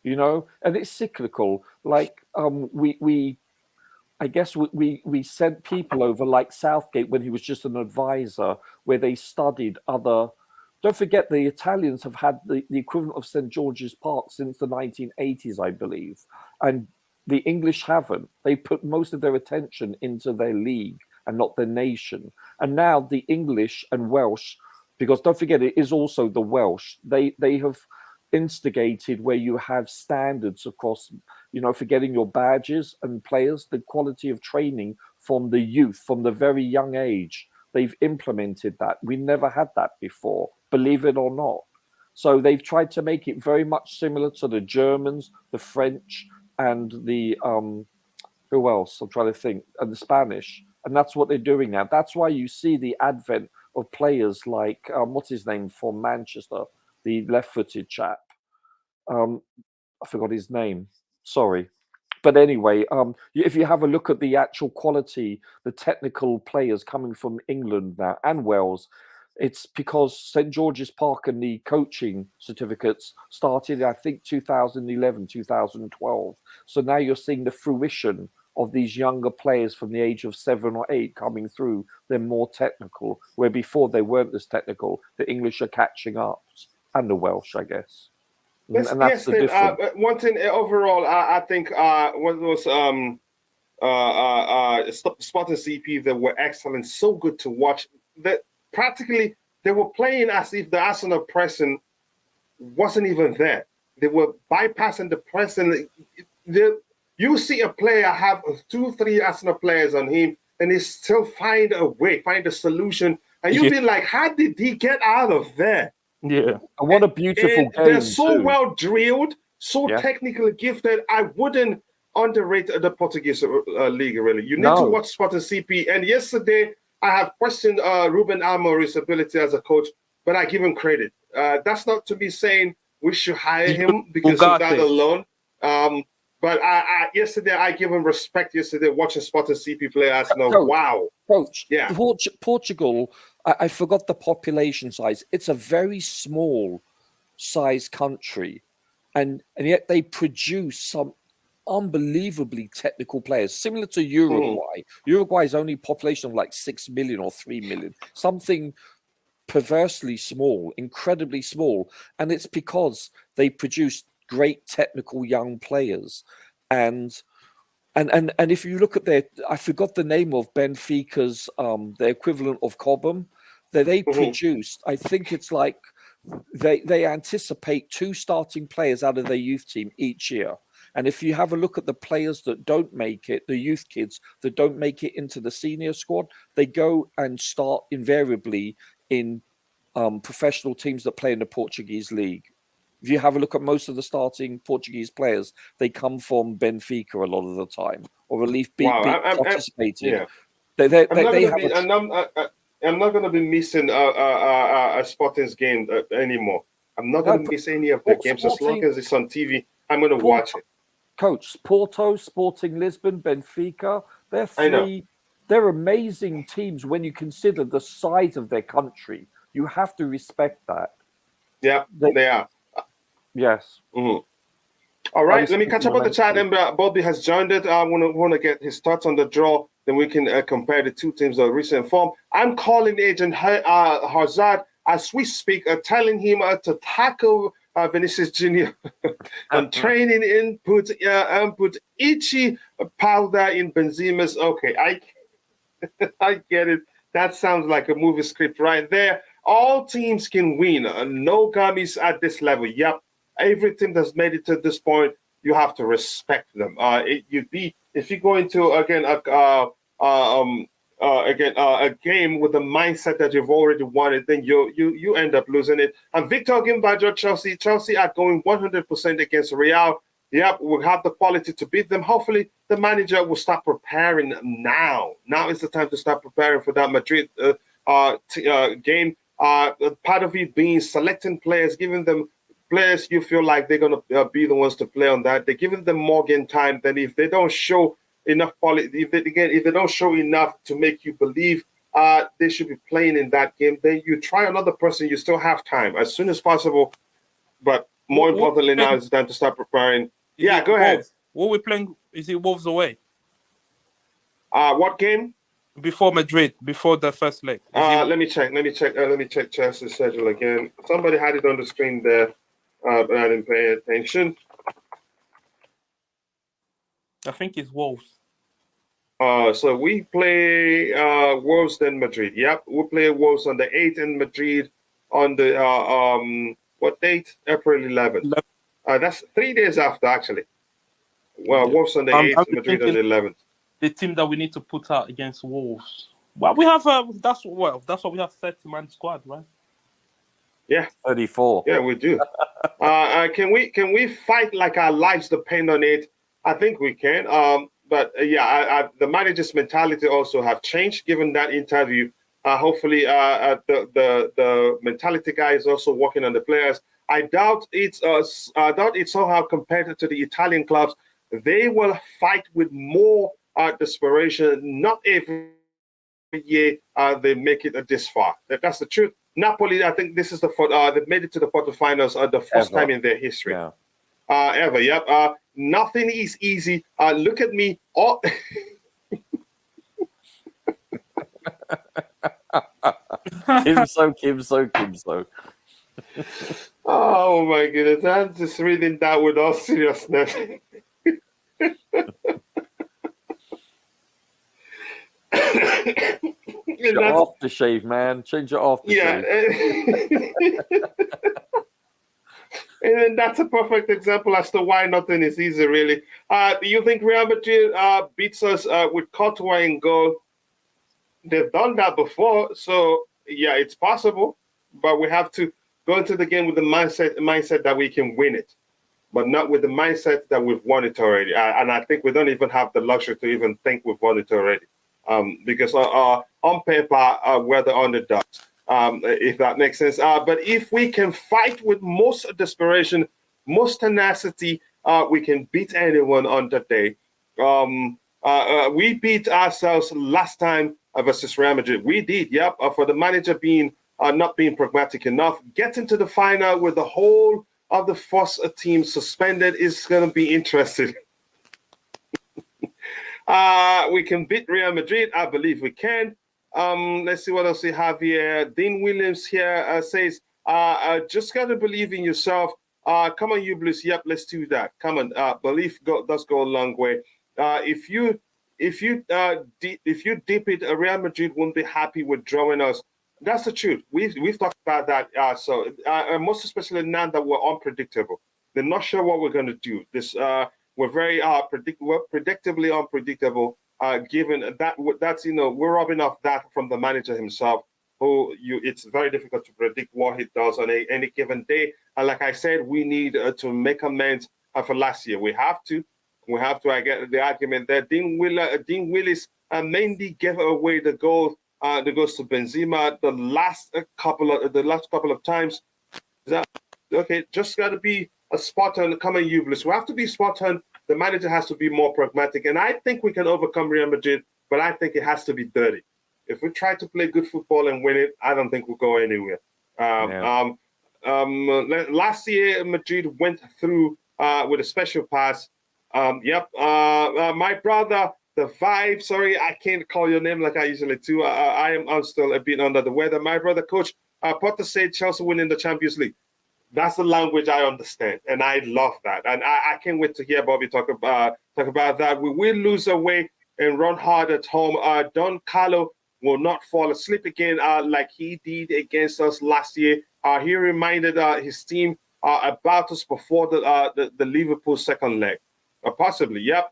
and it's cyclical. Like I guess we sent people over like Southgate when he was just an advisor, where they studied other. Don't forget the Italians have had the equivalent of St. George's Park since the 1980s, I believe, and the English haven't. They put most of their attention into their league and not their nation. And now the English and Welsh, because don't forget it is also the Welsh, they have instigated where you have standards across, for getting your badges and players, the quality of training from the youth, from the very young age. They've implemented that. We never had that before, believe it or not. So they've tried to make it very much similar to the Germans, the French, and the Who else? I'm trying to think. And the Spanish. And that's what they're doing now. That's why you see the advent of players like, what's his name from Manchester, the left-footed chap. I forgot his name. Sorry. But anyway, if you have a look at the actual quality, the technical players coming from England now and Wales, it's because St. George's Park and the coaching certificates started, I think, 2011, 2012. So now you're seeing the fruition of these younger players from the age of 7 or 8 coming through. They're more technical, where before they weren't as technical. The English are catching up, and the Welsh, I guess. And that's the difference. One thing overall, I think what was Sporting CP, they were excellent, so good to watch. That practically they were playing as if the Arsenal pressing wasn't even there. They were bypassing the pressing. You see a player have 2-3 Arsenal players on him, and he still find a way, find a solution, and you'll be like, how did he get out of there? Yeah, and what a beautiful game. They're so too. well drilled, so technically gifted. I wouldn't underrate the Portuguese league, really. You need to watch Sporting CP. And yesterday, I have questioned Ruben Amorim's ability as a coach, but I give him credit. That's not to be saying we should hire him because of that alone. But yesterday, I give him respect yesterday watching Sporting CP play Arsenal. Wow. Coach, Portugal, I forgot the population size. It's a very small size country, and yet they produce some unbelievably technical players, similar to Uruguay. Uruguay's only population of like 6 million or 3 million, something perversely small, incredibly small, and it's because they produce great technical young players. And if you look at I forgot the name of Benfica's, the equivalent of Cobham, they produced, I think it's like they anticipate 2 starting players out of their youth team each year. And if you have a look at the players that don't make it, the youth kids that don't make it into the senior squad, they go and start invariably in professional teams that play in the Portuguese league. If you have a look at most of the starting Portuguese players, they come from Benfica a lot of the time, or at least participating. I'm not going to be missing a Sporting's game anymore. I'm not going to miss any of the games as long as it's on TV. I'm going to watch it. Coach, Porto, Sporting Lisbon, Benfica, they're amazing teams when you consider the size of their country. You have to respect that. Yeah, they are. Yes. Mm-hmm. All right, let me catch up on the chat. And Bobby has joined it. I want to get his thoughts on the draw. Then we can compare the two teams of recent form. I'm calling Agent Hazard as we speak, telling him to tackle Vinicius Jr. and training input itchy powder in Benzema's. Okay, I get it. That sounds like a movie script right there. All teams can win. No gummies at this level. Yep. Every team that's made it to this point, you have to respect them. If you go into a game with the mindset that you've already won it, then you end up losing it. And Victor Gimbajo, Chelsea are going 100% against Real. Yep, we'll have the quality to beat them. Hopefully, the manager will start preparing now. Now is the time to start preparing for that Madrid game. Part of it being selecting players, giving them players you feel like they're going to be the ones to play on that. They're giving them more game time than if they don't show enough quality. If they don't show enough to make you believe they should be playing in that game, then you try another person. You still have time as soon as possible. But more importantly, now it's time to start preparing. Go ahead. What we're playing, is it Wolves away? What game? Before Madrid, before the first leg. Let me check Chelsea's schedule again. Somebody had it on the screen there, but I didn't pay attention. I think it's Wolves. So we play Wolves then Madrid. Yep, we'll play Wolves on the 8th and Madrid on the what date? April 11th. That's 3 days after, actually. Well, Wolves on the 8th, Madrid on the 11th. The team that we need to put out against Wolves. Well, we have that's what we have 30-man squad, right? Yeah, 34. Yeah, we do. Can we fight like our lives depend on it? I think we can. the manager's mentality also have changed given that interview. Hopefully, the mentality guy is also working on the players. I doubt it's somehow compared to the Italian clubs. They will fight with more desperation. Not every year they make it this far. That's the truth. Napoli, I think this is they made it to the quarterfinals the first time in their history. Yeah. Ever. Yep. Nothing is easy. Look at me. Oh. Kimso. Oh my goodness! I'm just reading that with all seriousness. Your aftershave, man. Change your aftershave. Yeah. And then that's a perfect example as to why nothing is easy, really. Do you think Real Madrid beats us with Courtois in goal? They've done that before, so yeah, it's possible. But we have to go into the game with the mindset that we can win it, but not with the mindset that we've won it already. And I think we don't even have the luxury to even think we've won it already, because on paper we're the underdogs. If that makes sense. But if we can fight with most desperation, most tenacity, we can beat anyone on that day. We beat ourselves last time versus Real Madrid. We did, yep. For the manager being not being pragmatic enough, getting to the final with the whole of the first team suspended is going to be interesting. We can beat Real Madrid. I believe we can. Let's see what else we have here. Dean Williams here says, just got to believe in yourself. Come on, you Blues. Yep, let's do that. Come on. Belief does go a long way. If you dip it, Real Madrid won't be happy with drawing us. That's the truth. We've talked about that. So most especially now that we're unpredictable. They're not sure what we're going to do. We're very predictably unpredictable. Given that's we're rubbing off that from the manager himself, it's very difficult to predict what he does on any given day. And like I said, we need to make amends for last year. We have to. I get the argument there. Dean Willis mainly gave away the goal. The goes to Benzema the last couple of times. Okay, just got to be a spot on. Come on, Blues. We have to be spot on. The manager has to be more pragmatic, and I think we can overcome Real Madrid, but I think it has to be dirty. If we try to play good football and win it, I don't think we'll go anywhere. Last year, Madrid went through with a special pass. My brother, the Vibe, sorry, I can't call your name like I usually do. I'm still a bit under the weather. My brother, Coach Potter said Chelsea winning the Champions League. That's the language I understand, and I love that. And I can't wait to hear Bobby talk about that. We will lose away and run hard at home. Don Carlo will not fall asleep again like he did against us last year. He reminded his team about us before the Liverpool second leg. Possibly, yep.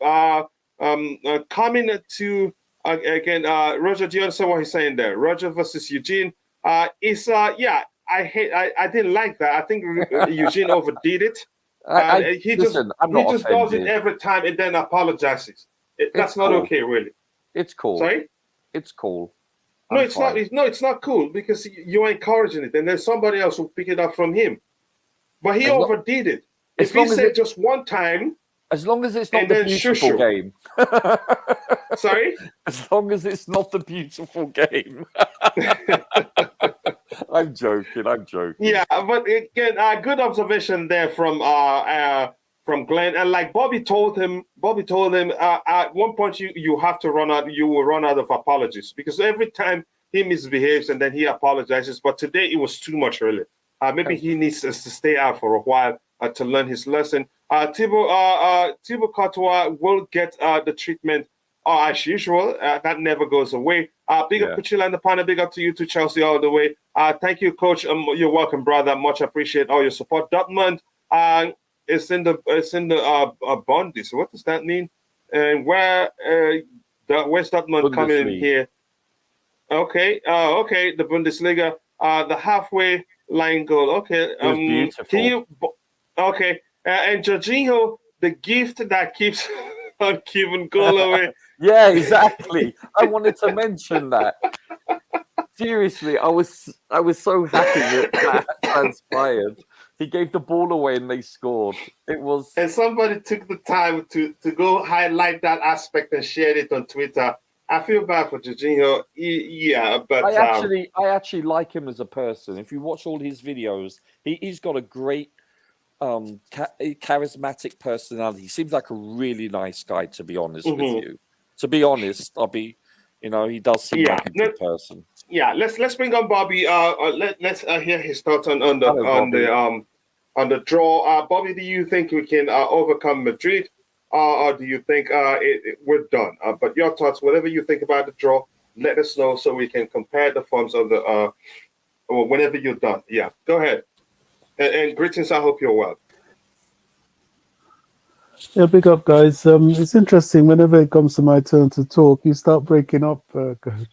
Coming to, again, Roger, do you understand what he's saying there? Roger versus Eugene. I didn't like that. I think Eugene overdid it. He just does it every time and then apologizes. That's not okay, really. It's cool. Sorry? It's cool. No, it's not. No, it's not cool because you're encouraging it, and then somebody else will pick it up from him. But he overdid it. If he said just one time, as long as it's not the beautiful game. Sorry? As long as it's not the beautiful game. I'm joking. Yeah, but again, good observation there from Glenn. And like Bobby told him at one point you have to you will run out of apologies because every time he misbehaves and then he apologizes. But today it was too much really. Maybe he needs us to stay out for a while to learn his lesson. Thibaut Courtois will get the treatment as usual. That never goes away. Big up Kuchila and the panel. Big up to you to Chelsea all the way. Thank you, Coach. You're welcome, brother. Much appreciate all your support. Dortmund it's in the Bundes. What does that mean? And where's Dortmund coming in here? Okay. The Bundesliga. The halfway line goal. Okay. Beautiful. Can you? Okay. And Jorginho, the gift that keeps Cuban goal away. Yeah, exactly. I wanted to mention that. Seriously, I was so happy that transpired. He gave the ball away and they scored. It was, and somebody took the time to go highlight that aspect and shared it on Twitter. I feel bad for Jorginho. Yeah, but I actually like him as a person. If you watch all his videos, he's got a great charismatic personality. He seems like a really nice guy, to be honest with you. To be honest, he does seem like a good person. Yeah, let's bring on Bobby. Let's hear his thoughts on the draw. Bobby, do you think we can overcome Madrid, or do you think we're done? But your thoughts, whatever you think about the draw, let us know so we can compare the forms of the or whenever you're done. Yeah, go ahead. And greetings. I hope you're well. Yeah, big up, guys. It's interesting. Whenever it comes to my turn to talk, you start breaking up, Coach.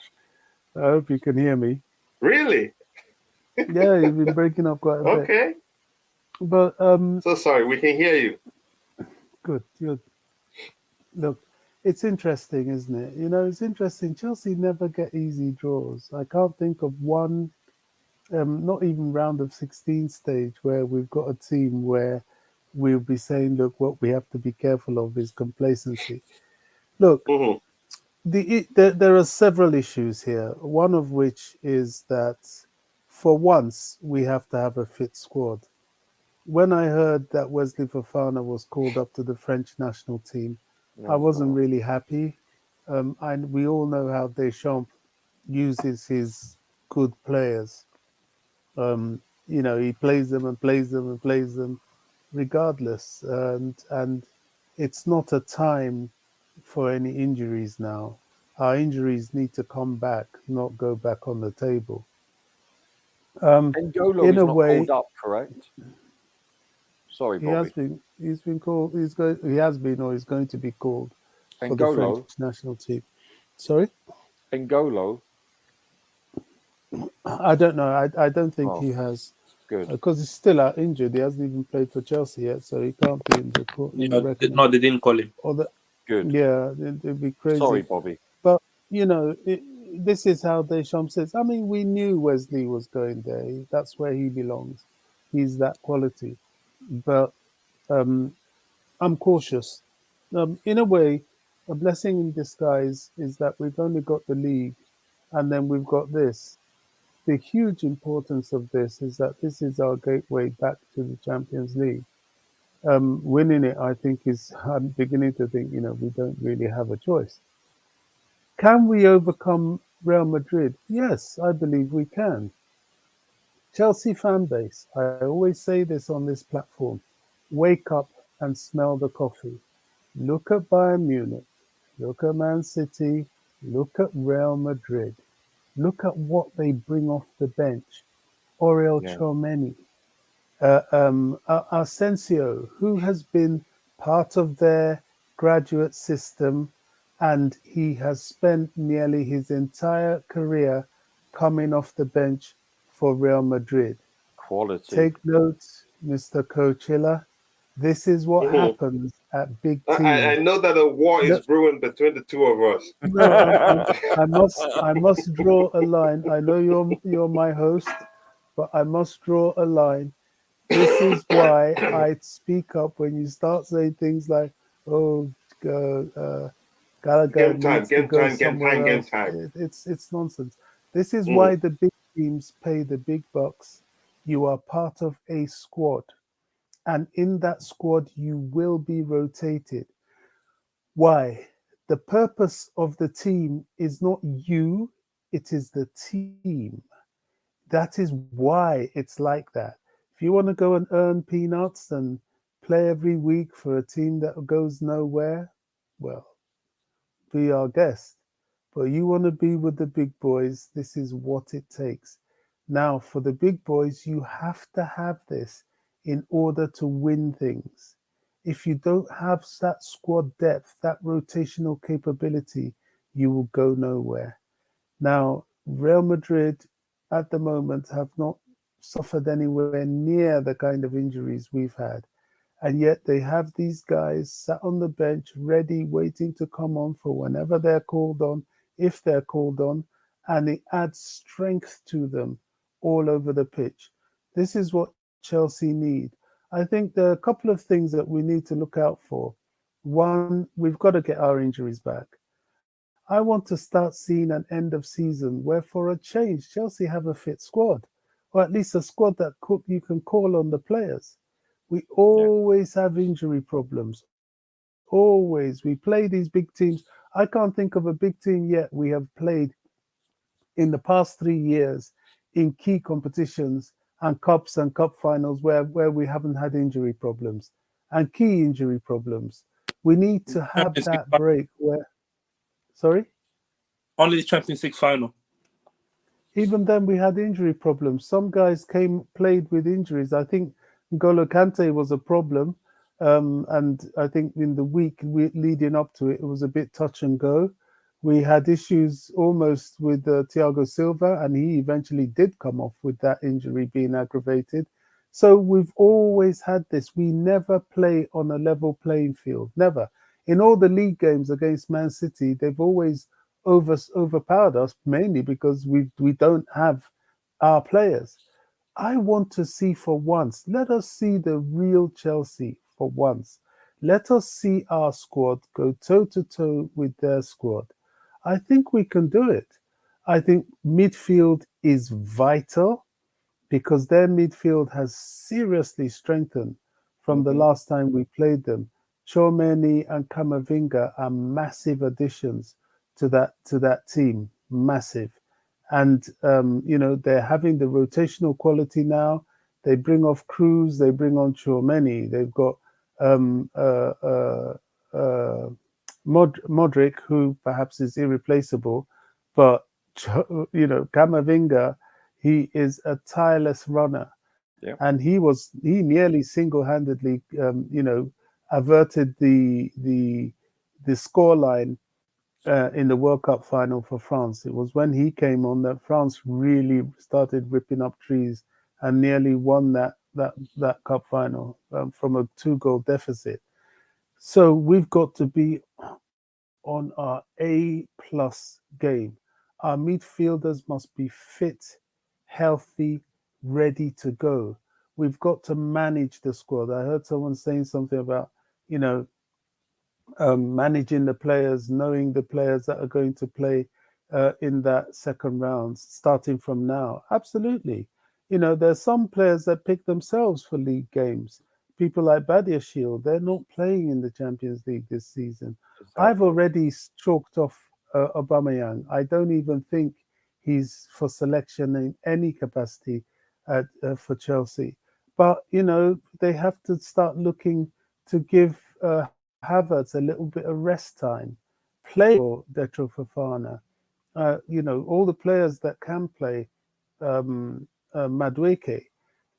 I hope you can hear me. Really? Yeah, you've been breaking up quite a bit. Okay. But so sorry, we can hear you. Good. Look, it's interesting, isn't it? It's interesting. Chelsea never get easy draws. I can't think of one, not even round of 16 stage, where we've got a team where we'll be saying, look, what we have to be careful of is complacency. Look, there are several issues here, one of which is that for once we have to have a fit squad. When I heard that Wesley Fofana was called up to the French national team, I wasn't really happy. And we all know how Deschamps uses his good players. He plays them and plays them and plays them regardless. And it's not a time for any injuries now. Our injuries need to come back, not go back on the table. N'Golo is not called up, correct? Sorry, Bobby. He's been called. He has been, or he's going to be called for the French national team. Sorry, N'Golo. I don't know. I don't think he has. Good, because he's still out injured. He hasn't even played for Chelsea yet, so he can't be in the record. No, they didn't call him. Good. Yeah, it'd be crazy. Sorry, Bobby. But this is how Deschamps says. I mean, we knew Wesley was going there. That's where he belongs. He's that quality. But I'm cautious. In a way, a blessing in disguise is that we've only got the league, and then we've got this. The huge importance of this is that this is our gateway back to the Champions League. Winning it, I think, I'm beginning to think, we don't really have a choice. Can we overcome Real Madrid? Yes, I believe we can. Chelsea fan base, I always say this on this platform, wake up and smell the coffee. Look at Bayern Munich, look at Man City, look at Real Madrid. Look at what they bring off the bench. Oriol Tchouameni, Asensio, who has been part of their graduate system, and he has spent nearly his entire career coming off the bench for Real Madrid. Quality. Take note, Mr. Coachella. This is what happens at big teams. I know that a war is brewing between the two of us. No, I must draw a line. I know you're my host, but I must draw a line. This is why I speak up when you start saying things like, "Oh, Gallagher needs to go somewhere else." It's nonsense. This is why the big teams pay the big bucks. You are part of a squad. And in that squad, you will be rotated. Why? The purpose of the team is not you, it is the team. That is why it's like that. If you want to go and earn peanuts and play every week for a team that goes nowhere, well, be our guest. But you want to be with the big boys, this is what it takes. Now, for the big boys, you have to have this in order to win things. If you don't have that squad depth, that rotational capability, you will go nowhere. Now, Real Madrid at the moment have not suffered anywhere near the kind of injuries we've had. and yet they have these guys sat on the bench, ready, waiting to come on for whenever they're called on, if they're called on, and it adds strength to them all over the pitch. This is what Chelsea need. I think there are a couple of things that we need to look out for. One, we've got to get our injuries back. I want to start seeing an end of season where, for a change, Chelsea have a fit squad, or at least a squad that you can call on the players. We always have injury problems. Always. We play these big teams. I can't think of a big team yet we have played in the past 3 years in key competitions and cups and cup finals where we haven't had injury problems and key injury problems. We need to have that break where. Sorry? Only the Champions League final. Even then, we had injury problems. Some guys played with injuries. I think N'Golo Kante was a problem. And I think in the week leading up to it, it was a bit touch and go. We had issues almost with Thiago Silva, and he eventually did come off with that injury being aggravated. So we've always had this. We never play on a level playing field. Never. In all the league games against Man City, they've always overpowered us, mainly because we don't have our players. I want to see for once, let us see the real Chelsea for once. Let us see our squad go toe-to-toe with their squad. I think we can do it. I think midfield is vital because their midfield has seriously strengthened from the last time we played them. Tchouameni and Camavinga are massive additions to that team, massive. And, they're having the rotational quality now. They bring off Cruz, they bring on Tchouameni. They've got Modric, who perhaps is irreplaceable, but, Camavinga, he is a tireless runner. Yeah. And he nearly single-handedly, averted the scoreline in the World Cup final for France. It was when he came on that France really started ripping up trees and nearly won that cup final from a 2-goal deficit. So we've got to be on our A+ game. Our midfielders must be fit, healthy, ready to go. We've got to manage the squad. I heard someone saying something about, managing the players, knowing the players that are going to play in that second round, starting from now. Absolutely. There's some players that pick themselves for league games. People like Badiashile, they're not playing in the Champions League this season. Exactly. I've already chalked off Aubameyang. I don't even think he's for selection in any capacity for Chelsea. But, they have to start looking to give Havertz a little bit of rest time, play for Detro Fofana. All the players that can play, Madueke.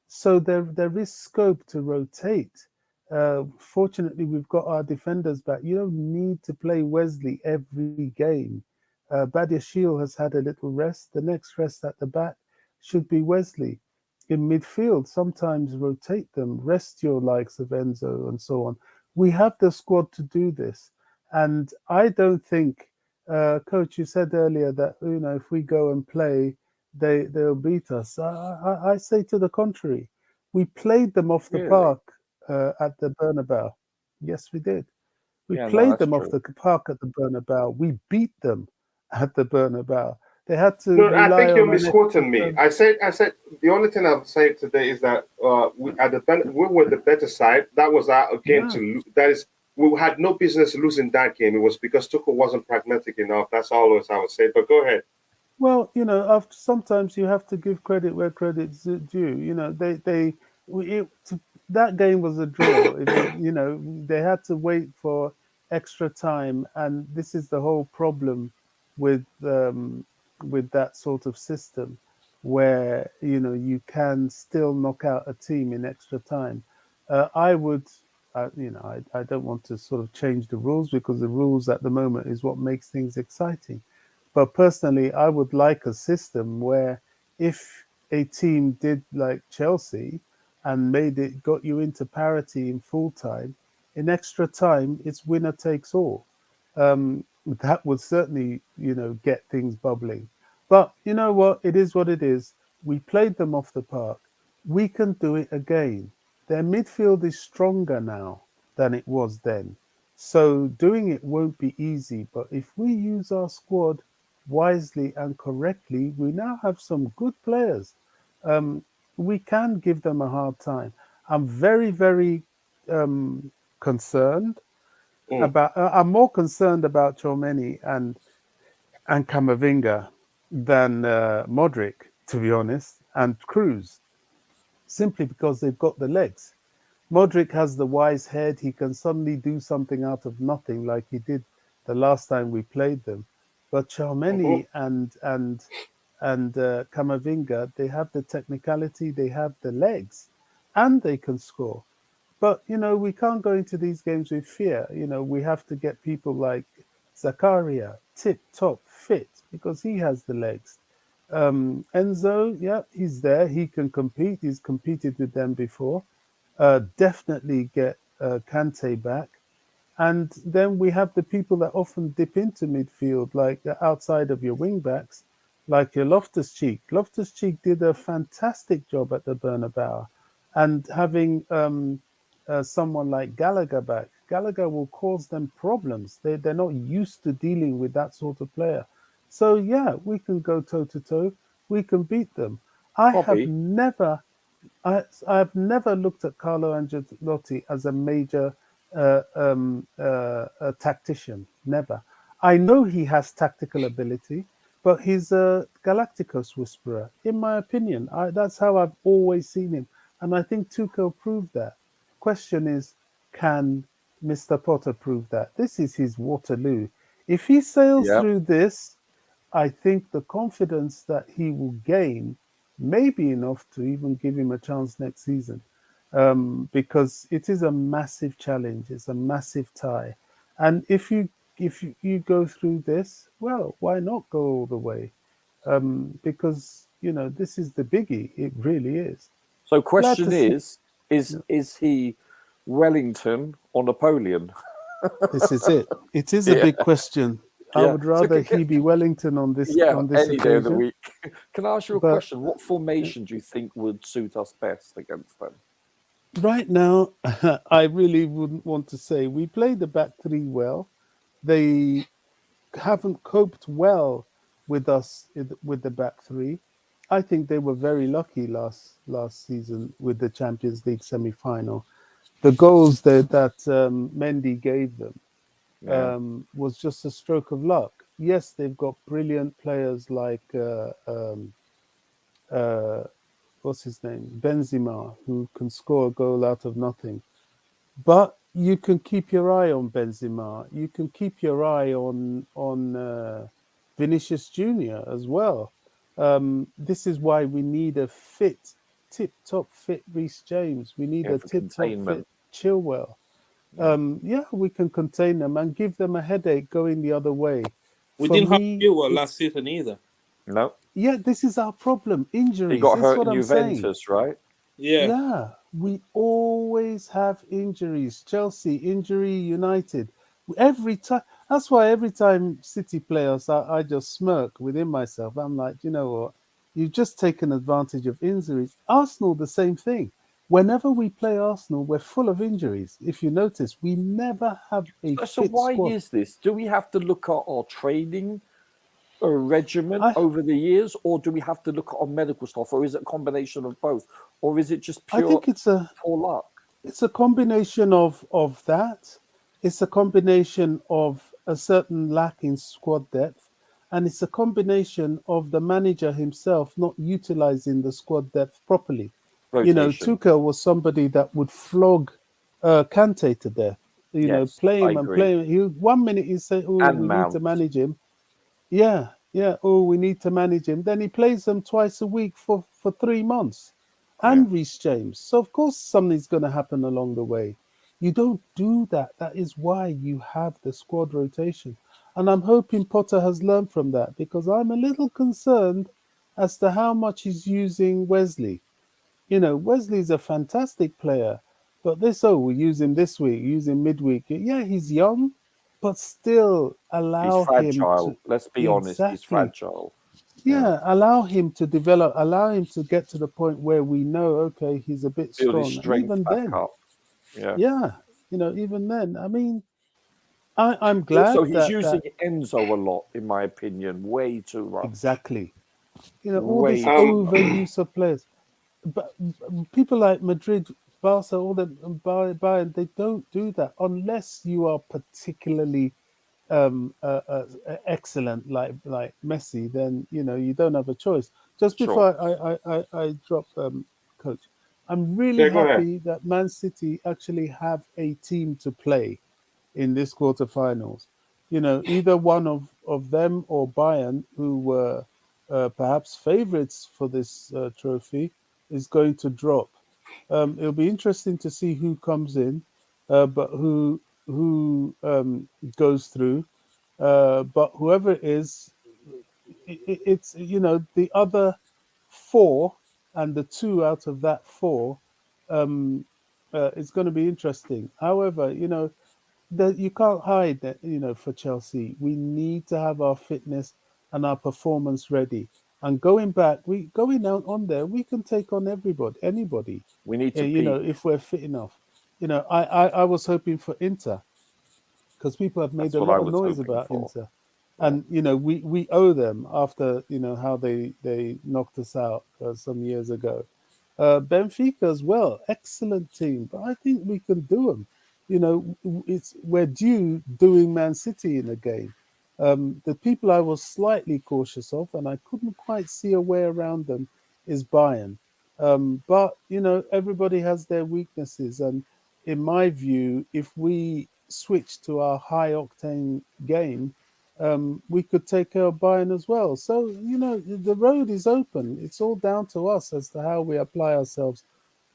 So there is scope to rotate. Fortunately, we've got our defenders back. You don't need to play Wesley every game. Badiashile has had a little rest. The next rest at the back should be Wesley. In midfield, sometimes rotate them, rest your likes of Enzo and so on. We have the squad to do this. And I don't think, Coach, you said earlier that, if we go and play, they'll beat us. I say to the contrary. We played them off the park at the Bernabeu. Yes, we did. We played them off the park at the Bernabeu. We beat them at the Bernabeu. They had to. No, I think you're misquoting me. I said the only thing I've said today is that we were the better side. That was our game to lose. That is, we had no business losing that game. It was because Tuchel wasn't pragmatic enough. That's always I would say. But go ahead. Well, after sometimes you have to give credit where credit's due. That game was a draw. They had to wait for extra time, and this is the whole problem with that sort of system, where you can still knock out a team in extra time. I don't want to sort of change the rules because the rules at the moment is what makes things exciting. But personally, I would like a system where if a team did like Chelsea, and got you into parity in full time. In extra time, it's winner takes all. That would certainly, get things bubbling. But you know what? It is what it is. We played them off the park. We can do it again. Their midfield is stronger now than it was then. So doing it won't be easy. But if we use our squad wisely and correctly, we now have some good players. Um, we can give them a hard time. I'm very, very concerned Mm. about. I'm more concerned about Chomeni and Camavinga than Modric, to be honest, and Cruz, simply because they've got the legs. Modric has the wise head. He can suddenly do something out of nothing, like he did the last time we played them. But Mhm. Chalmeni and Camavinga, they have the technicality, they have the legs, and they can score. But we can't go into these games with fear. We have to get people like Zakaria tip top fit because he has the legs. Enzo, yeah, he's there. He can compete. He's competed with them before. Definitely get Kante back. And then we have the people that often dip into midfield, like outside of your wing backs, like your Loftus Cheek. Loftus Cheek did a fantastic job at the Bernabeu. And having someone like Gallagher back, Gallagher will cause them problems. They're not used to dealing with that sort of player. So, yeah, we can go toe to toe. We can beat them. I have Bobby, never I've never looked at Carlo Ancelotti as a major a tactician. Never. I know he has tactical ability, but he's a Galacticos whisperer, in my opinion. That's how I've always seen him, and I think Tuchel proved that. Question is, can Mr. Potter prove that? This is his Waterloo. If he sails yeah. through this, I think the confidence that he will gain may be enough to even give him a chance next season, because it is a massive challenge. It's a massive tie, and if you go through this, well, why not go all the way? Because this is the biggie. It really is. So Glad to question see. is he Wellington or Napoleon? This is it. It is a Yeah, big question. I yeah. would So rather he be Wellington on this yeah, on this any day of the occasion, week. Can I ask you a but question? What formation do you think would suit us best against them? right now, I really wouldn't want to say. We played the back three well. They haven't coped well with us with the back three. I think they were very lucky last season with the Champions League semi-final. The goals that Mendy gave them Yeah, was just a stroke of luck. Yes, they've got brilliant players like uh, what's his name, Benzema, who can score a goal out of nothing. But you can keep your eye on Benzema. You can keep your eye on Vinicius Junior as well. This is why we need a fit, tip-top fit Reece James. We need yeah, a for tip-top fit containment. Chilwell. Yeah. Yeah, we can contain them and give them a headache going the other way. We For didn't have me, Chilwell last it's season either. No, yeah. This is our problem. he Injuries. got This is hurt what in I'm saying. Juventus, right? Yeah. Yeah, we always have injuries. Chelsea, injury, United. Every time. That's why every time City play us, I just smirk within myself. I'm like, you know what? You've just taken advantage of injuries. Arsenal, the same thing. Whenever we play Arsenal, we're full of injuries. If you notice, we never have a So fit why squad. is this? Do we have to look at our training regimen I over the years, or do we have to look at our medical stuff, or is it a combination of both, or is it just I pure think poor luck? it's a combination of that. It's a combination of a certain lack in squad depth, and it's a combination of the manager himself not utilizing the squad depth properly. Rotation. Tuchel was somebody that would flog Kante to death. Yes, Play I him and agree. play him. He 1 minute he say, "Oh, And we need to Mount. manage him." Yeah, yeah. Oh, we need to manage him. Then he plays them twice a week for 3 months, Yeah. and Reece James. So of course something's going to happen along the way. You don't do that. That is why you have the squad rotation, and I'm hoping Potter has learned from that because I'm a little concerned as to how much he's using Wesley. Wesley's a fantastic player, but we use him this week, use him midweek. Yeah, he's young, but still He's allow him fragile. to Let's be honest. He's exactly. fragile. Yeah, allow him to develop, allow him to get to the point where we know, okay, he's a bit Build his strong. And strength even back then, up. Yeah. yeah, even then, I mean, I'm glad Also, he's that using Enzo a lot, in my opinion, way too much. exactly. All this Way overuse of players. But people like Madrid, Barca, all the Bayern, they don't do that unless you are particularly excellent, like Messi. Then you don't have a choice. Just before I drop, coach, I'm really go ahead. happy that Man City actually have a team to play in this quarterfinals. Either one of them or Bayern, who were perhaps favourites for this trophy, is going to drop. It'll be interesting to see who comes in, but who goes through. But whoever it is, it's the other four, and the two out of that four, it's going to be interesting. However, that you can't hide that. For Chelsea, we need to have our fitness and our performance ready. And going out on there, we can take on anybody. We need to beat. If we're fit enough. I was hoping for Inter, because people have made a lot of noise about Inter, and we owe them after how they knocked us out some years ago. Benfica as well, excellent team, but I think we can do them. We're due doing Man City in a game. The people I was slightly cautious of, and I couldn't quite see a way around them, is Bayern. But everybody has their weaknesses, and in my view, if we switch to our high octane game, we could take care of Bayern as well. So the road is open. It's all down to us as to how we apply ourselves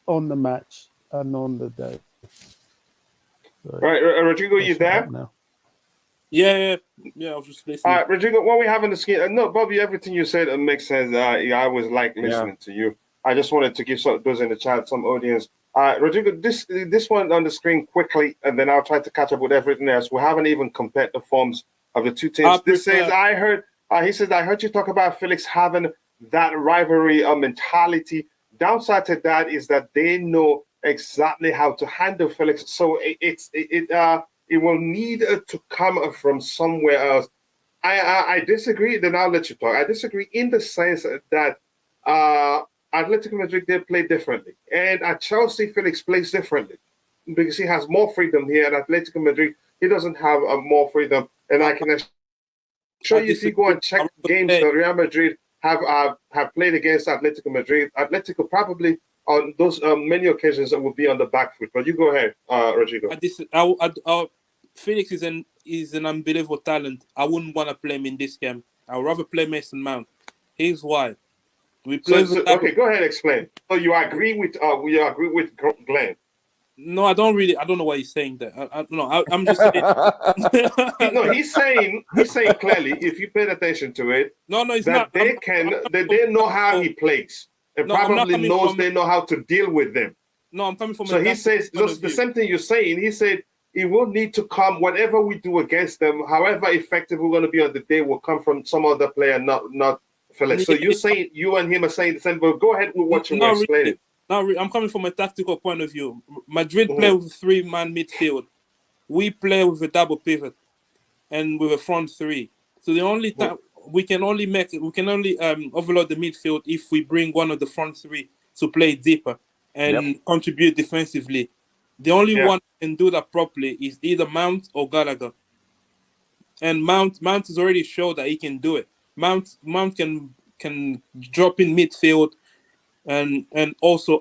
on the match and on the day. All right, Rodrigo, you there? Now. Yeah. I was just listening. Rodrigo, what we have on the screen? No, Bobby, everything you said makes sense. I was listening to you. I just wanted to give those in the chat some audience. Rodrigo, this one on the screen quickly, and then I'll try to catch up with everything else. We haven't even compared the forms of the two teams. He says, I heard you talk about Felix having that rivalry mentality. Downside to that is that they know exactly how to handle Felix. So it will need to come from somewhere else. I disagree. Then I'll let you talk. I disagree in the sense that Atletico Madrid, they play differently, and at Chelsea, Felix plays differently because he has more freedom here. And Atletico Madrid, he doesn't have more freedom. And I can assure you, if you go and check games that Real Madrid have played against Atletico Madrid, Atletico probably on those many occasions will be on the back foot. But you go ahead, Rodrigo. Felix is an unbelievable talent. I wouldn't want to play him in this game. I would rather play Mason Mount. Here's why. Okay, go ahead, explain. So you agree with Glenn? No, I don't know why he's saying that. I'm just saying. No, he's saying clearly, if you paid attention to it, it's that not. They know how he plays, and probably they know how to deal with them. No, I'm coming from. So he says the same thing you're saying. He said it will need to come. Whatever we do against them, however effective we're going to be on the day, will come from some other player, not Felix. So you're saying you and him are saying the same. But go ahead with what you were explaining. Really. I'm coming from a tactical point of view. Madrid play with a three-man midfield. We play with a double pivot and with a front three. So the only time we can only overload the midfield if we bring one of the front three to play deeper and contribute defensively. The only one who can do that properly is either Mount or Gallagher. And Mount has already showed that he can do it. Mount can drop in midfield and also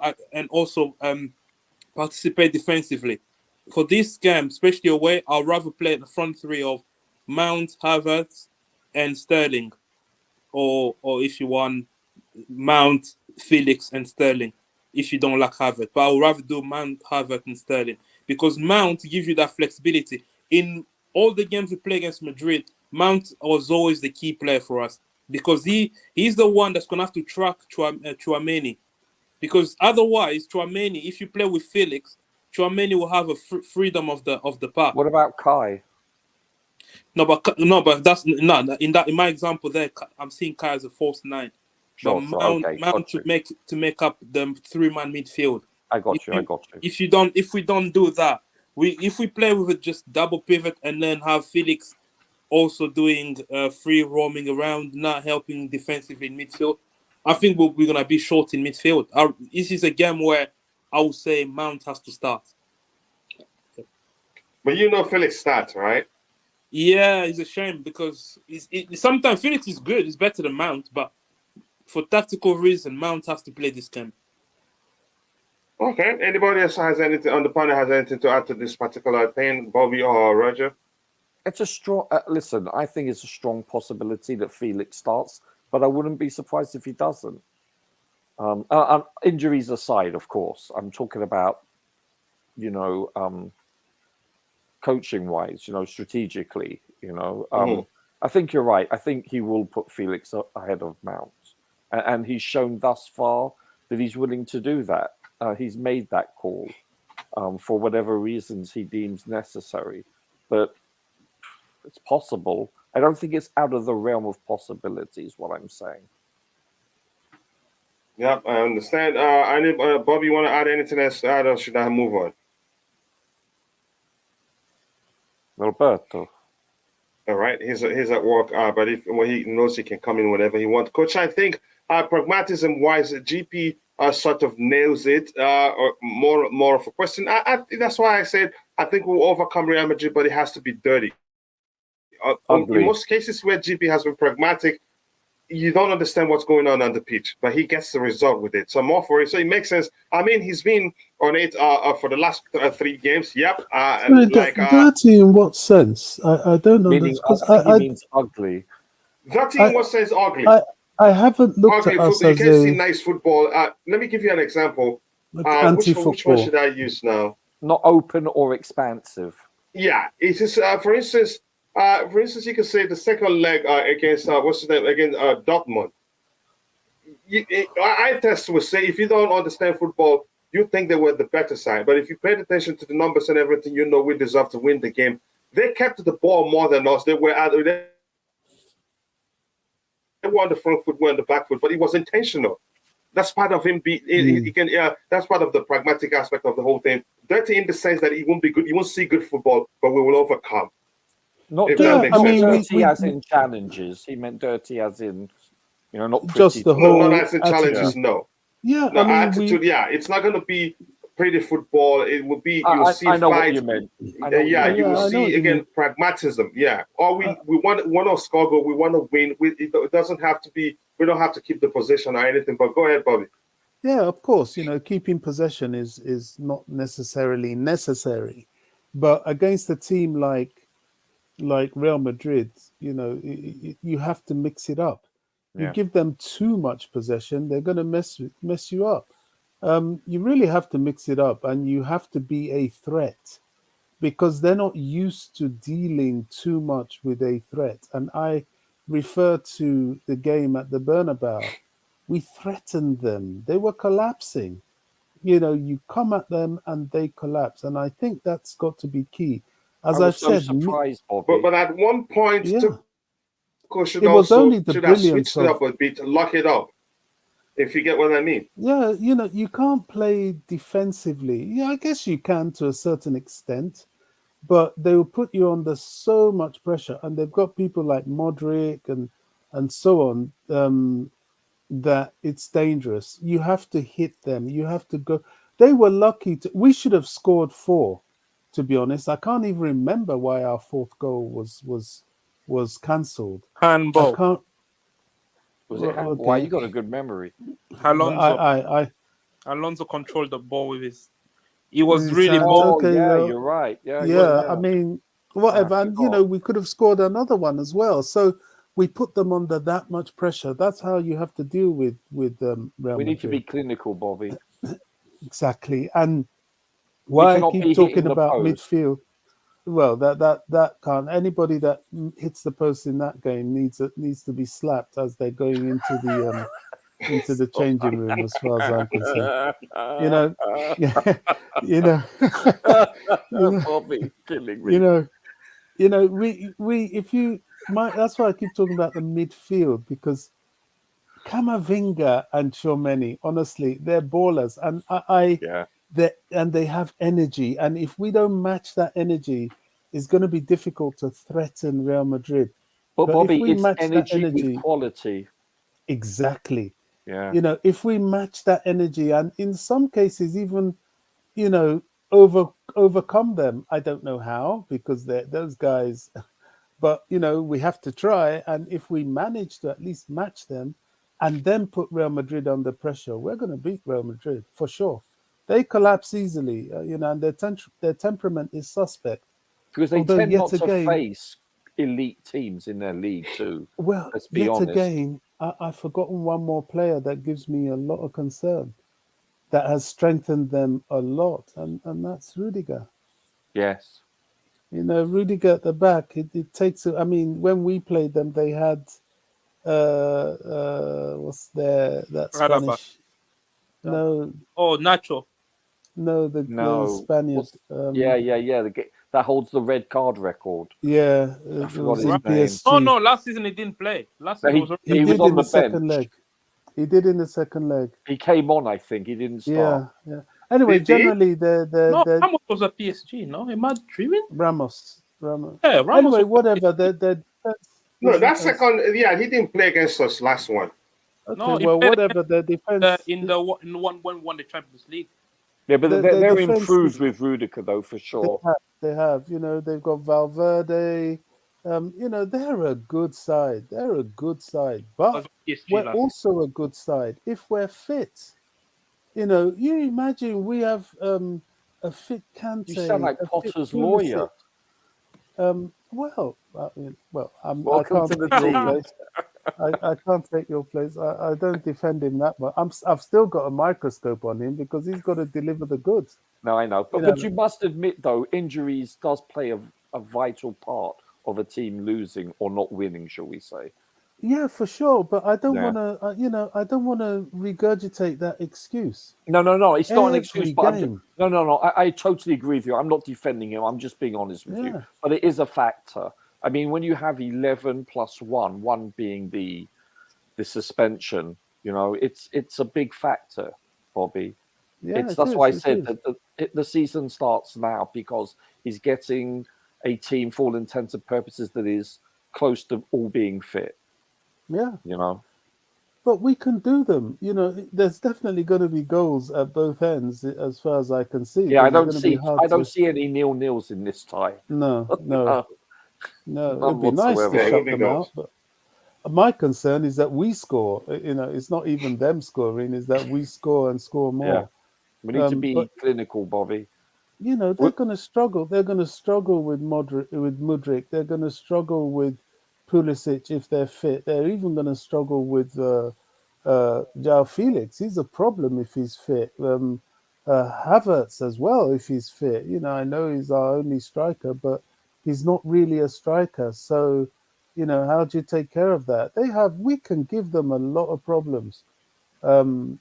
participate defensively. For this game, especially away, I'll rather play the front three of Mount, Havertz, and Sterling, or if you want, Mount, Felix, and Sterling. If you don't like Havertz, but I would rather do Mount, Havertz, and Sterling because Mount gives you that flexibility. In all the games we play against Madrid, Mount was always the key player for us because he's the one that's gonna have to track Tchouaméni because otherwise, Tchouaméni, if you play with Felix, Tchouaméni will have a freedom of the park. What about Kai? No, but that's no. In my example there, I'm seeing Kai as a false 9. Sure, But sure. Mount, Okay, Mount to make up the 3-man midfield. I got you. If we don't do that, if we play with just double pivot and then have Felix also doing free roaming around, not helping defensively in midfield, I think we're gonna be short in midfield. This is a game where I would say Mount has to start. But you know Felix starts, right? Yeah, it's a shame because sometimes Felix is good. It's better than Mount, but for tactical reason, Mount has to play this game. Okay. Anybody else has anything on the panel has anything to add to this particular thing, Bobby or Roger? It's a strong. Listen, I think it's a strong possibility that Felix starts, but I wouldn't be surprised if he doesn't. Injuries aside, of course, I'm talking about, coaching-wise, strategically, I think you're right. I think he will put Felix ahead of Mount, and he's shown thus far that he's willing to do that. He's made that call for whatever reasons he deems necessary, but it's possible. I don't think it's out of the realm of possibilities, what I'm saying. Yep, I understand. Bobby, you want to add anything else to add, or should I move on? Roberto. All right, he's at work, but he knows he can come in whenever he wants. Coach, I think pragmatism-wise, GP sort of nails it. Or more of a question. That's why I said I think we'll overcome Real Madrid, but it has to be dirty. In most cases where GP has been pragmatic, you don't understand what's going on the pitch, but he gets the result with it. So more for it. So it makes sense. I mean, he's been on it for the last 3 games. Yep. Dirty in what sense? I don't know. Meaning, he means ugly. Dirty in what sense ugly? I haven't looked at us you as can see nice football. Let me give you an example. Anti-football. Which one should I use now? Not open or expansive. Yeah. It is, for instance, you can say the second leg against what's his name against Dortmund. I test would say if you don't understand football, you think they were the better side. But if you paid attention to the numbers and everything, we deserve to win the game. They kept the ball more than us. They were on the front foot, we're on the back foot, but it was intentional. That's part of him. That's part of the pragmatic aspect of the whole thing. Dirty in the sense that it won't be good. You won't see good football, but we will overcome. Not dirty as in challenges. He meant dirty as in, not pretty. Just the whole not as in challenges. No. Yeah, no, attitude. It's not going to be pretty football. It will be. I know what you meant. You will see again pragmatism. Yeah, or we want to score goal. We want to win. It doesn't have to be. We don't have to keep the possession or anything. But go ahead, Bobby. Yeah, of course. Keeping possession is not necessarily necessary, but against a team like Real Madrid, you have to mix it up. You give them too much possession, they're going to mess you up. You really have to mix it up, and you have to be a threat because they're not used to dealing too much with a threat. And I refer to the game at the Bernabeu. We threatened them. They were collapsing. You come at them and they collapse. And I think that's got to be key. As I've said, surprised, but at one point, should have switched it up a bit, lock it up. If you get what I mean. Yeah, you can't play defensively. Yeah, I guess you can to a certain extent, but they will put you under so much pressure, and they've got people like Modric and so on that it's dangerous. You have to hit them. You have to go. They were lucky we should have scored 4. To be honest, I can't even remember why our 4th goal was cancelled. Handball. Was it handball? Why you got a good memory? Alonso controlled the ball with his. He was really ball. Okay, you're right. Yeah, I mean, whatever. And we could have scored another one as well. So we put them under that much pressure. That's how you have to deal with Real Madrid. We need to be clinical, Bobby. Exactly, and. Why I keep talking about midfield? Well, that can't. Anybody that hits the post in that game needs to be slapped as they're going into into the changing room, as far as I'm concerned. You know, you know, you know, Bobby killing me. you know, if you that's why I keep talking about the midfield, because Camavinga and Tchouaméni, honestly, they're ballers, and they have energy, and if we don't match that energy, it's going to be difficult to threaten Real Madrid. But But if Bobby, we it's match that energy with energy, quality. exactly, Yeah. you know, if we match that energy, and in some cases even, you know, overcome them. I don't know how, because those guys, but you know, we have to try. And if we manage to at least match them, and then put Real Madrid under pressure, we're going to beat Real Madrid for sure. They collapse easily, you know, and their temperament is suspect. Because they Although tend yet not to again, face elite teams in their league too. well, Let's be yet honest. again, I've forgotten one more player that gives me a lot of concern, that has strengthened them a lot, and that's Rudiger. Yes. You know, Rudiger at the back, it takes. I mean, when we played them, they had what's that Alaba. Spanish? No, Oh, Nacho. no, the No. Spaniard. That holds the red card record. Yeah, I it forgot was his in name. Oh PSG. no, last season he didn't play. Last No, season was He he was did on in the the second bench. leg. He did in the second leg. He came on, I think. He didn't start. Yeah. Anyway, Did he? generally, no. the Ramos was a PSG. No, am I dreaming? Ramos. Yeah, Ramos. Anyway, Was whatever. The defense No, isn't that as second, yeah, he didn't play against us last one. okay. no, he Well, played whatever. The defense, in the one when we won the Champions League. Yeah, but the they're defense improved is. with Rudiger, though, for sure. They have. You know, they've got Valverde. You know, they're a good side. They're a good side, Was but PSG we're last. also a good side if we're fit. You know, you imagine we have a fit You sound Kante, like a fit Potter's Pulisic. lawyer. I Welcome can't to the take your team. place. I can't take your place. I don't defend him that much. I've still got a microscope on him because he's got to deliver the goods. No, I know. You But know, you must admit, though, injuries does play a vital part of a team losing or not winning, shall we say. yeah, for sure. But I don't Yeah. want to. I don't want to regurgitate that excuse. No. It's not an excuse, Every but game. no. I totally agree with you. I'm not defending him. I'm just being honest with you. Yeah. But it is a factor. I mean, when you have 11 plus one being the suspension, you know, it's a big factor, Bobby. Yeah, That's why I said is. that the season starts now, because he's getting a team, for all intents and purposes, that is close to all being fit. Yeah. You know. But we can do them. You know, there's definitely going to be goals at both ends, as far as I can see. Yeah, I Because it's going to be hard I don't to. see any 0-0s in this tie. No. None It'd be nice whatsoever. to Yeah, it'll shut be them goals. out, but my concern is that we score. You know, it's not even them scoring; is that we score and score Yeah. more. We need to But be clinical, Bobby. you know, they're going to struggle. They're going to struggle with Mudryk. They're going to struggle with Pulisic if they're fit. They're even going to struggle with João Felix. He's a problem if he's fit. Havertz as well if he's fit. You know, I know he's our only striker, but he's not really a striker. So, you know, how do you take care of that? We can give them a lot of problems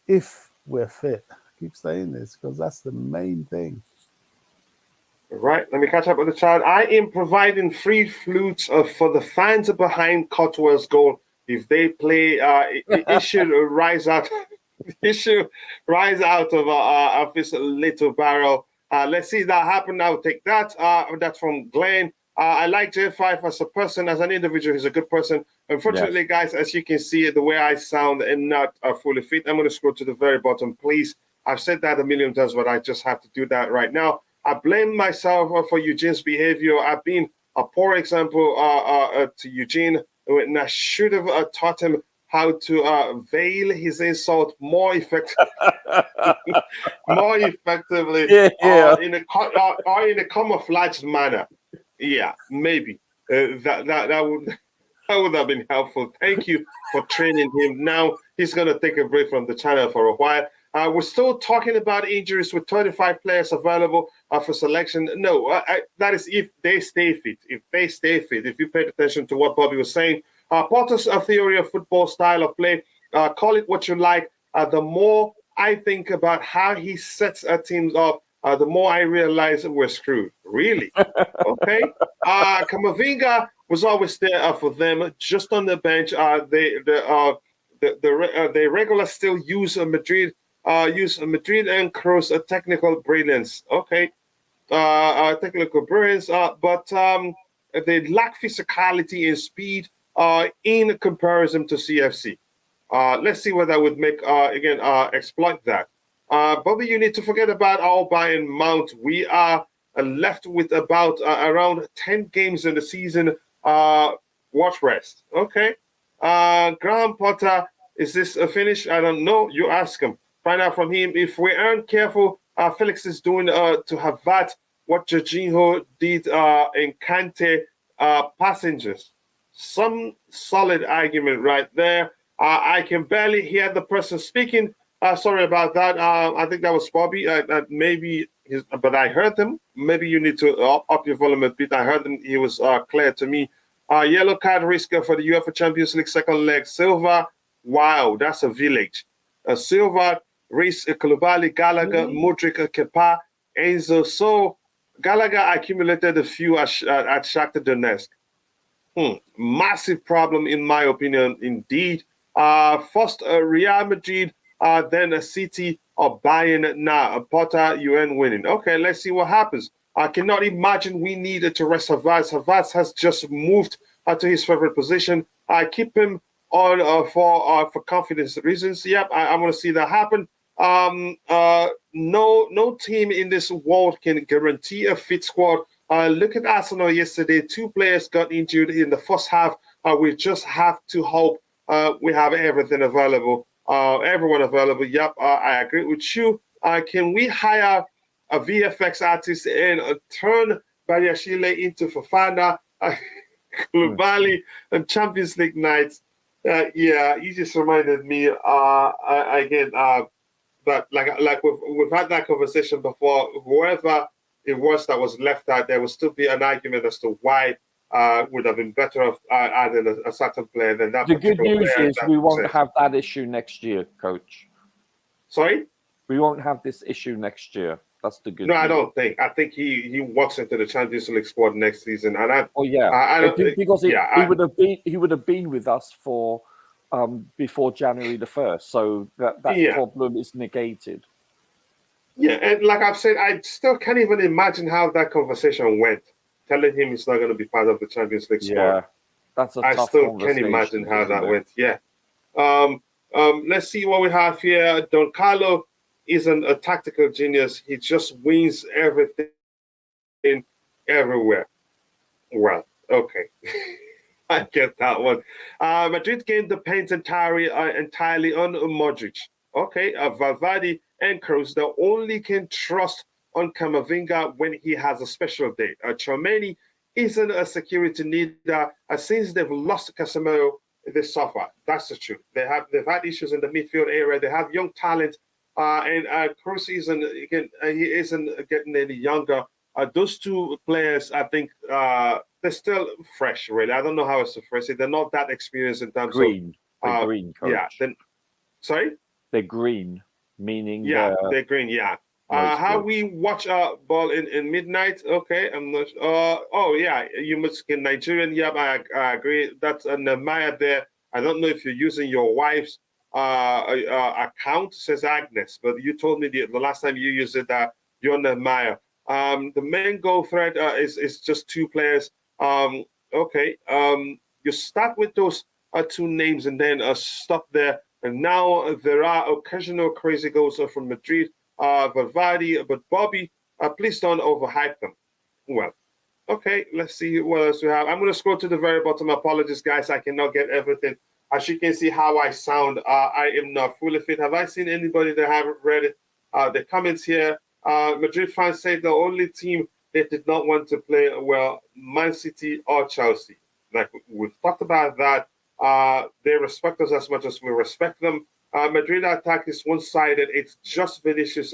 if we're fit. I keep saying this because that's the main thing. Right, let me catch up with the chat. I am providing free flutes for the fans behind Cotwell's goal. If they play, it should rise out. It should rise out of this little barrel. Let's see that happen now. Take that. That's from Glenn. I like J5 as a person, as an individual. He's a good person. Unfortunately, guys, as you can see, the way I sound and not fully fit, I'm going to scroll to the very bottom. Please, I've said that a million times, but I just have to do that right now. I blame myself for Eugene's behavior. I've been a poor example to Eugene, and I should have taught him how to veil his insult more effectively, in a camouflaged manner. Yeah, maybe that would have been helpful. Thank you for training him. Now he's going to take a break from the channel for a while. We're still talking about injuries with 25 players available for selection. No, that is if they stay fit. If they stay fit, if you paid attention to what Bobby was saying, Potter's theory of football style of play call it what you like, the more I think about how he sets teams up, the more I realize that we're screwed. Really? Okay. Camavinga was always there for them, just on the bench. They regular still use Madrid and Kroos technical brilliance. Okay. Technical brilliance, but they lack physicality and speed in comparison to CFC. Let's see what that would make, exploit that. Bobby, you need to forget about our Bayern Mount. We are left with about around 10 games in the season. Watch rest. Okay. Graham Potter, is this a finish? I don't know. You ask him. Find out from him. If we aren't careful, Felix is doing to Havertz what Jorginho did in Kante passengers. Some solid argument right there. I can barely hear the person speaking. Sorry about that. I think that was Bobby. But I heard him. Maybe you need to up your volume a bit. I heard him. He was clear to me. Yellow card risk for the UEFA Champions League second leg. Silva. Wow, that's a village. Silva, Reece, Koulibaly, Gallagher, Mudryk, Kepa, Enzo. So Gallagher accumulated a few at Shakhtar Donetsk. Massive problem, in my opinion, indeed. First, Real Madrid, then a City or Bayern. Now, Potter, you ain't winning. Okay, let's see what happens. I cannot imagine we needed to rest Havertz. Havertz has just moved to his favorite position. I keep him on for confidence reasons. Yep, I want to see that happen. No team in this world can guarantee a fit squad. Look at Arsenal yesterday. 2 players got injured in the first half. We just have to hope we have everything available. Everyone available. Yep, I agree with you. Can we hire a VFX artist and turn Badiashile into Fofana, Koulibaly, and Champions League nights? Yeah, you just reminded me again. But like we've had that conversation before. Whoever it was that was left out, there will still be an argument as to why would have been better off adding a certain player than that. The good news player, is we won't have that issue next year, Coach. Sorry? We won't have this issue next year. That's the good news. I don't think. I think he walks into the Champions League squad next season. And I don't think, because he would have been with us for before January the 1st. So that problem is negated. Yeah, and like I've said, I still can't even imagine how that conversation went. Telling him he's not going to be part of the Champions League squad. Yeah, that's a tough I still can't imagine how that went. Yeah. Let's see what we have here. Don Carlo isn't a tactical genius. He just wins everything everywhere. Well, okay. I get that one. Madrid gained the paint entirely on Modric. Okay, Valverde and Kroos, they only can trust on Camavinga when he has a special date. Tchouaméni isn't a security neither. Since they've lost Casemiro, they suffer. That's the truth. They've had issues in the midfield area. They have young talent, and Kroos isn't getting any younger. Those 2 players, I think, they're still fresh. Really, I don't know how else to phrase it. They're not that experienced in terms green. of They're green, Coach. Yeah. Sorry. They're green, meaning they're green. Yeah. How we watch ball in midnight? Okay, I'm not. You must get Nigerian. Yeah, I agree. That's Nehemiah there. I don't know if you're using your wife's account. Says Agnes, but you told me the last time you used it that you're Nehemiah. The main goal thread is just 2 players. Okay. You start with those 2 names and then stop there. And now there are occasional crazy goals from Madrid. Valverde, but Bobby, please don't overhype them. Well, okay, let's see what else we have. I'm going to scroll to the very bottom. Apologies, guys, I cannot get everything. As you can see how I sound, I am not fully fit. Have I seen anybody that haven't read it? The comments here, Madrid fans say the only team they did not want to play, well, Man City or Chelsea. Like we've talked about that. They respect us as much as we respect them. Madrid attack is one-sided. It's just Vinicius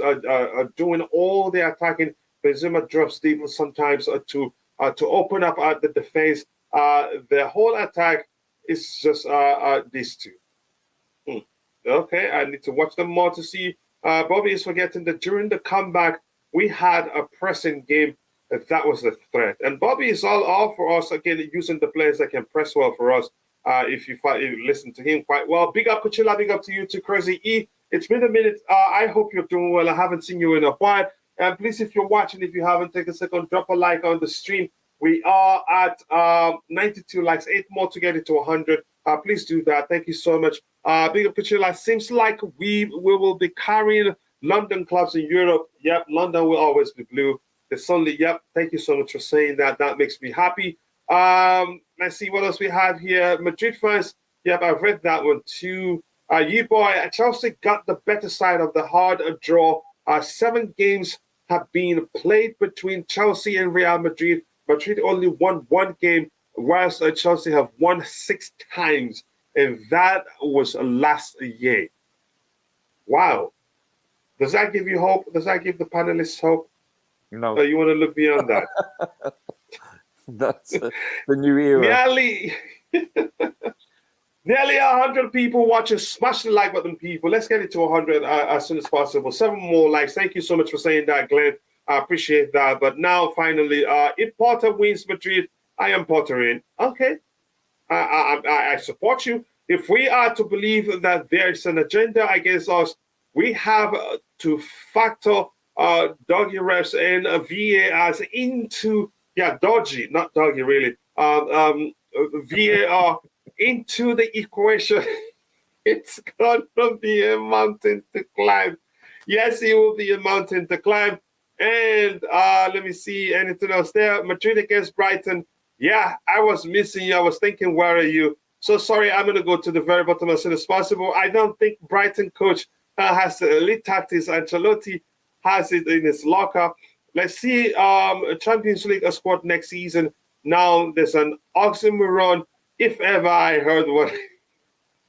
doing all the attacking. Benzema drops deep sometimes to open up the defense. The whole attack is just these 2. Okay, I need to watch them more to see. Bobby is forgetting that during the comeback, we had a pressing game. That was the threat. And Bobby is all for us, again, using the players that can press well for us. If you listen to him quite well. Big up, Kuchila. Big up to you too, Crazy E. It's been a minute. I hope you're doing well. I haven't seen you in a while. And please, if you're watching, if you haven't, take a second, drop a like on the stream. We are at 92 likes, 8 more to get it to 100. Please do that. Thank you so much. Big up, Kuchila. Seems like we will be carrying London clubs in Europe. Yep, London will always be blue. It's only, yep. Thank you so much for saying that. That makes me happy. Let's see what else we have here. Madrid fans. Yep, I've read that one too. You boy, Chelsea got the better side of the hard draw. 7 games have been played between Chelsea and Real Madrid. Madrid only won 1 game, whilst Chelsea have won 6 times, and that was last year. Wow. Does that give you hope? Does that give the panelists hope? No. You want to look beyond that? That's the new era. Nearly 100 people watching. Smash the like button, people. Let's get it to 100 as soon as possible. 7 more likes. Thank you so much for saying that, Glenn. I appreciate that. But now, finally, if Porter wins Madrid, I am Pottering. Okay. I support you. If we are to believe that there's an agenda against us, we have to factor doggy refs and VARs into, dodgy, not doggy, really, VAR into the equation. It's going to be a mountain to climb. Yes, it will be a mountain to climb. And let me see anything else there. Madrid against Brighton. Yeah, I was missing you. I was thinking, where are you? So sorry, I'm going to go to the very bottom as soon as possible. I don't think Brighton coach has elite tactics. Ancelotti has it in his locker. Let's see Champions League squad next season. Now there's an oxymoron, if ever I heard one.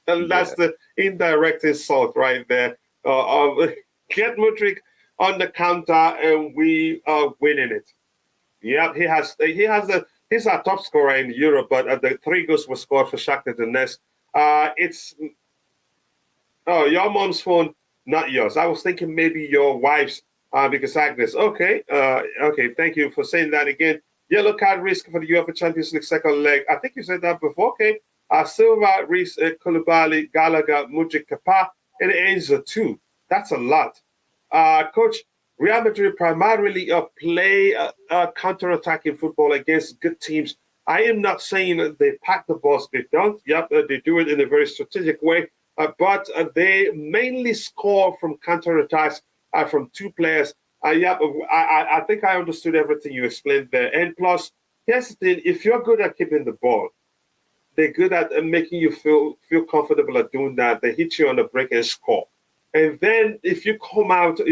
And that's the indirect insult right there. Get Mudryk on the counter, and we are winning it. Yeah, he's our top scorer in Europe, but the 3 goals were scored for Shakhtar Donetsk. It's your mom's phone, not yours. I was thinking maybe your wife's, because Agnes. Okay, thank you for saying that again. Yellow card risk for the UEFA Champions League second leg. I think you said that before. Okay. Silva, Reece, Koulibaly, Gallagher, Mudryk, Kepa, and Enzo too. That's a lot. Coach, Real Madrid primarily play counter-attacking football against good teams. I am not saying that they pack the balls. They don't. Yep, they do it in a very strategic way. But they mainly score from counter-attacks from 2 players. I think I understood everything you explained there. And plus, here's the thing. If you're good at keeping the ball, they're good at making you feel comfortable at doing that. They hit you on the break and score. And then if you come out to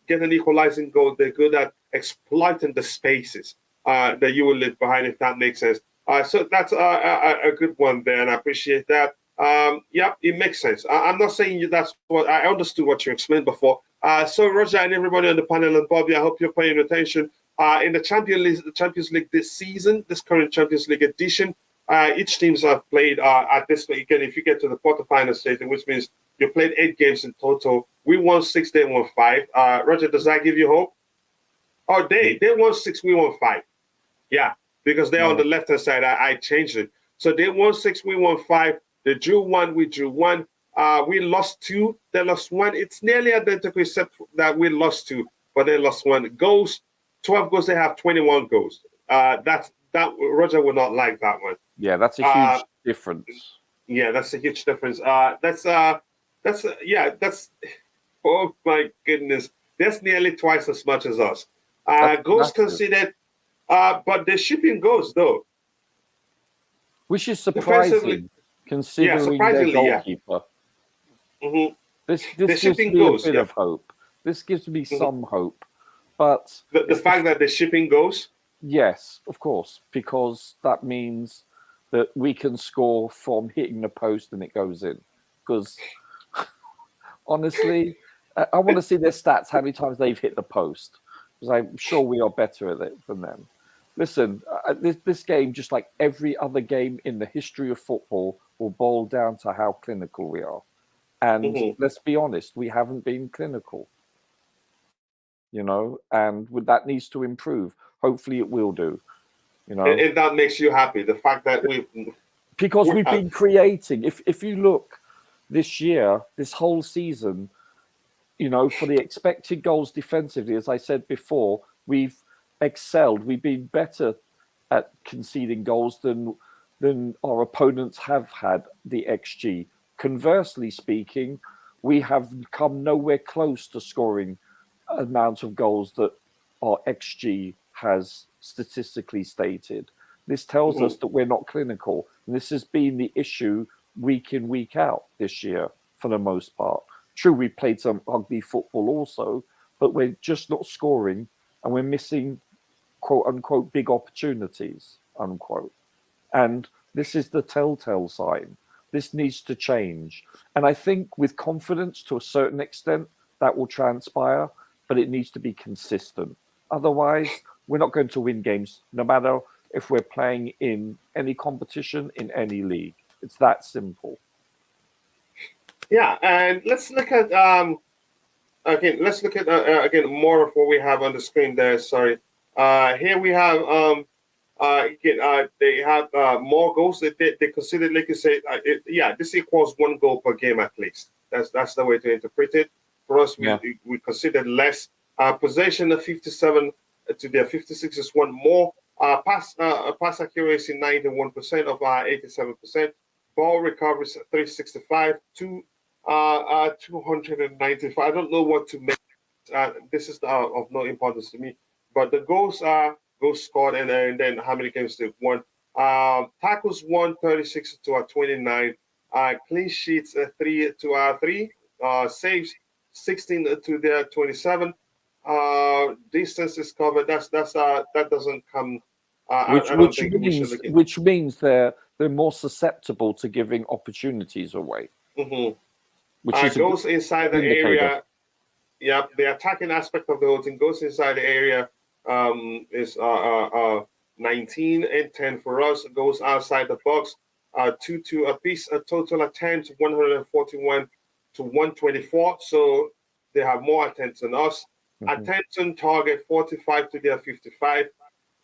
get an equalizing goal, they're good at exploiting the spaces that you will leave behind, if that makes sense. So that's a good one there, and I appreciate that. It makes sense. I'm not saying that's what I understood what you explained before. So Roger and everybody on the panel, and Bobby, I hope you're paying attention. In the Champions League this season, this current Champions League edition, each teams have played at this point. Again, if you get to the quarterfinal stage, which means you played 8 games in total, we won 6, they won 5. Roger, does that give you hope? Oh, they won 6, we won 5. Yeah, because they're on the left-hand side. I changed it. So they won 6, we won 5. They drew 1, we drew 1. We lost 2, they lost 1. It's nearly identical, except that we lost 2, but they lost 1. Goals, 12 goals, they have 21 goals. That Roger would not like that one. Yeah, that's a huge difference. Yeah, that's a huge difference. That's oh my goodness. That's nearly twice as much as us. Goals considered, but the shipping goals though. Which is surprising considering their goalkeeper. Yeah. Mm-hmm. This gives me a bit of hope. This gives me some hope. But the fact that the shipping goes? Yes, of course, because that means that we can score from hitting the post and it goes in. Because honestly, I want to see their stats, how many times they've hit the post, because I'm sure we are better at it than them. Listen, this game, just like every other game in the history of football, will boil down to how clinical we are. And let's be honest, we haven't been clinical. And that needs to improve. Hopefully it will do. And that makes you happy, the fact that we've been creating. If you look this year, this whole season, for the expected goals defensively, as I said before, we've excelled. We've been better at conceding goals than our opponents have had the XG. Conversely speaking, we have come nowhere close to scoring amount of goals that our XG has statistically stated. This tells us that we're not clinical. And this has been the issue week in, week out this year for the most part. True, we played some ugly football also, but we're just not scoring and we're missing, quote unquote, big opportunities, unquote. And this is the telltale sign. This needs to change. And I think with confidence to a certain extent, that will transpire, but it needs to be consistent. Otherwise, we're not going to win games, no matter if we're playing in any competition, in any league. It's that simple. Yeah, and let's look at again more of what we have on the screen there. Sorry, here we have they have more goals. They consider, like you say, this equals 1 goal per game at least. That's the way to interpret it. For us, we considered less possession of 57 to their 56 is one more. Pass accuracy 91% of our 87%. Ball recoveries 365 to 295. I don't know what to make. This is of no importance to me. But the goals are goals scored and then how many games they've won. Tackles won 36 to 29. Clean sheets 3 to 3. Saves 16 to their 27. Distances covered. That doesn't come. Which means they're more susceptible to giving opportunities away. Which is goes inside the area. Yeah, the attacking aspect of the whole thing goes inside the area. Is 19 and 10 for us. It goes outside the box. 2 apiece. A total attempts 141 to 124. So they have more attempts than us. Attempts on target 45 to their 55.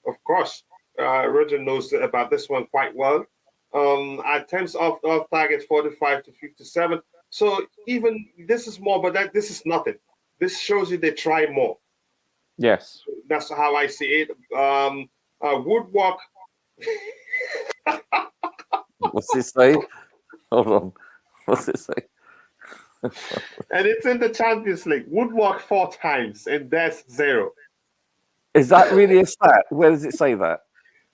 Of course, Roger knows about this one quite well. Attempts off target 45 to 57. So even this is more, but this is nothing. This shows you they try more. Yes, that's how I see it. Woodwork. What's this say? Hold on. What's it say? And it's in the Champions League. Woodwork 4 times, and that's 0. Is that really a stat? Where does it say that?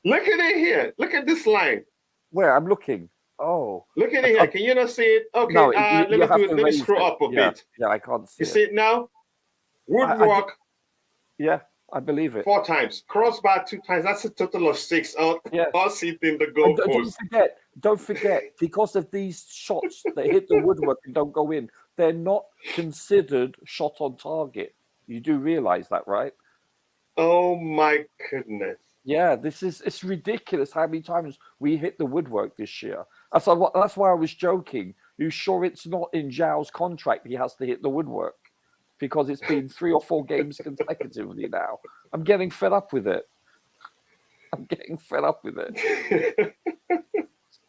Look at it here. Look at this line. Where? I'm looking. Oh. Look at it here. Can you not see it? Okay, no, let me scroll up a bit. Yeah, I can't see it. You see it now? Woodwork. Yeah, I believe it. 4 times. Crossbar 2 times. That's a total of 6. All hitting the goal post. Don't forget, because of these shots that hit the woodwork and don't go in, they're not considered shot on target. You do realize that, right? Oh my goodness. Yeah, it's ridiculous how many times we hit the woodwork this year. That's why I was joking. You sure it's not in Zhao's contract he has to hit the woodwork? Because it's been 3 or 4 games consecutively now. I'm getting fed up with it.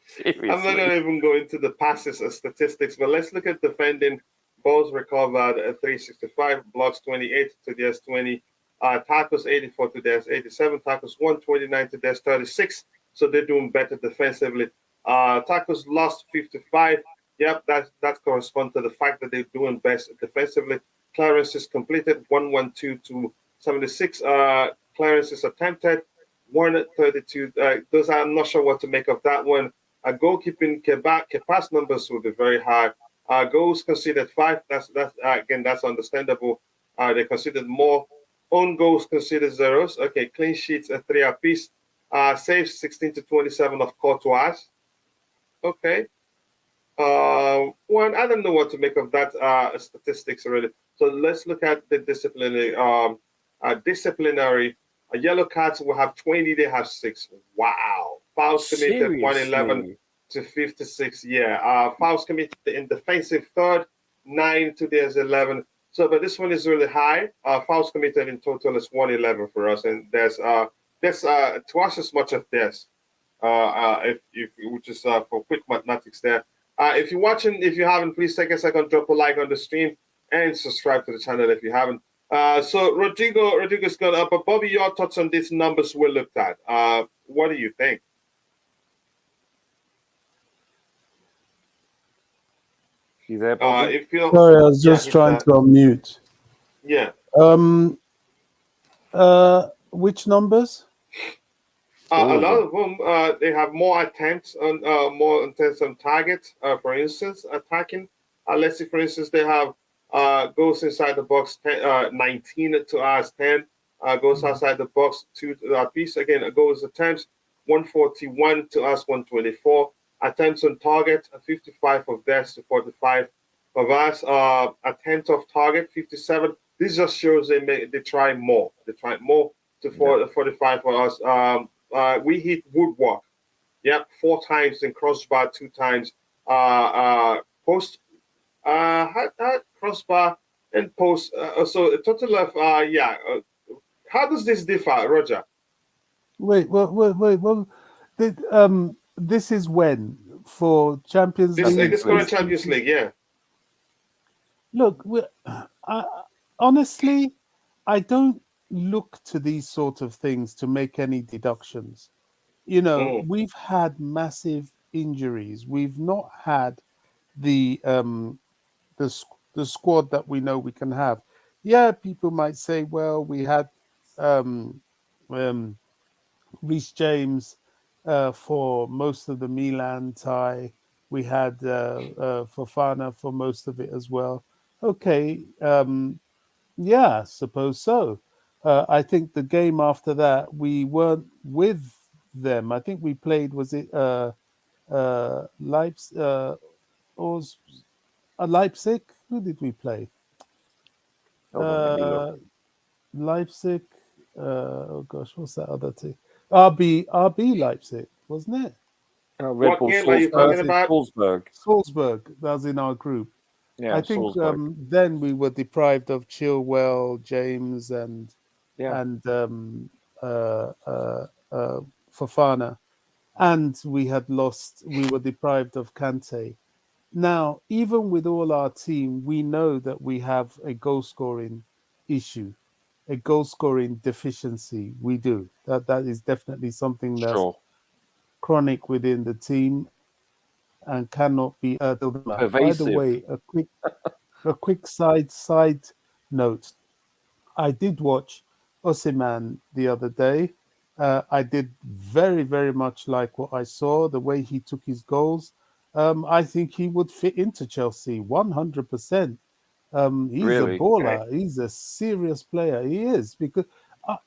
Seriously. I'm not going to even go into the passes or statistics, but let's look at defending. Balls recovered at 365, blocks 28 to there's 20, tackles 84 to there's 87, tackles 129 to there's 36. So they're doing better defensively. Tackles lost 55. Yep, that corresponds to the fact that they're doing best defensively. Clearances completed 112 to 76. Clearances attempted 132. Those I'm not sure what to make of that one. Goalkeeping pass numbers will be very high. Goals conceded 5. That's understandable. They considered more. Own goals considered 0s. Okay, clean sheets 3 apiece. Saves 16 to 27 of Courtois. Okay. One, I don't know what to make of that statistics really. So let's look at the disciplinary. Yellow cards will have 20, they have 6. Wow. Fouls committed 111 to 56. Yeah. Fouls committed in defensive third, 9 to there's 11. So, but this one is really high. Fouls committed in total is 111 for us, and there's twice as much of this. If which is for quick mathematics there. If you're watching, if you haven't, please take a second, drop a like on the stream, and subscribe to the channel if you haven't. So Rodrigo's gone up. But Bobby, your thoughts on these numbers we looked at? What do you think? You there, Bobby? Sorry, I was just trying to unmute. Yeah. Which numbers? A lot of them, they have more attempts on target. For instance, attacking. Let's say, for instance, they have goes inside the box 19 to us 10. Goes outside the box 2 apiece. Again, goes attempts 141 to us 124. Attempts on target 55 of theirs to 45 of us. Attempts of target 57. This just shows they try more. They try more to 45 for us. We hit woodwork. Yep, 4 times in crossbar, 2 times post. Crossbar and post. So a total of how does this differ, Roger? Wait. This is when for Champions League. This current Champions League, yeah. Look, honestly, I don't look to these sort of things to make any deductions. You know, we've had massive injuries. We've not had the squad that we know we can have. Yeah, people might say, well, we had Reece James for most of the Milan tie. We had Fofana for most of it as well. Okay, yeah, suppose so. I think the game after that, we weren't with them. I think we played, was it Leipzig? Leipzig? Who did we play? Leipzig. Oh gosh, what's that other team? RB Leipzig, wasn't it? What game are you talking about? Salzburg. That was in our group. Yeah, I think then we were deprived of Chilwell, James, and Fofana, and we were deprived of Kante. Now, even with all our team, we know that we have a goal scoring issue, a goal scoring deficiency. We do. That is definitely something that's chronic within the team and cannot be pervasive. By the way, a quick side note. I did watch Osimhen the other day. I did very, very much like what I saw, the way he took his goals. I think he would fit into Chelsea 100%. He's a baller. Okay. He's a serious player. He is, because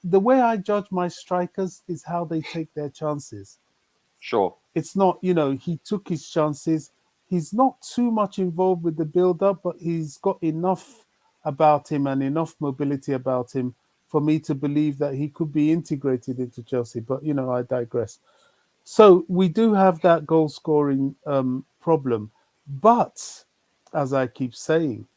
the way I judge my strikers is how they take their chances. Sure. It's not, he took his chances. He's not too much involved with the build-up, but he's got enough about him and enough mobility about him for me to believe that he could be integrated into Chelsea. But, I digress. So we do have that goal-scoring problem. But, as I keep saying,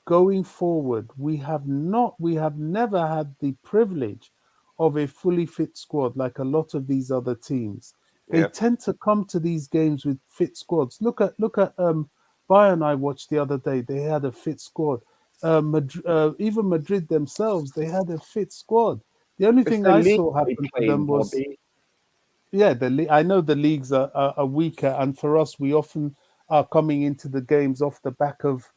going forward, we have never had the privilege of a fully fit squad like a lot of these other teams. They tend to come to these games with fit squads. Look at Bayern I watched the other day. They had a fit squad. Even Madrid themselves, they had a fit squad. The only thing I saw happen to them was, I know the leagues are weaker, and for us, we often are coming into the games off the back of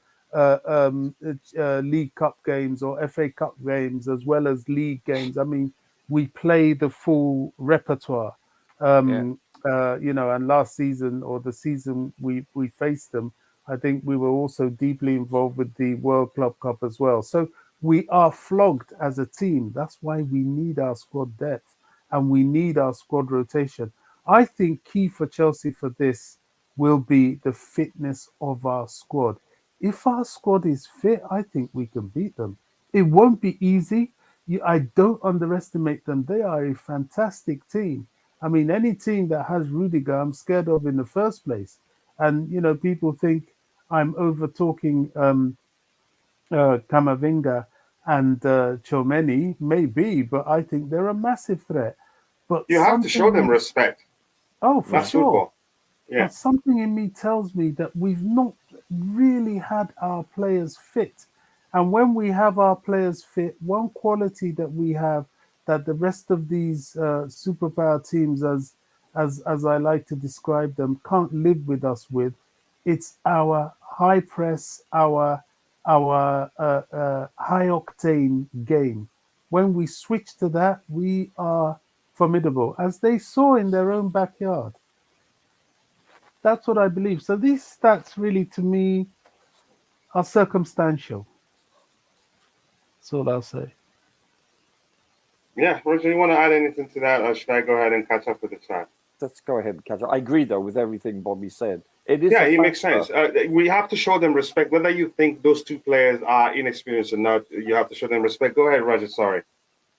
League Cup games or FA Cup games, as well as league games. I mean, we play the full repertoire. And last season or the season we faced them, I think we were also deeply involved with the World Club Cup as well. So we are flogged as a team. That's why we need our squad depth and we need our squad rotation. I think key for Chelsea for this will be the fitness of our squad. If our squad is fit, I think we can beat them. It won't be easy. I don't underestimate them. They are a fantastic team. I mean, any team that has Rudiger, I'm scared of in the first place. And people think I'm over talking Camavinga and Chomeni, maybe, but I think they're a massive threat. But You have to show them respect. Oh, for That's sure. football. Yeah. But something in me tells me that we've not really had our players fit. And when we have our players fit, one quality that we have that the rest of these superpower teams, as I like to describe them, can't live with us with, it's our high press, our high octane game. When we switch to that, we are formidable, as they saw in their own backyard. That's what I believe. So these stats really, to me, are circumstantial. That's all I'll say. Yeah, Roger, you want to add anything to that, or should I go ahead and catch up with the chat? Let's go ahead and catch up. I agree, though, with everything Bobby said. It is. Yeah, it makes sense. We have to show them respect. Whether you think those two players are inexperienced or not, you have to show them respect. Go ahead, Roger. Sorry.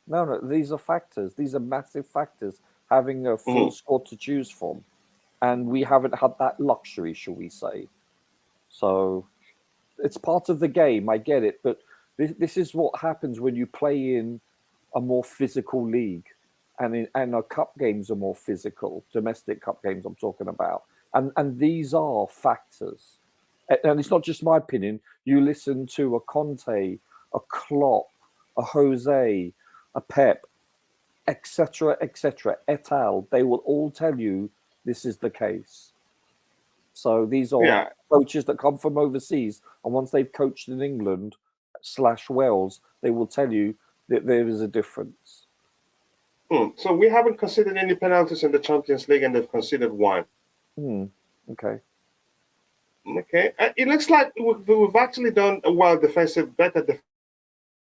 No, these are factors. These are massive factors, having a full squad to choose from. And we haven't had that luxury, shall we say. So it's part of the game. I get it. But this is what happens when you play in a more physical league. And our cup games are more physical, domestic cup games I'm talking about. And these are factors. And it's not just my opinion. You listen to a Conte, a Klopp, a Jose, a Pep, etc., et al. They will all tell you this is the case. So these are coaches that come from overseas. And once they've coached in England / Wales, they will tell you that there is a difference. So we haven't considered any penalties in the Champions League, and they've considered one. Okay. Okay. It looks like we've actually done well better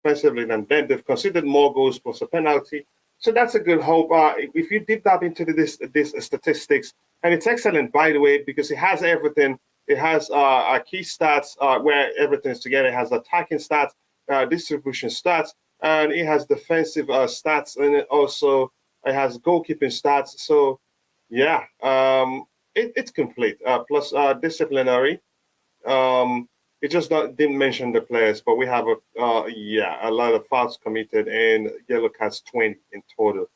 defensively than them. They've considered more goals plus a penalty. So that's a good hope. If you deep dive into this statistics, and it's excellent, by the way, because it has everything. It has key stats where everything is together. It has attacking stats, distribution stats, and it has defensive stats, and it has goalkeeping stats. So, yeah, it's complete. Plus disciplinary. It just didn't mention the players, but we have a lot of fouls committed and yellow cards 20 in total.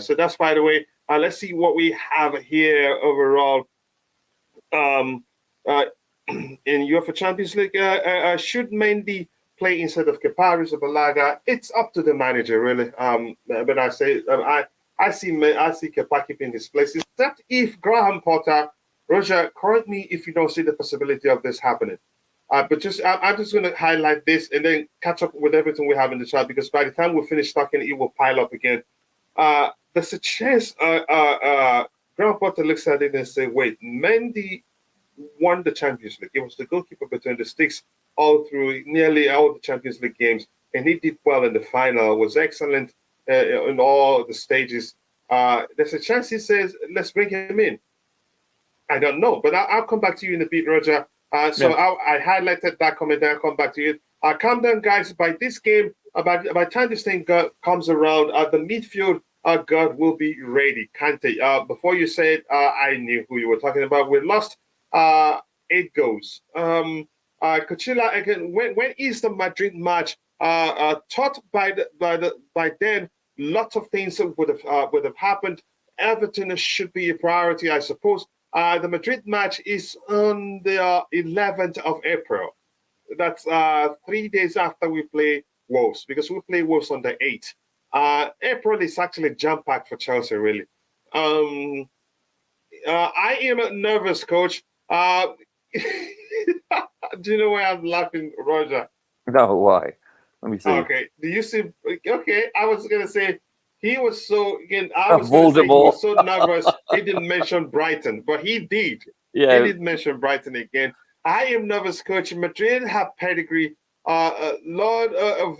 So that's, by the way. Let's see what we have here overall. In UEFA Champions League, should Mendy play instead of Kepa Arrizabalaga? It's up to the manager, really. But I say I see Kepa keeping his place, except if Graham Potter, Roger, correct me if you don't see the possibility of this happening. But I'm just going to highlight this and then catch up with everything we have in the chat, because by the time we finish talking, it will pile up again. There's a chance Graham Potter looks at it and say, wait, Mendy won the Champions League. He was the goalkeeper between the sticks all through nearly all the Champions League games, and he did well in the final, was excellent in all the stages. There's a chance he says, let's bring him in. I don't know, but I'll come back to you in a bit, Roger. I highlighted that comment, then I'll come back to you. Calm down, guys. By this game, by the time this thing comes around, the midfield God will be ready. Kante. Before you said, I knew who you were talking about. We lost 8 goals. Coachella again. When is the Madrid match? Thought by then, lots of things would have happened. Everton should be a priority, I suppose. The Madrid match is on the 11th of April. That's 3 days after we play Wolves, because we play Wolves on the 8th. April is actually jam-packed for Chelsea, really. I am nervous, Coach. Do you know why I'm laughing, Roger? No, why? Let me see. Okay. Do you see? Okay, I was gonna say he was so again. I was Voldemort. gonna say he was so nervous. He didn't mention Brighton, but he did. Yeah, he did mention Brighton again. I am nervous, Coach. Madrid have pedigree. Lord of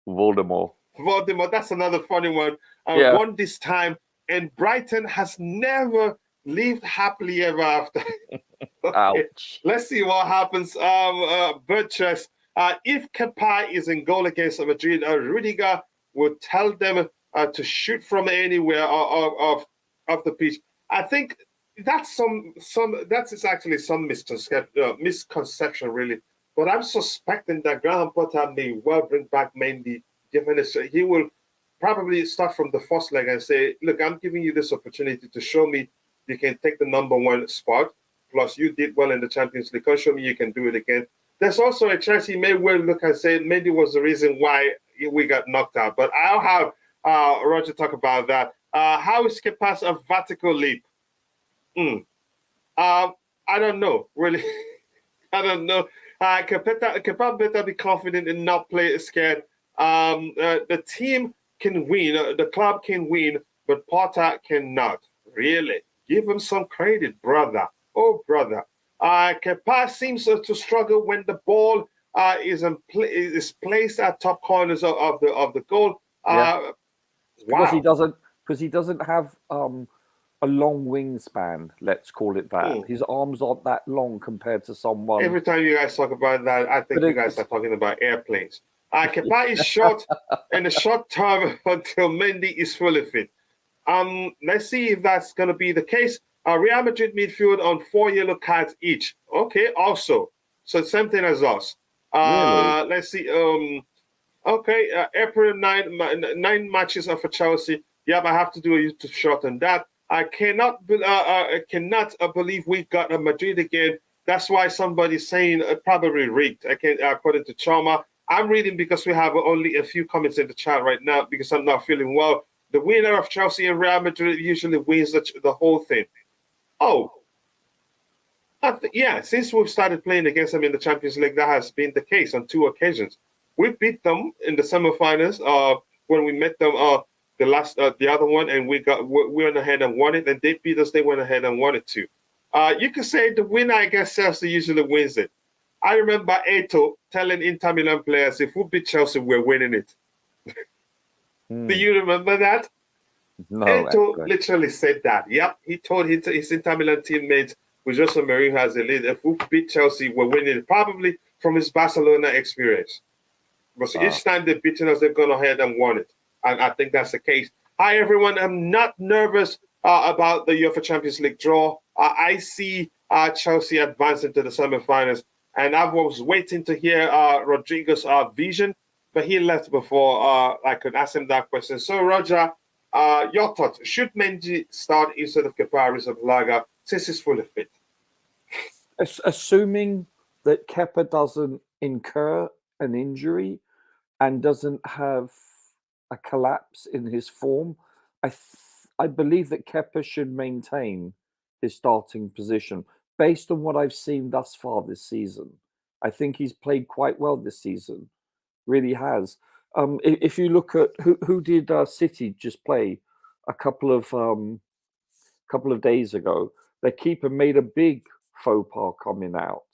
Voldemort. Voldemort. That's another funny one. Won this time, and Brighton has never lived happily ever after. Okay. Ouch. Let's see what happens. Burgess, If Kepa is in goal against Madrid, Rudiger will tell them to shoot from anywhere of the pitch. I think that's actually some misconception really. But I'm suspecting that Graham Potter may well bring back Mendy. Given he will probably start from the first leg and say, "Look, I'm giving you this opportunity to show me you can take the number one spot. Plus, you did well in the Champions League. Show me you can do it again." There's also a chance he may well look and say Mendy was the reason why we got knocked out. But I'll have Roger talk about that. How is Kepa's a vertical leap? I don't know, really. I don't know. Kepa better be confident and not play scared. The team can win, the club can win, but Potter cannot. Really, give him some credit, brother. Oh, brother. Kepa seems to struggle when the ball is placed at top corners of the goal. Yeah. Wow. Because he doesn't have a long wingspan, let's call it that. His arms aren't that long compared to someone. Every time you guys talk about that, I think you guys are talking about airplanes. Kepa is short in the short term until Mendy is fully fit. Let's see if that's going to be the case. Real Madrid midfield on 4 yellow cards each. Okay, also. So same thing as us. Really? Let's see. Okay, April 9 matches for Chelsea. Yep, I have to do a YouTube short on that. I cannot believe we got a Madrid again. That's why somebody's saying probably rigged. According to Chama. I'm reading because we have only a few comments in the chat right now because I'm not feeling well. The winner of Chelsea and Real Madrid usually wins the whole thing. Oh, yeah. Since we've started playing against them in the Champions League, that has been the case on 2 occasions. We beat them in the semifinals when we met them the other one, and we went ahead and won it, and they beat us. They went ahead and won it too. You could say the winner against Chelsea usually wins it. I remember Eto'o telling Inter Milan players, "If we beat Chelsea, we're winning it." Do you remember that? No. Eto'o literally said that. Yep, he told his Inter Milan teammates with Jose Mourinho as a lead, "If we beat Chelsea, we're winning it." Probably from his Barcelona experience. But each time they've beaten us, they've gone ahead and won it. And I think that's the case. Hi, everyone. I'm not nervous about the UEFA Champions League draw. I see Chelsea advancing to the semifinals. And I was waiting to hear Rodrigo's vision, but he left before I could ask him that question. So, Roger, your thoughts. Should Mendy start instead of Kepa Arrizabalaga since he's fully fit? Assuming that Kepa doesn't incur an injury and doesn't have a collapse in his form, I believe that Kepa should maintain his starting position based on what I've seen thus far this season. I think he's played quite well this season, really has. If you look at who did City just play a couple of days ago, their keeper made a big faux pas coming out.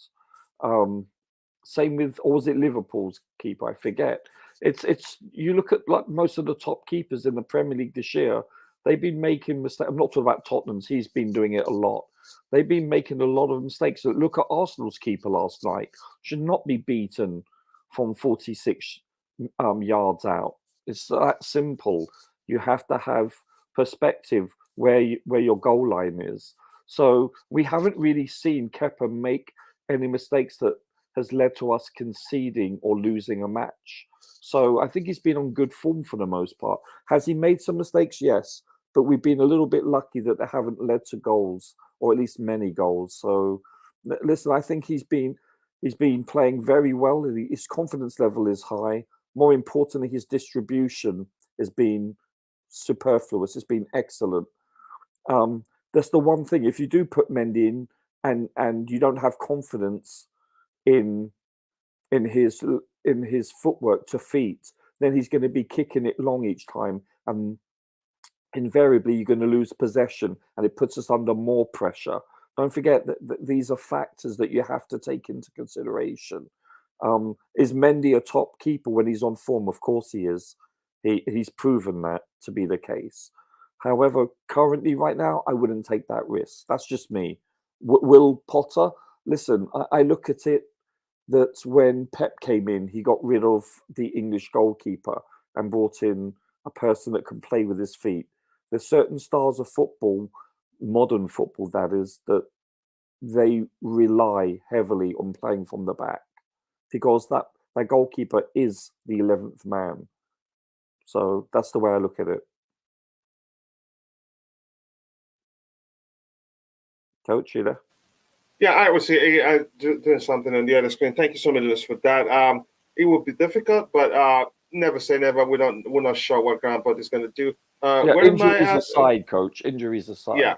Same with, or was it Liverpool's keeper? I forget. It's you look at like most of the top keepers in the Premier League this year, they've been making mistakes. I'm not talking about Tottenham's, he's been doing it a lot. They've been making a lot of mistakes. So look at Arsenal's keeper last night. Should not be beaten from 46 yards out. It's that simple. You have to have perspective where your goal line is. So we haven't really seen Kepa make any mistakes that has led to us conceding or losing a match. So I think he's been on good form for the most part. Has he made some mistakes? Yes. But we've been a little bit lucky that they haven't led to goals, or at least many goals. So listen, I think he's been playing very well. His confidence level is high. More importantly, his distribution has been superfluous. It's been excellent. That's the one thing. If you do put Mendy in and you don't have confidence in his footwork to feet, then he's going to be kicking it long each time, and invariably you're going to lose possession, and it puts us under more pressure. Don't forget that these are factors that you have to take into consideration. Is Mendy a top keeper when he's on form? Of course he is. He's proven that to be the case. However, currently right now, I wouldn't take that risk. That's just me. Will Potter? Listen, I look at it. that when Pep came in, he got rid of the English goalkeeper and brought in a person that can play with his feet. There's certain styles of football, modern football that is, that they rely heavily on playing from the back because that goalkeeper is the 11th man. So that's the way I look at it. Coach, you there? Yeah, I was doing something on the other screen. Thank you so much for that. It will be difficult, but never say never. We're not sure what Grandpa is going to do. Injuries aside, Coach. Injuries aside.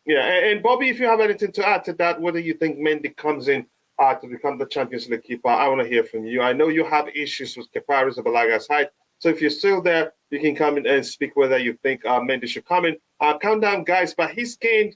Yeah. And Bobby, if you have anything to add to that, whether you think Mendy comes in to become the Champions League keeper, I want to hear from you. I know you have issues with Kepa Arrizabalaga's height, so if you're still there, you can come in and speak whether you think Mendy should come in. Countdown, guys, but his game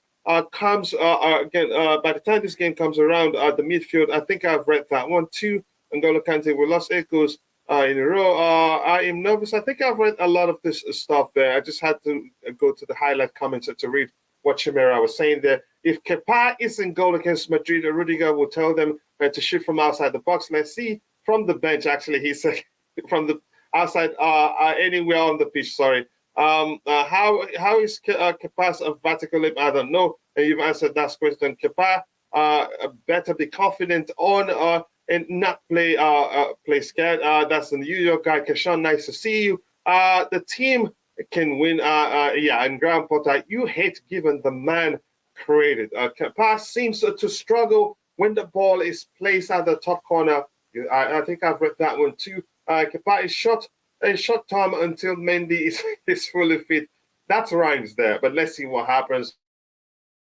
comes again. By the time this game comes around, the midfield, I think I've read that one too. N'Golo Kante, we lost Echoes in a row. I am nervous. I think I've read a lot of this stuff there. I just had to go to the highlight comments to read what Chimera was saying there. If Kepa is in goal against Madrid, Rudiger will tell them to shoot from outside the box. Let's see from the bench. Actually, he said from the outside, anywhere on the pitch. Sorry. How is Kepa's vertical leap? I don't know. And you've answered that question. Kepa better be confident on and not play scared. That's the New York guy. Keshawn, nice to see you. The team can win. And Graham Potter, you hate giving the man credit. Kepa seems to struggle when the ball is placed at the top corner. I think I've read that one too. Kepa is short time until Mendy is fully fit. That rhymes there, but let's see what happens.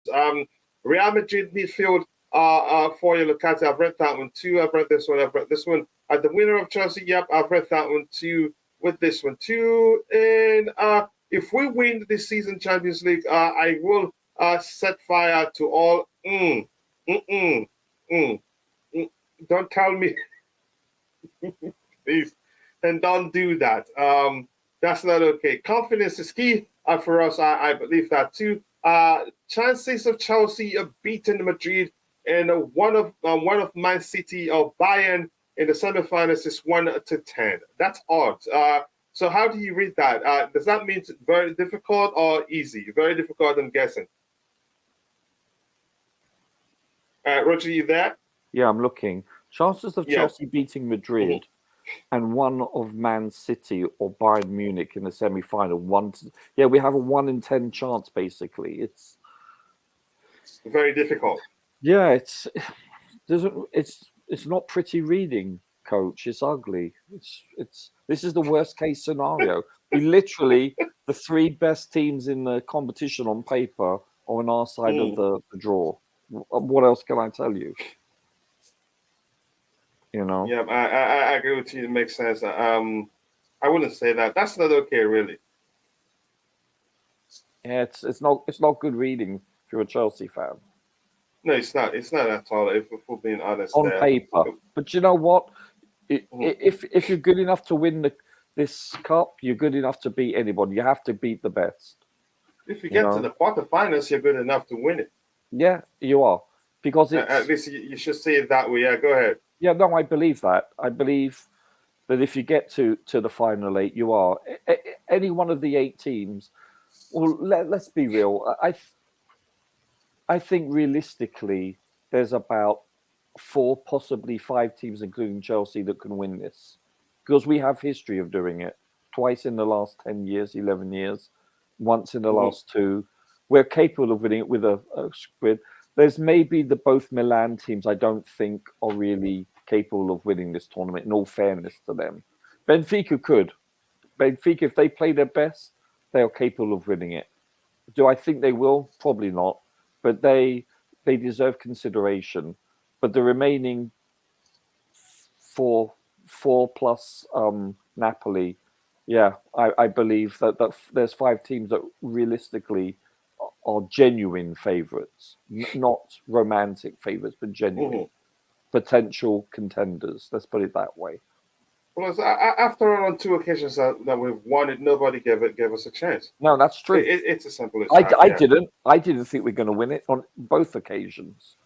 Real Madrid midfield for you, Lucati. I've read that one too. I've read this one. The winner of Chelsea, yep, I've read that one too. With this one too, and if we win this season Champions League, I will set fire to all. Don't tell me, please, and don't do that. That's not okay. Confidence is key for us. I believe that too. Chances of Chelsea beating Madrid and one of Man City or Bayern in the semifinals is 1 to 10. That's odd. So how do you read that? Does that mean it's very difficult or easy? Very difficult, I'm guessing. Roger, you there? Yeah, I'm looking. Chances of Chelsea beating Madrid and one of Man City or Bayern Munich in the semi-final. We have a 1 in 10 chance. Basically, it's very difficult. Yeah, it's not pretty reading, Coach. It's ugly. This is the worst case scenario. We literally, the 3 best teams in the competition on paper are on our side of the draw. What else can I tell you? You know. Yeah, I agree with you. It makes sense. I wouldn't say that. That's not okay, really. Yeah, it's not good reading if you're a Chelsea fan. No, it's not. It's not at all. If we're being honest, on paper. But you know what? If you're good enough to win this cup, you're good enough to beat anybody. You have to beat the best. If you get to the quarterfinals, you're good enough to win it. Yeah, you are. Because at least you should say it that way. Yeah, go ahead. Yeah, no, I believe that. I believe that if you get to the final 8, you are. Any one of the 8 teams. Well, let's be real. I think realistically, there's about 4, possibly 5 teams, including Chelsea, that can win this. Because we have history of doing it. Twice in the last 10 years, 11 years. Once in the last 2. We're capable of winning it with a squid. There's maybe both Milan teams I don't think are really capable of winning this tournament, in all fairness to them. Benfica could. Benfica, if they play their best, they are capable of winning it. Do I think they will? Probably not. But they deserve consideration. But the remaining 4 plus Napoli, I believe that there's 5 teams that realistically are genuine favourites, not romantic favourites, but genuine potential contenders. Let's put it that way. Well, after all, on 2 occasions that we've won it, nobody gave us a chance. No, that's true. It's as simple as that. I didn't think we're going to win it on both occasions.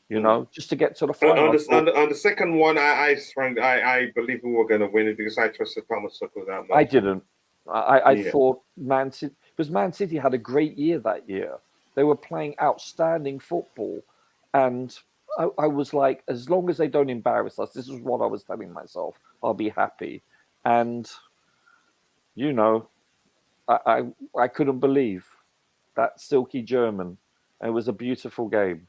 you know, just to get to the On, final. on the second one, I believe we were going to win it because I trusted Thomas Tuchel that much. I didn't. I thought Man City, because Man City had a great year that year. They were playing outstanding football, and I was like, as long as they don't embarrass us, this is what I was telling myself, I'll be happy. And you know, I couldn't believe that silky German. It was a beautiful game.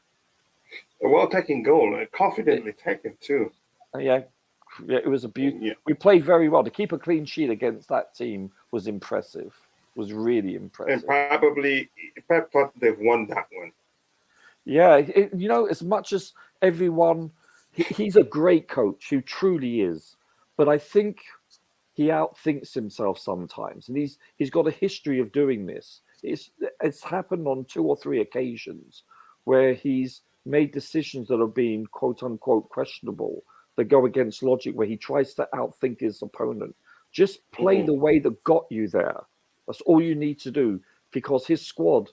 A well-taken goal, confidently taken too. Yeah, it was a beauty. Yeah. We played very well. To keep a clean sheet against that team was impressive. Was really impressive. And probably Pep thought they've won that one. Yeah, you know, as much as everyone, he's a great coach who truly is, but I think he outthinks himself sometimes, and he's got a history of doing this. It's happened on 2 or 3 occasions where he's made decisions that have been quote unquote questionable, that go against logic, where he tries to outthink his opponent. Just play the way that got you there. That's all you need to do, because his squad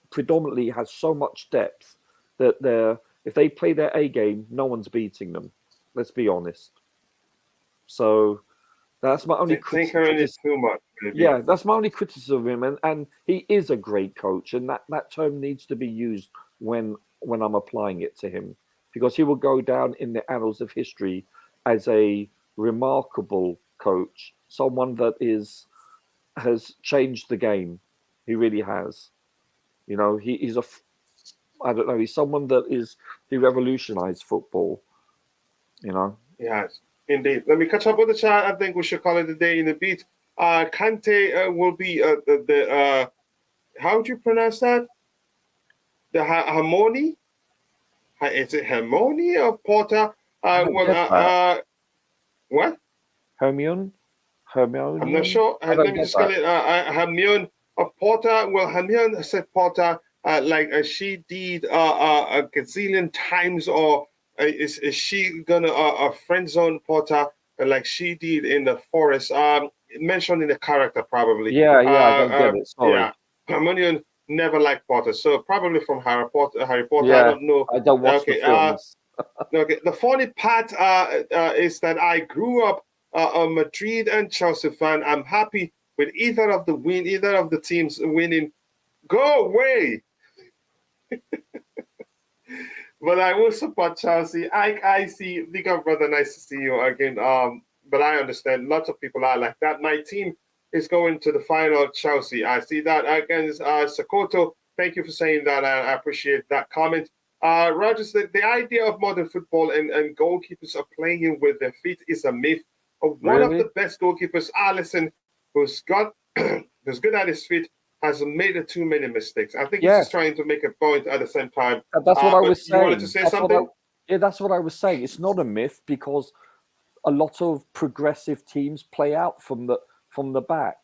predominantly has so much depth that if they play their A game, no one's beating them. Let's be honest. So that's my only criticism. Too much, maybe. Yeah, that's my only criticism of him, and he is a great coach, and that term needs to be used when I'm applying it to him, because he will go down in the annals of history as a remarkable coach, someone that has changed the game. He really has. You know, he's I don't know, he's someone that he revolutionized football. You know. Yes, indeed. Let me catch up with the chat. I think we should call it a day in a bit. Kante will be the how do you pronounce that? The harmony? Is it harmony of Porta? What? Hermione? I'm not sure. Let me just call it Hermione of Porta. Well, Hermione said Porta like she did a gazillion times, or is she gonna friend zone Porta like she did in the Forest? Mentioned in the character probably. Yeah, I don't get it. Sorry. Yeah, Hermione never liked Potter, so probably from Harry Potter. Yeah, I don't know. I don't watch the films. Okay. The funny part is that I grew up a Madrid and Chelsea fan. I'm happy with either of the teams winning. Go away. But I will support Chelsea. I see, Liga brother, nice to see you again. But I understand lots of people are like that. My team is going to the final, Chelsea. I see that against Sokoto. Thank you for saying that. I appreciate that comment. Rogers, the idea of modern football and goalkeepers are playing with their feet is a myth. One of the best goalkeepers, Alisson, who's good at his feet, has made too many mistakes. I think he's just trying to make a point at the same time. That's what I was saying. You wanted to say something? That's what I was saying. It's not a myth, because a lot of progressive teams play out from the back.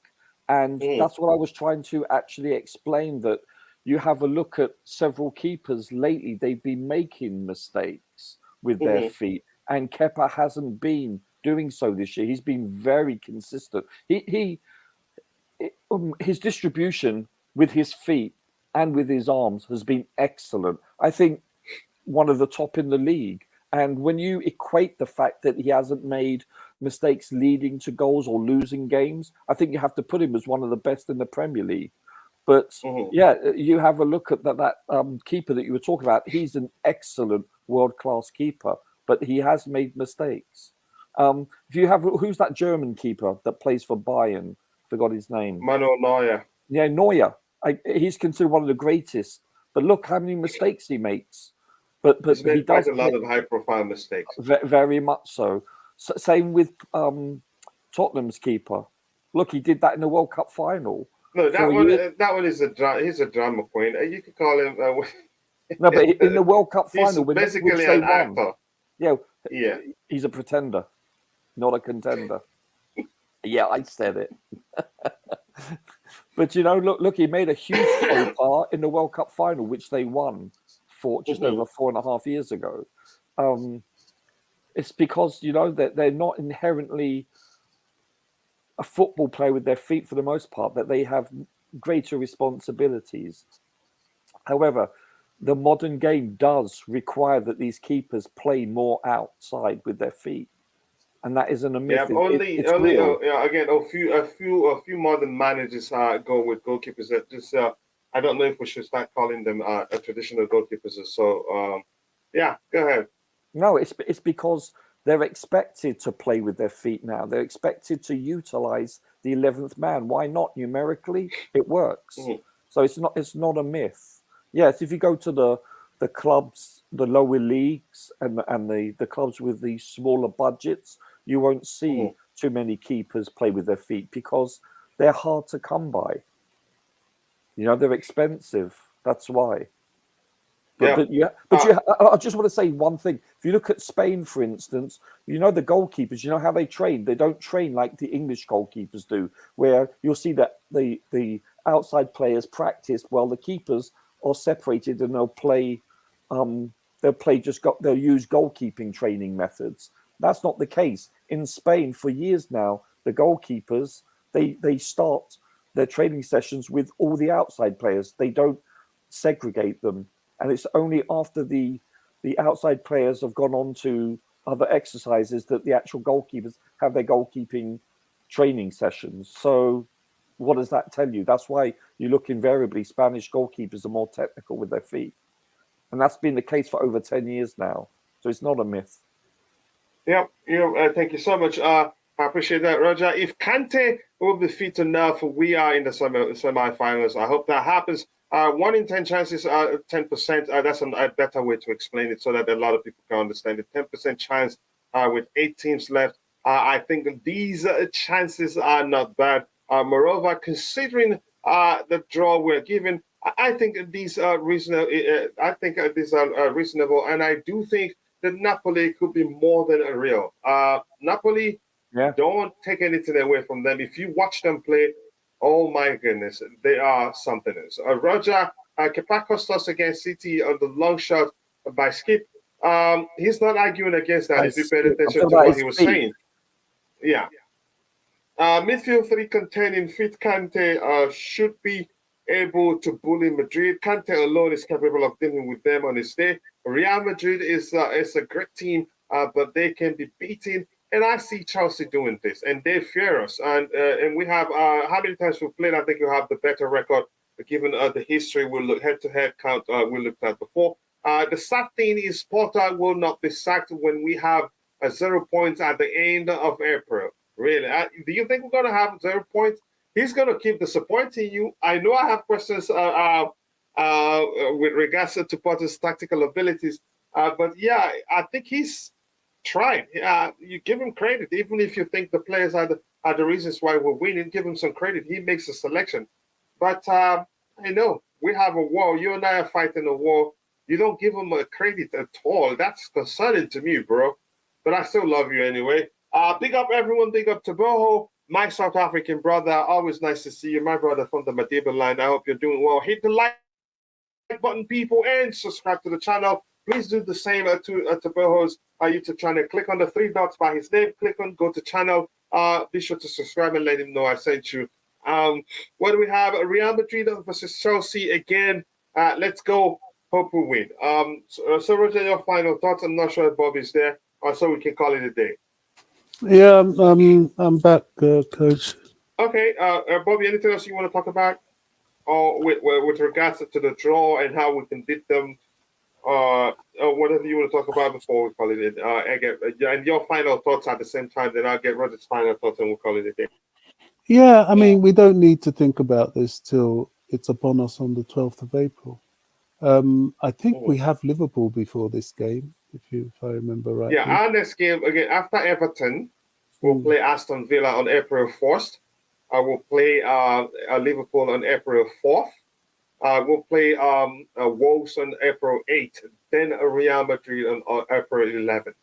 And that's what I was trying to actually explain, that you have a look at several keepers lately, they've been making mistakes with their feet. And Kepa hasn't been doing so this year. He's been very consistent. His distribution with his feet and with his arms has been excellent. I think one of the top in the league. And when you equate the fact that he hasn't made mistakes leading to goals or losing games, I think you have to put him as one of the best in the Premier League. But you have a look at that keeper that you were talking about. He's an excellent world-class keeper, but he has made mistakes. If you have, who's that German keeper that plays for Bayern? Forgot his name. Manuel Neuer. Yeah, Neuer. He's considered one of the greatest. But look how many mistakes he makes. But he does a lot of high-profile mistakes. Very much so. Same with Tottenham's keeper. Look, he did that in the World Cup final. No, that one is he's a drama queen. You could call him. No, but in the World Cup final, he's basically an actor. Yeah, he's a pretender, not a contender. Yeah, I said it. But look, he made a huge faux pas in the World Cup final, which they won for just over 4.5 years ago. It's because that they're not inherently a football player with their feet for the most part, that they have greater responsibilities. However, the modern game does require that these keepers play more outside with their feet, and that isn't a myth. Yeah, It's real. again, a few modern managers go with goalkeepers that just I don't know if we should start calling them traditional goalkeepers. So yeah, go ahead. No, it's because they're expected to play with their feet now. They're expected to utilize the 11th man. Why not? Numerically, it works. Mhm. So it's not a myth. Yes, if you go to the clubs, the lower leagues, and the clubs with the smaller budgets, you won't see too many keepers play with their feet because they're hard to come by. You know, they're expensive. That's why. Yeah. I just want to say one thing. If you look at Spain, for instance, you know the goalkeepers. You know how they train. They don't train like the English goalkeepers do, where you'll see that the outside players practice while the keepers are separated, and they'll play. They'll use goalkeeping training methods. That's not the case in Spain for years now. The goalkeepers they start their training sessions with all the outside players. They don't segregate them. And it's only after the outside players have gone on to other exercises that the actual goalkeepers have their goalkeeping training sessions. So what does that tell you? That's why you look invariably Spanish goalkeepers are more technical with their feet. And that's been the case for over 10 years now. So it's not a myth. Yeah, thank you so much. I appreciate that, Roger. If Kante will be fit enough, we are in the semi-finals. I hope that happens. 1 in 10 chances, 10%. That's a better way to explain it so that a lot of people can understand it. 10% chance with 8 teams left. I think these chances are not bad. Moreover, considering the draw we're given, I think these are reasonable. Reasonable, and I do think that Napoli could be more than a real. Napoli, don't take anything away from them. If you watch them play, oh my goodness, they are something else. Roger Kepakostas against City on the long shot by Skip. He's not arguing against that. If you pay attention to what he was saying. Yeah. Midfield 3 containing fit Kante should be able to bully Madrid. Kante alone is capable of dealing with them on his day. Real Madrid is a great team, but they can be beaten. And I see Chelsea doing this, and they fear us. And we have how many times we've played? I think you have the better record, given the history. We'll look head-to-head count we looked at before. The sad thing is Potter will not be sacked when we have 0 points at the end of April. Really? Do you think we're going to have 0 points? He's going to keep disappointing you. I know I have questions with regards to Potter's tactical abilities, but yeah, I think he's tried. You give him credit, even if you think the players are the reasons why we're winning. Give him some credit. He makes a selection. But I know we have a war. You and I are fighting a war. You don't give him a credit at all. That's concerning to me, bro. But I still love you anyway. Big up everyone. Big up to Boho, my South African brother. Always nice to see you, my brother from the Madiba line. I hope you're doing well. Hit the like button, people, and subscribe to the channel. Please do the same to Boho's YouTube channel. Click on the 3 dots by his name. Click on go to channel. Be sure to subscribe and let him know I sent you. What do we have? Real Madrid versus Chelsea again. Let's go. Hope we win. So Roger, your final thoughts. I'm not sure if Bob is there, so we can call it a day. Yeah, I'm back, Coach. Okay, Bobby, anything else you want to talk about? Or with regards to the draw and how we can beat them? Or whatever you want to talk about before we call it a day. And your final thoughts at the same time, then I'll get Roger's final thoughts and we'll call it a day. Yeah, I mean, we don't need to think about this till it's upon us on the 12th of April. I think we have Liverpool before this game, if I remember right. Yeah, our next game, again, after Everton, we'll play Aston Villa on April 1st. We'll play Liverpool on April 4th. We'll play Wolves on April 8th. Then Real Madrid on April 11th.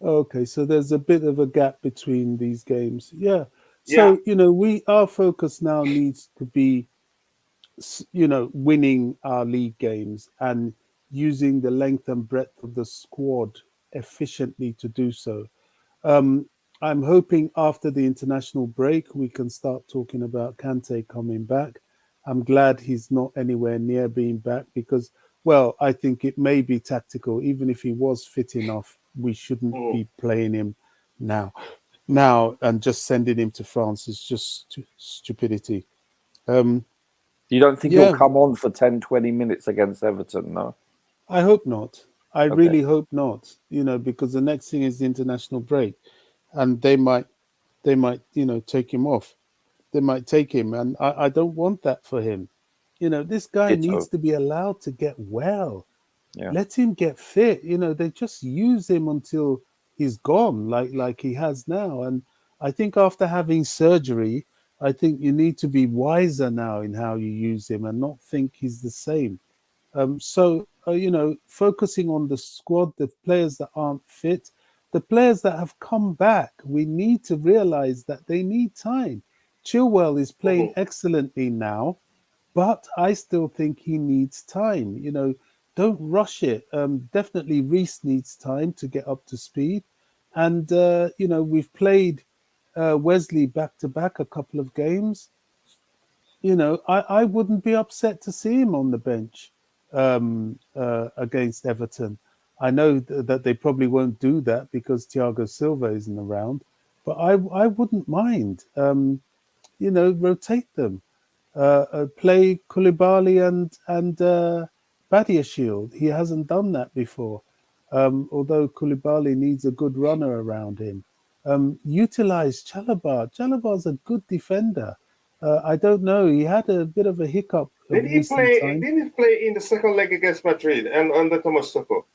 Okay, so there's a bit of a gap between these games. Yeah. So, our focus now needs to be, winning our league games and using the length and breadth of the squad efficiently to do so. I'm hoping after the international break, we can start talking about Kante coming back. I'm glad he's not anywhere near being back because well, I think it may be tactical. Even if he was fit enough, we shouldn't be playing him now. And just sending him to France is just stupidity. You don't think Yeah, he'll come on for 10, 20 minutes against Everton, no? I hope not. I Okay. really hope not. Because the next thing is the international break, and they might, take him off. They might take him, and I don't want that for him. This guy needs Ditto. to be allowed to get well. Yeah. Let him get fit. They just use him until he's gone, like he has now. And I think after having surgery, I think you need to be wiser now in how you use him and not think he's the same. Focusing on the squad, the players that aren't fit, the players that have come back, we need to realize that they need time. Chilwell is playing excellently now, but I still think he needs time. Don't rush it. Definitely Reece needs time to get up to speed. And, we've played Wesley back to back a couple of games. I wouldn't be upset to see him on the bench against Everton. I know that they probably won't do that because Thiago Silva isn't around, but I wouldn't mind. Rotate them. Play Koulibaly and Badiashile. He hasn't done that before. Although Koulibaly needs a good runner around him. Utilize Chalobah. Chalobah's a good defender. I don't know. He had a bit of a hiccup. Did he play? Didn't he play in the second leg against Madrid and under Thomas Tuchel?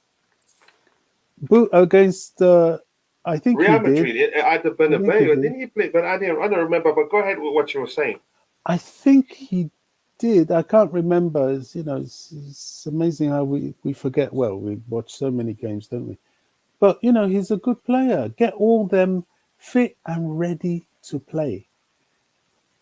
Against, I think Real he Madrid did. At the Bernabeu. Didn't he play? But I don't remember. But go ahead with what you were saying. I think he did. I can't remember. It's amazing how we forget. Well, we watch so many games, don't we? But he's a good player. Get all them fit and ready to play.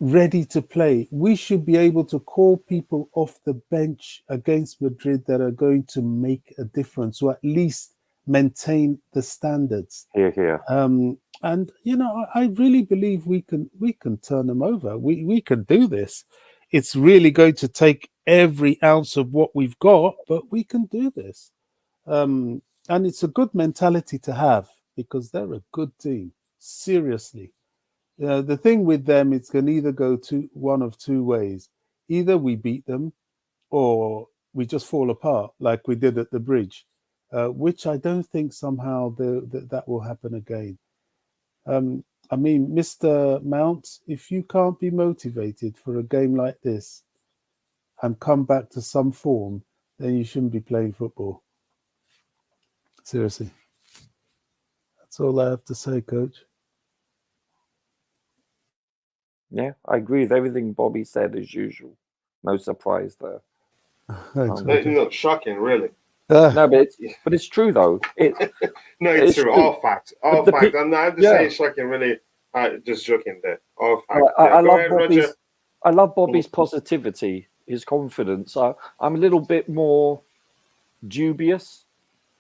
Ready to play. We should be able to call people off the bench against Madrid that are going to make a difference, or at least maintain the standards. Here. And I really believe we can turn them over. We can do this. It's really going to take every ounce of what we've got, but we can do this. And it's a good mentality to have because they're a good team. Seriously. The thing with them, it's going to either go one of two ways. Either we beat them or we just fall apart like we did at the bridge, which I don't think somehow that will happen again. Mr. Mount, if you can't be motivated for a game like this and come back to some form, then you shouldn't be playing football. Seriously. That's all I have to say, Coach. Yeah, I agree with everything Bobby said as usual. No surprise there. Thanks, Shocking, really. No, but it's true though. No, it's true. All facts. All facts. I'm just saying shocking, really. Just joking there. All facts. I love Bobby's positivity, his confidence. I'm a little bit more dubious.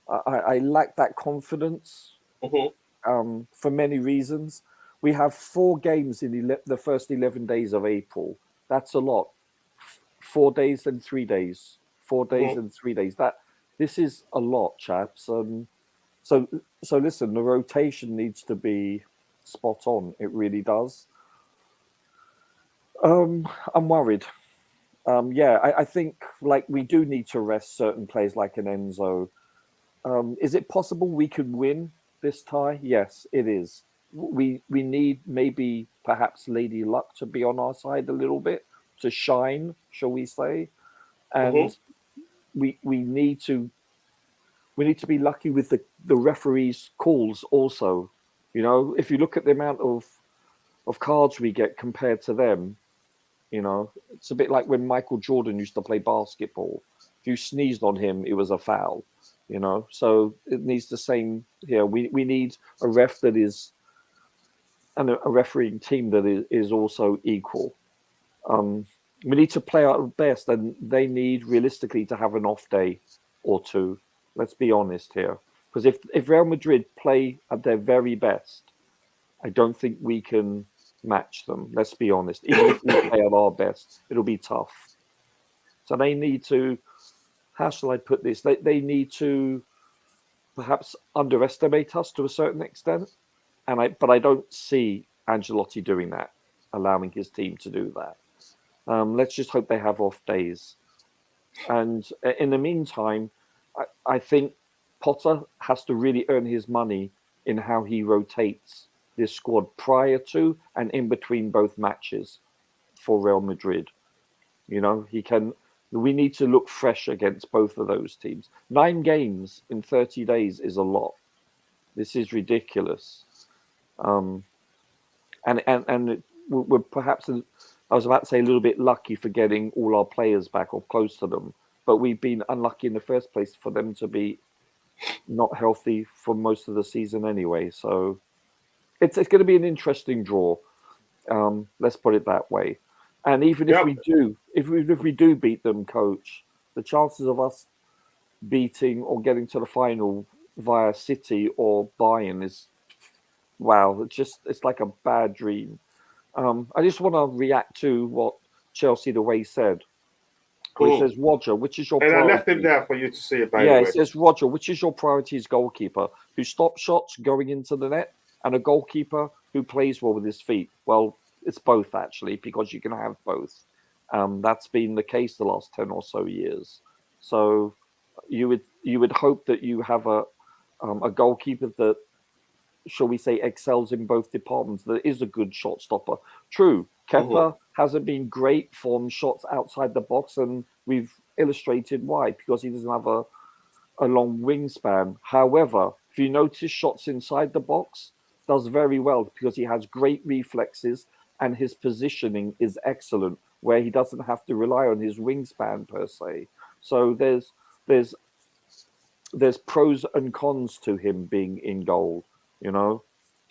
I lack that confidence for many reasons. We have 4 games in the first 11 days of April. That's a lot. 4 days and 3 days. 4 days and 3 days. This is a lot, chaps. So listen, the rotation needs to be spot on. It really does. I'm worried. I think we do need to rest certain players like an Enzo. Is it possible we could win this tie? Yes, it is. We need maybe perhaps Lady Luck to be on our side a little bit, to shine, shall we say? And we need to be lucky with the referees' calls also. If you look at the amount of cards we get compared to them, it's a bit like when Michael Jordan used to play basketball. If you sneezed on him, it was a foul. So it needs the same here. We need a ref that is, and a refereeing team that is also equal. We need to play our best, and they need realistically to have an off day or two. Let's be honest here, because if Real Madrid play at their very best, I don't think we can match them. Let's be honest. Even if we play at our best, it'll be tough. So they need to how shall I put this? They need to perhaps underestimate us to a certain extent, but I don't see Ancelotti doing that, allowing his team to do that. Let's just hope they have off days. And in the meantime, I think Potter has to really earn his money in how he rotates this squad prior to and in between both matches for Real Madrid. You know, we need to look fresh against both of those teams. 9 games in 30 days is a lot. This is ridiculous. And we're perhaps, I was about to say, a little bit lucky for getting all our players back or close to them, but we've been unlucky in the first place for them to be not healthy for most of the season anyway. So it's going to be an interesting draw. Let's put it that way. And even if we do beat them, Coach, the chances of us beating or getting to the final via City or Bayern is, wow, it's like a bad dream. I just want to react to what Chelsea the way said. It says, Roger, which is your priority? I left him there for you to see it, by the way. It says, Roger, which is your priority as goalkeeper? Who stops shots going into the net and a goalkeeper who plays well with his feet? Well, it's both, actually, because you can have both. That's been the case the last 10 or so years. So you would hope that you have a goalkeeper that, shall we say, excels in both departments, that is a good shot stopper. True, Kepa hasn't been great from shots outside the box, and we've illustrated why, because he doesn't have a long wingspan. However, if you notice shots inside the box, does very well because he has great reflexes and his positioning is excellent, where he doesn't have to rely on his wingspan per se. So there's pros and cons to him being in goal. You know,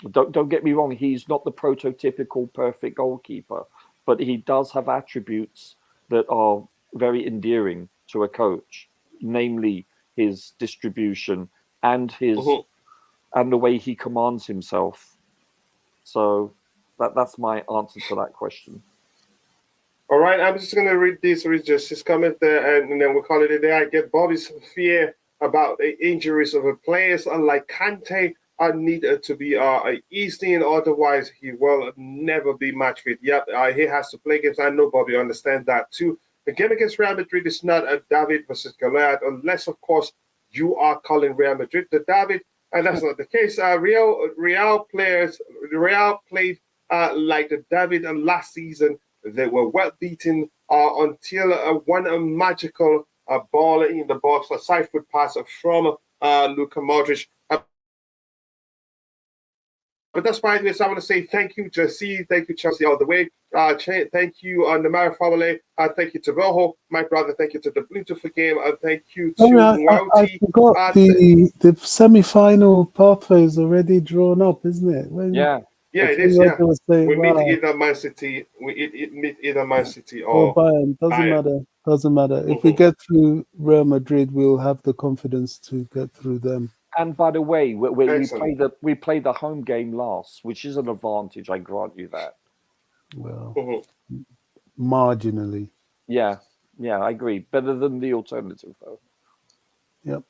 don't get me wrong. He's not the prototypical perfect goalkeeper, but he does have attributes that are very endearing to a coach, namely his distribution and and the way he commands himself. So that's my answer to that question. All right, I'm just going to read this. Read just his comment there, and then we'll call it a day. I get Bobby's fear about the injuries of the players, unlike Kante, are needed to be eased in, otherwise he will never be match fit. Yep, he has to play games. I know Bobby understands that too. The game against Real Madrid is not a David versus Goliath, unless of course you are calling Real Madrid the David, and that's not the case. Real played like the David last season. They were well beaten until one magical ball in the box, a side foot pass from Luka Modric. But that's fine. I want to say thank you, Jesse. Thank you, Chelsea, all the way. Thank you, Namara Fawale. Thank you to Rojo, my brother. Thank you to the Bluetooth game. And thank you to I forgot the semi-final pathway is already drawn up, isn't it? It is. Yeah, we meet either Man City. We meet either Man City or Bayern. Doesn't matter. If we get through Real Madrid, we'll have the confidence to get through them. And by the way, we played the home game last, which is an advantage. I grant you that. Well, marginally. Yeah, I agree. Better than the alternative, though. Yep.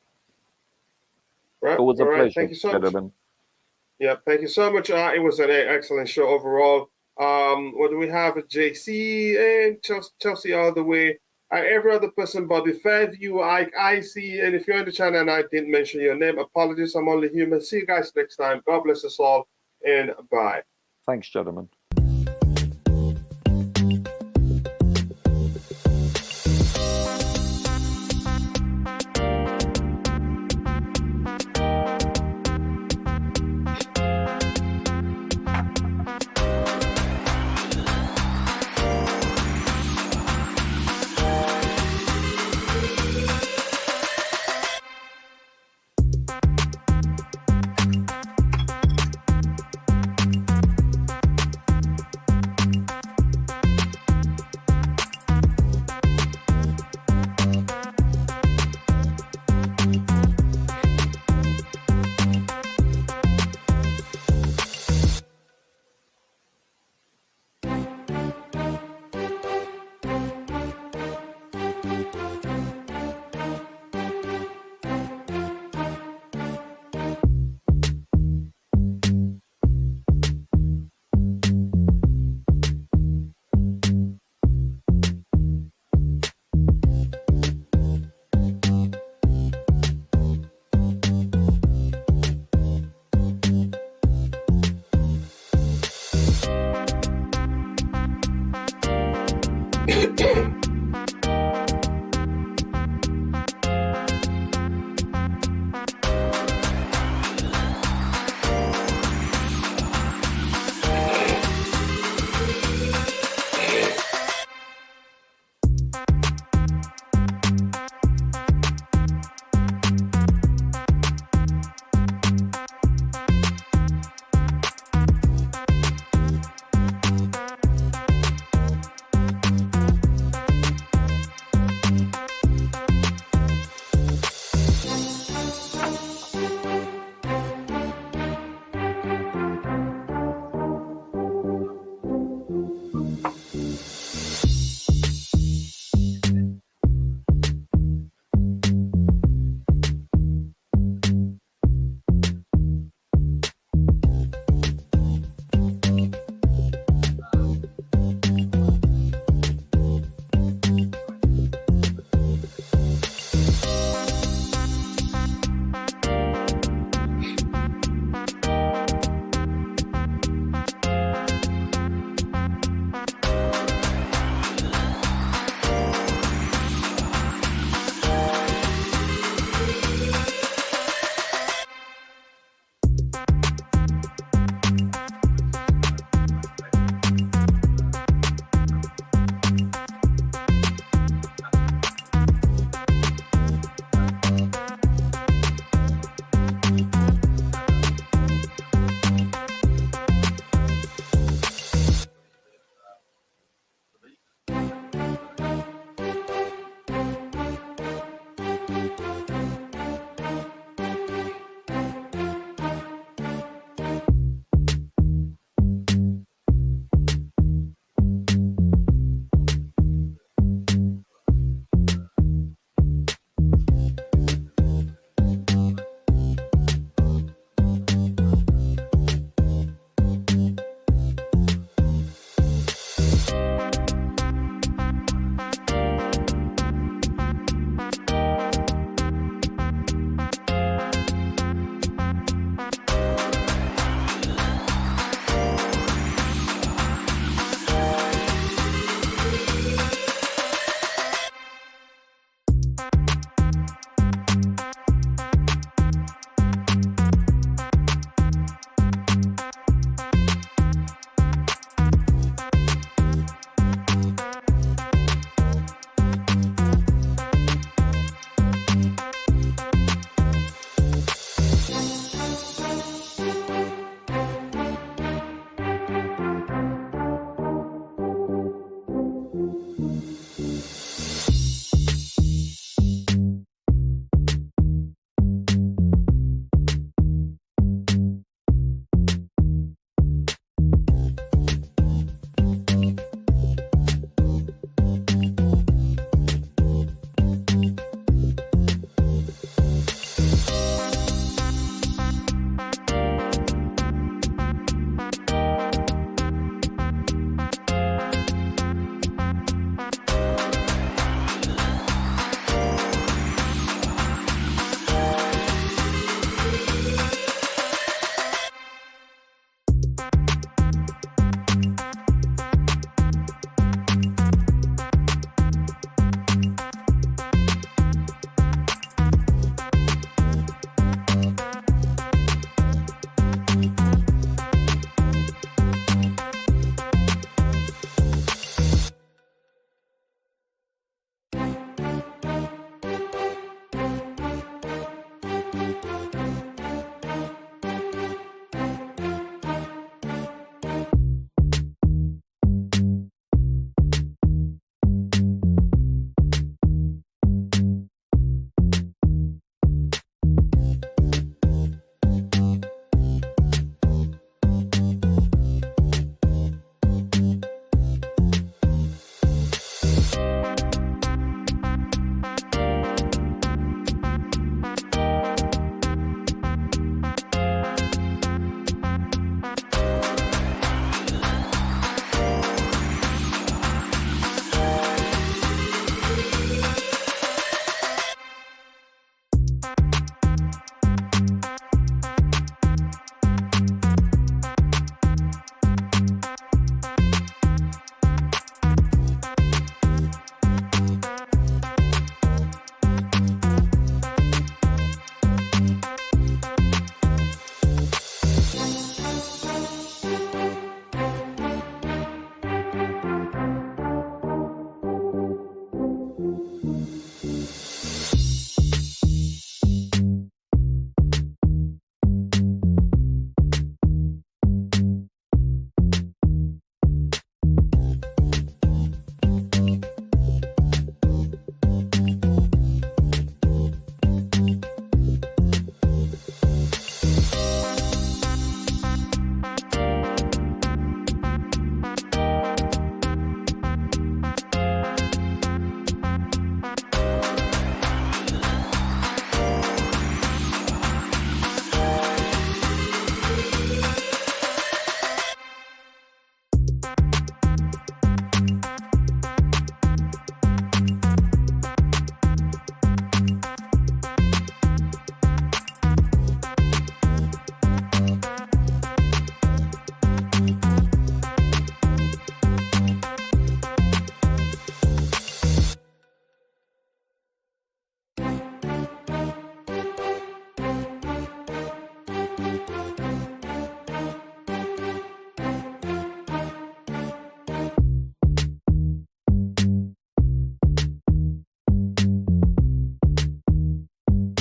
Right. It was a pleasure, Thank you so gentlemen. much. Yeah, thank you so much. It was an excellent show overall. What do we have? JC and Chelsea all the way. Every other person, Bobby Fairview, I see. And if you're in the channel and I didn't mention your name, apologies. I'm only human. See you guys next time. God bless us all, and bye. Thanks, gentlemen.